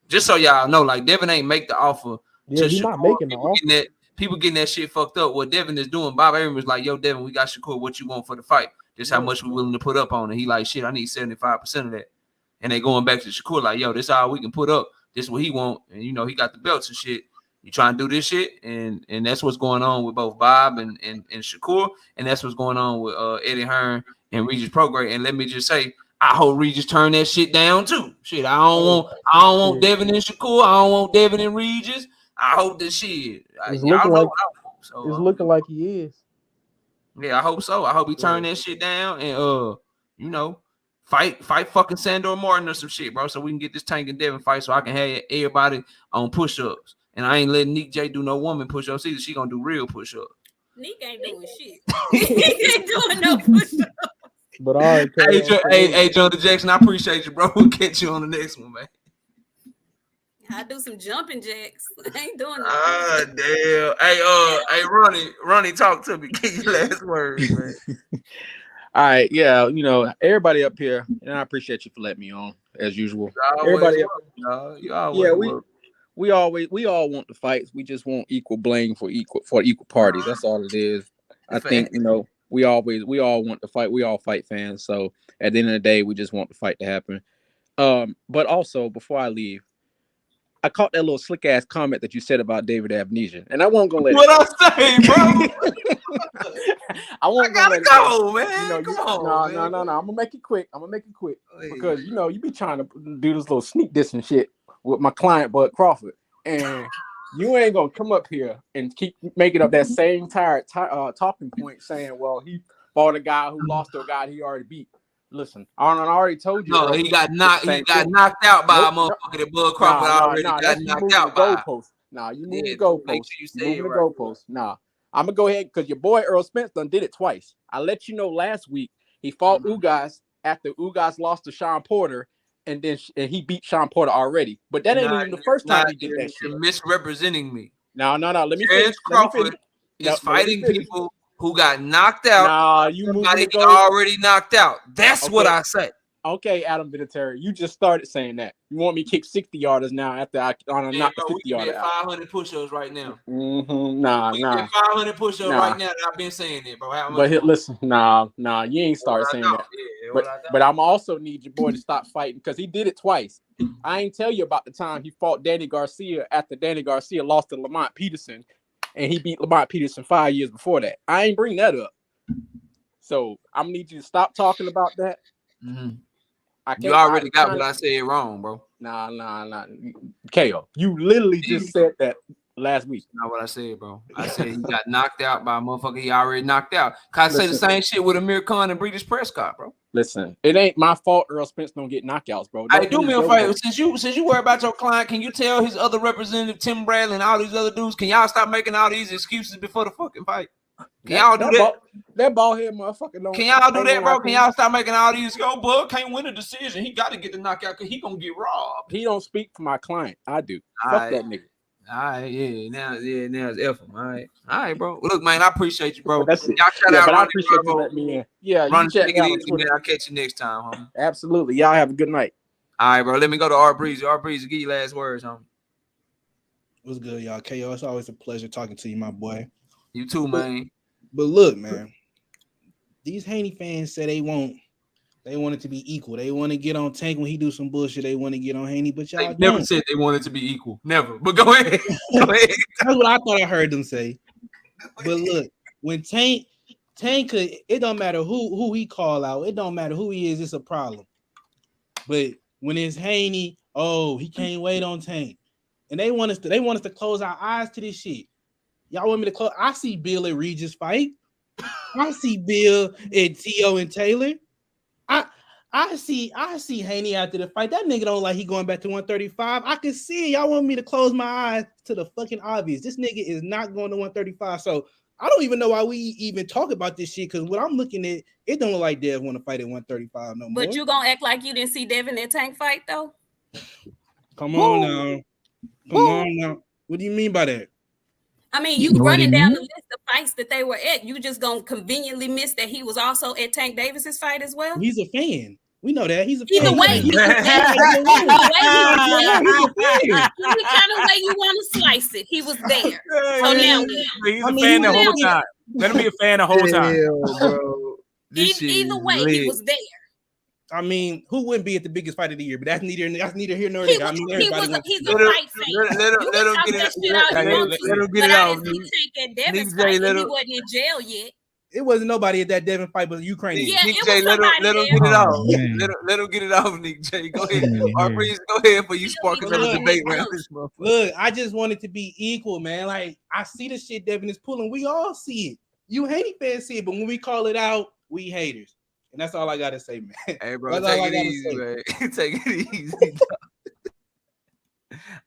S1: Just so y'all know, like Devin ain't make the offer.
S4: Yeah, he's not making the offer.
S1: People getting that shit fucked up. What Devin is doing, Bob Arum was like, yo, Devin, we got Shakur. What you want for the fight? Just how much we willing to put up on it. He like, shit, I need 75% of that. And they going back to Shakur like, yo, this all we can put up. This what he want. And, he got the belts and shit. You trying to do this shit? And that's what's going on with both Bob and Shakur. And that's what's going on with Eddie Hearn and Regis Prograis. And let me just say, I hope Regis turn that shit down too. Shit, I don't want Devin and Shakur. I don't want Devin and Regis. I hope this shit.
S4: It's looking like he is.
S1: Yeah, I hope so. I hope he turn that shit down and fight fucking Sandor Martin or some shit, bro, so we can get this Tank and Devin fight so I can have everybody on push-ups. And I ain't letting Nick J do no woman push-ups either. She gonna do real push-ups.
S14: Nick ain't doing shit. He ain't doing no push-ups.
S4: But all right,
S1: hey, Jonathan Jackson, I appreciate you, bro. We'll catch you on the next one, man.
S14: I do some jumping jacks. I ain't doing that.
S1: Damn. Hey, Ronnie, talk to me. Give your last words, man.
S9: All right, yeah, everybody up here, and I appreciate you for letting me on as usual. Everybody up here, we all want the fights. We just want equal blame for equal parties. That's all it is. I think we all want to fight. We all fight fans. So at the end of the day, we just want the fight to happen. But also before I leave, I caught that little slick ass comment that you said about David Amnesia, and I wasn't gonna let
S1: I say, bro.
S9: I won't
S1: gotta
S9: let it
S1: go, man.
S9: You know,
S1: Come on,
S9: no.
S1: man.
S9: I'm gonna make it quick. Because you know you be trying to do this little sneak diss and shit with my client, Bud Crawford, and you ain't gonna come up here and keep making up that same talking point, saying, "Well, he fought a guy who lost to a guy he already beat." Listen, I already told you.
S1: No, he got knocked out by a motherfucker that Bud Crawford already got knocked out by.
S9: You moving the goalpost.
S1: Make sure you say
S9: moving
S1: it
S9: the
S1: right.
S9: goalpost. I'm gonna go ahead because your boy Errol Spence done did it twice. I let you know last week he fought Ugas after Ugas lost to Sean Porter, and he beat Sean Porter already. But that ain't even the first time he did that shit.
S1: You're misrepresenting me.
S9: No. Let me
S1: Terence
S9: finish.
S1: Crawford is fighting people who got knocked out.
S9: Nah, you
S1: somebody already knocked out. That's what I say.
S9: Okay, Adam Vinatieri, you just started saying that. You want me to kick 60-yarders now after I knock the 50-yarder out.
S1: 500 push-ups right now.
S9: Nah.
S1: 500 push-ups right now. I've been saying it, bro.
S9: Listen, nah, you ain't started saying that. But I'm also need your boy to stop fighting because he did it twice. I ain't tell you about the time he fought Danny Garcia after Danny Garcia lost to Lamont Peterson, and he beat Lamont Peterson 5 years before that. I ain't bring that up. So I'm gonna need you to stop talking about that.
S1: Mm-hmm. You already got what I said wrong, bro.
S9: Nah. KO, you literally just said that last week.
S1: That's not what I said, bro. I said he got knocked out by a motherfucker he already knocked out. Cause I say the same shit with Amir Khan and British Prescott, bro.
S9: Listen, it ain't my fault Errol Spence don't get knockouts, bro.
S1: I do me a favor. Since you worry about your client, can you tell his other representative, Tim Bradley, and all these other dudes, can y'all stop making all these excuses before the fucking fight? Can y'all do that?
S9: That bald head motherfucker don't.
S1: Can y'all do that, bro? Can y'all stop making all these? Yo, Bud can't win a decision. He got to get the knockout because he gonna get robbed.
S9: He don't speak for my client. I do. Fuck that nigga.
S1: All right, now it's F him. All right, bro. Look, man, I appreciate you, bro.
S9: That's it.
S1: Y'all shout out.
S9: But I appreciate you letting me in. Yeah,
S1: Run,
S9: you check
S1: take
S9: me
S1: it
S9: out
S1: easy, man. I'll catch you next time, homie.
S9: Absolutely. Y'all have a good night.
S1: All right, bro. Let me go to R Breezy. R Breezy, give your last words, homie.
S16: What's good, y'all? KO, it's always a pleasure talking to you, my boy.
S1: You too, man.
S16: But look, man, these Haney fans say they want it to be equal. They want to get on Tank when he do some bullshit. They want to get on Haney, but y'all
S1: never said they wanted to be equal. Never. But go ahead.
S16: That's what I thought I heard them say. But look, when Tank could, it don't matter who he call out. It don't matter who he is. It's a problem. But when it's Haney, he can't wait on Tank, and they want us to close our eyes to this shit. Y'all want me to close? I see Bill and Regis fight. I see Bill and T.O. and Taylor. I see Haney after the fight. That nigga don't like he going back to 135. I can see it. Y'all want me to close my eyes to the fucking obvious. This nigga is not going to 135. So I don't even know why we even talk about this shit, because what I'm looking at, it don't look like Dev want to fight at 135 no more.
S14: But you gonna act like you didn't see Devin at Tank fight though?
S16: Come on now. What do you mean by that?
S14: I mean, you running down the list of fights that they were at. You just gonna conveniently miss that he was also at Tank Davis's fight as well.
S16: He's a fan. We know that. He's a fan.
S14: Either way, he's a fan. Any kind of way you want to slice it, he was there. So now
S5: he's a fan the whole time. Let him be a fan the whole time.
S1: Bro.
S14: Either way, he was there.
S16: I mean, who wouldn't be at the biggest fight of the year? But that's neither here nor there. I mean,
S14: he's a fight fan. Let him get it out. Nick J, he wasn't in jail yet.
S16: It wasn't nobody at that Devin fight but Ukrainian.
S14: Yeah,
S1: Nick J, let him get it off. Let him get it off, Nick J. Go ahead. Breeze, go ahead for you sparking another debate around this motherfucker.
S16: Look, I just want it to be equal, man. Like, I see the shit Devin is pulling. We all see it. You Haney fans see it, but when we call it out, we haters. And that's all I gotta say, man.
S1: Hey, bro, take it easy, man. Take it easy.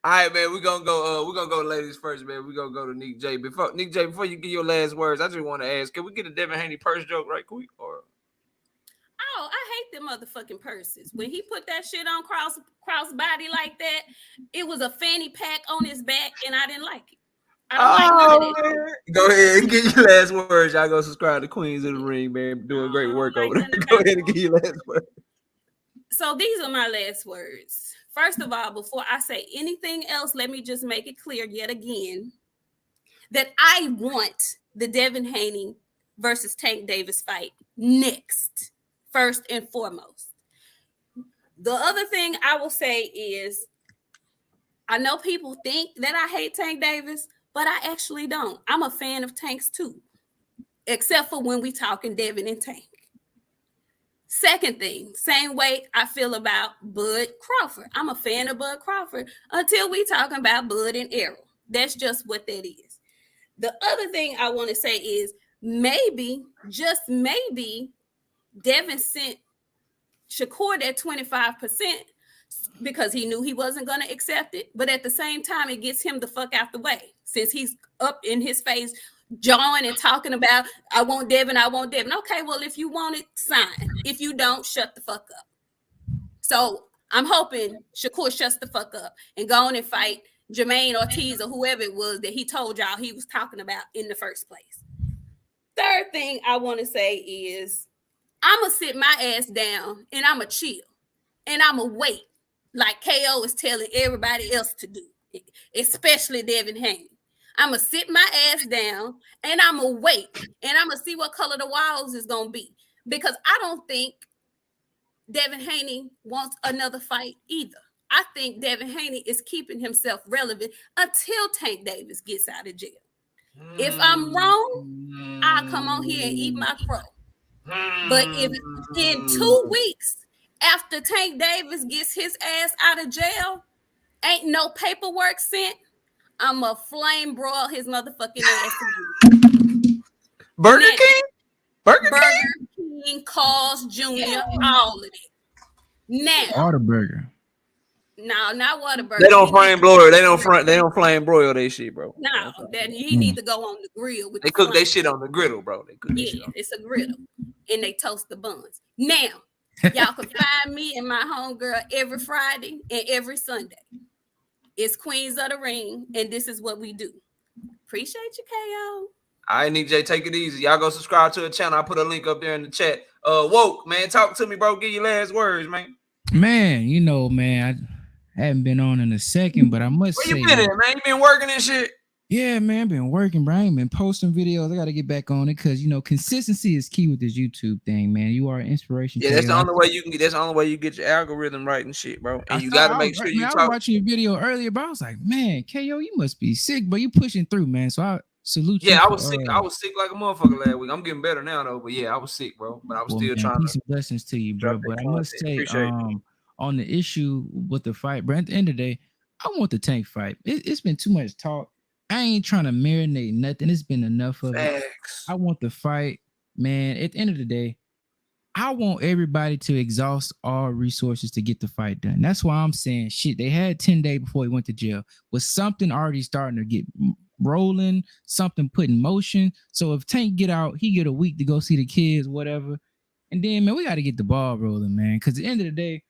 S1: All right, man. We're gonna go ladies first, man. We're gonna go to Nick J. Before you give your last words, I just want to ask, can we get a Devin Haney purse joke right quick? Or
S14: I hate them motherfucking purses. When he put that shit on cross body like that, it was a fanny pack on his back, and I didn't like it. I don't like none of that.
S1: Go ahead and give your last words. Y'all go subscribe to Queens of the Ring, man. Doing great work over there. Go ahead and give your last words.
S14: So these are my last words. First of all, before I say anything else, let me just make it clear yet again that I want the Devin Haney versus Tank Davis fight next, first and foremost. The other thing I will say is, I know people think that I hate Tank Davis, but I actually don't. I'm a fan of Tank's too. except for when we talking Devin and Tank. Second thing, same way I feel about Bud Crawford. I'm a fan of Bud Crawford until we talking about Bud and Errol. That's just what that is. The other thing I want to say is maybe, just maybe, Devin sent Shakur that 25% because he knew he wasn't going to accept it. But at the same time, it gets him the fuck out the way since he's up in his face, jawing and talking about, I want Devin, I want Devin. Okay, well, if you want it, sign. If you don't, shut the fuck up. So I'm hoping Shakur shuts the fuck up and go on and fight Jermaine Ortiz or whoever it was that he told y'all he was talking about in the first place. Third thing I want to say is I'm going to sit my ass down and I'm going to chill and I'm going to wait like KO is telling everybody else to do, especially Devin Haney. I'm going to sit my ass down and I'm going to wait and I'm going to see what color the walls is going to be because I don't think Devin Haney wants another fight either. I think Devin Haney is keeping himself relevant until Tank Davis gets out of jail. If I'm wrong, I'll come on here and eat my crow. But if in 2 weeks after Tank Davis gets his ass out of jail, ain't no paperwork sent, I'm a flame broil his motherfucking ass again.
S1: Burger King? Burger
S14: King, Carl's Jr., all of it. Now,
S12: Whataburger.
S14: No, not Whataburger.
S1: They don't flame broil. They don't flame broil they shit, bro.
S14: No, that he need to go on the grill with.
S1: They cook their shit on the griddle, bro. They cook
S14: shit on. It's a griddle, and they toast the buns. Now, y'all can find me and my homegirl every Friday and every Sunday. It's Queens of the Ring, and this is what we do. Appreciate you, KO.
S1: All right, NJ, take it easy. Y'all go subscribe to the channel. I put a link up there in the chat. Woke, man, talk to me, bro. Give your last words, man.
S12: Man, you know, man, I haven't been on in a second, but I must say.
S1: Where you been at, man? You been working and shit?
S12: Yeah, man, I've been working, bro. I ain't been posting videos. I got to get back on it because, you know, consistency is key with this YouTube thing, man. You are an inspiration.
S1: Yeah, that's the only way you can get. That's the only way you get your algorithm right and shit, bro. And you got to make sure you talk.
S12: I was watching your video earlier, but I was like, man, KO, you must be sick, but you pushing through, man. So I salute you.
S1: Yeah, I was sick. I was sick like a motherfucker last week. I'm getting better now, though. But yeah, I was sick, bro. But I was still trying
S12: to. Peace and blessings to you, bro. But I must say, on the issue with the fight, bro, at the end of the day, I want the Tank fight. It's been too much talk. I ain't trying to marinate nothing. It's been enough of it. I want the fight, man. At the end of the day, I want everybody to exhaust all resources to get the fight done. That's why I'm saying, shit, they had 10 days before he went to jail. Was something already starting to get rolling, something put in motion? So if Tank get out, he get a week to go see the kids, whatever. And then, man, we got to get the ball rolling, man. Because at the end of the day,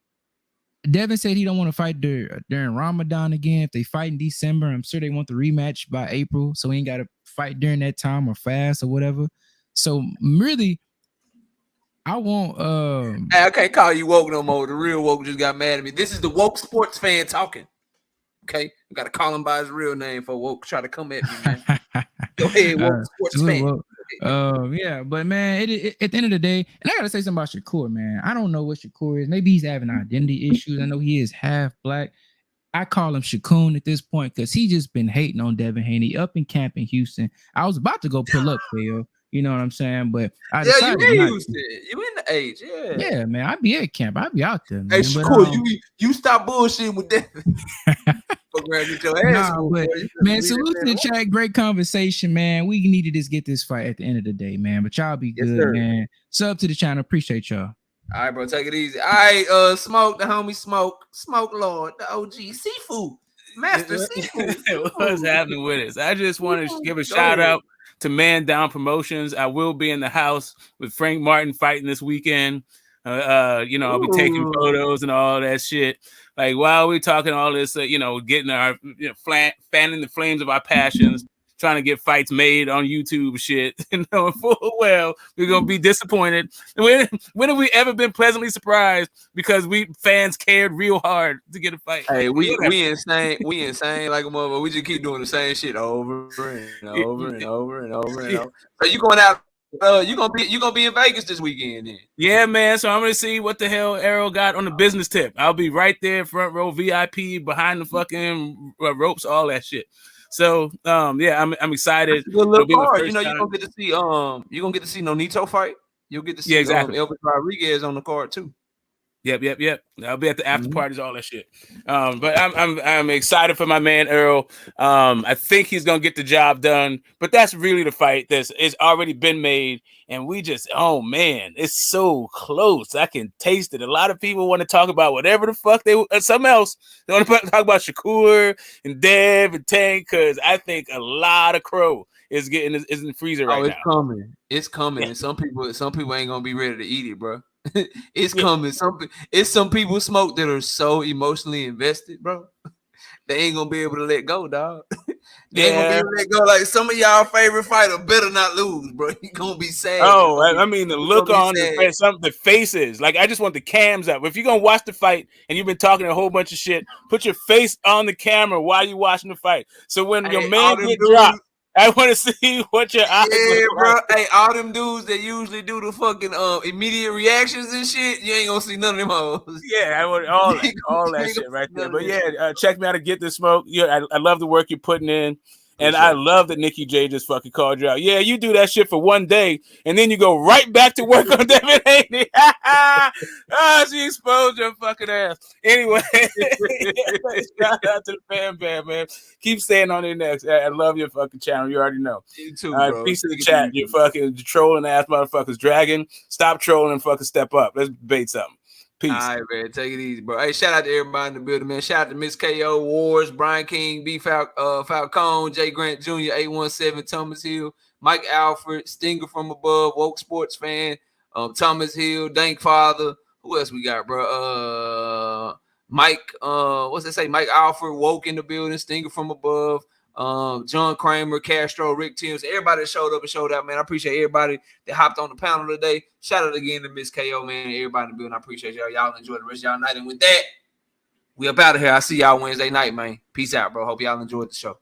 S12: Devin said he don't want to fight during Ramadan again. If they fight in December, I'm sure they want the rematch by April, so he ain't got to fight during that time or fast or whatever. So really, I want.
S1: Hey, I can't call you woke no more. The real woke just got mad at me. This is the woke sports fan talking. Okay, we got to call him by his real name for woke try to come at me, man. Go ahead, woke sports fan.
S12: Yeah, but man, at the end of the day, and I gotta say something about Shakur, man. I don't know what Shakur is. Maybe he's having identity issues. I know he is half black. I call him Shakur at this point because he just been hating on Devin Haney up in camp in Houston. I was about to go pull up, Phil. You know what I'm saying? But I decided
S1: you in Houston. You in the age, yeah.
S12: Yeah, man. I'd be at camp. I'd be out there. Man.
S1: Hey, Shakur, you stop bullshitting with Devin.
S12: Man, salute to the chat. Great conversation, man. We need to just get this fight at the end of the day, man. But y'all be good, man. Sub to the channel. Appreciate y'all.
S1: All right, bro. Take it easy. All right, Smoke, the homie Smoke Lord, the OG Seafood Master Seafood.
S5: What's happening with us? I just want to give a shout out to Man Down Promotions. I will be in the house with Frank Martin fighting this weekend. I'll be taking photos and all that shit. Like while we're talking all this, getting our, fanning the flames of our passions, trying to get fights made on YouTube shit, knowing full well we're gonna be disappointed. When have we ever been pleasantly surprised because we fans cared real hard to get a fight?
S1: Hey, we insane like a mother. We just keep doing the same shit over and over and over and over and over. So you going out? You gonna be in Vegas this weekend then?
S5: Yeah, man. So I'm gonna see what the hell Errol got on the business tip. I'll be right there, front row VIP, behind the fucking ropes, all that shit. So yeah, I'm excited.
S1: It's a good little
S5: It'll be my
S1: card.
S5: first
S1: You know,
S5: time.
S1: you're gonna get to see Nonito fight. You'll get to see
S5: exactly.
S1: Elvis Rodriguez on the card too.
S5: Yep. I'll be at the after parties, all that shit. But I'm excited for my man Errol. I think he's gonna get the job done. But that's really the fight that's it's already been made, and we just it's so close. I can taste it. A lot of people want to talk about whatever the fuck something else. They want to talk about Shakur and Dev and Tank because I think a lot of crow is in the freezer right now.
S1: It's coming, and some people ain't gonna be ready to eat it, bro. It's coming. It's some people smoke that are so emotionally invested, bro. They ain't gonna be able to let go, dog. They ain't gonna be able to let go. Like some of y'all favorite fighter better not lose, bro. You gonna be sad.
S5: Oh, I mean the look on the faces. Like I just want the cams up. If you're gonna watch the fight and you've been talking a whole bunch of shit, put your face on the camera while you watching the fight. So when your man get dropped, I want to see what your eyes look
S1: bro.
S5: like.
S1: Hey, all them dudes that usually do the fucking immediate reactions and shit, you ain't gonna see none of them hoes.
S5: Yeah, I want all that shit right there. But yeah, check me out to Get the Smoke. Yeah, I love the work you're putting in. And I love that Nikki J just fucking called you out. Yeah, you do that shit for one day, and then you go right back to work on Devin Haney. She exposed your fucking ass. Anyway, shout out to the fan band, man. Keep staying on their necks. I love your fucking channel. You already know.
S1: You too, bro.
S5: Peace in the chat. You fucking trolling ass motherfuckers. Dragon, stop trolling and fucking step up. Let's debate something. Peace.
S1: All right, man. Take it easy, bro. Hey, shout out to everybody in the building, man. Shout out to Miss KO, Wars, Brian King, B. Falcone, Jay Grant Jr., 817, Thomas Hill, Mike Alfred, Stinger from above, Woke Sports Fan, Thomas Hill, Dank Father. Who else we got, bro? Mike, what's that say? Mike Alfred, Woke in the building, Stinger from above. John Kramer, Castro, Rick Timms, everybody that showed up and showed out, man. I appreciate everybody that hopped on the panel today. Shout out again to Miss KO, man, and everybody in the building. I appreciate y'all. Y'all enjoy the rest of y'all night. And with that, we up out of here. I see y'all Wednesday night, man. Peace out, bro. Hope y'all enjoyed the show.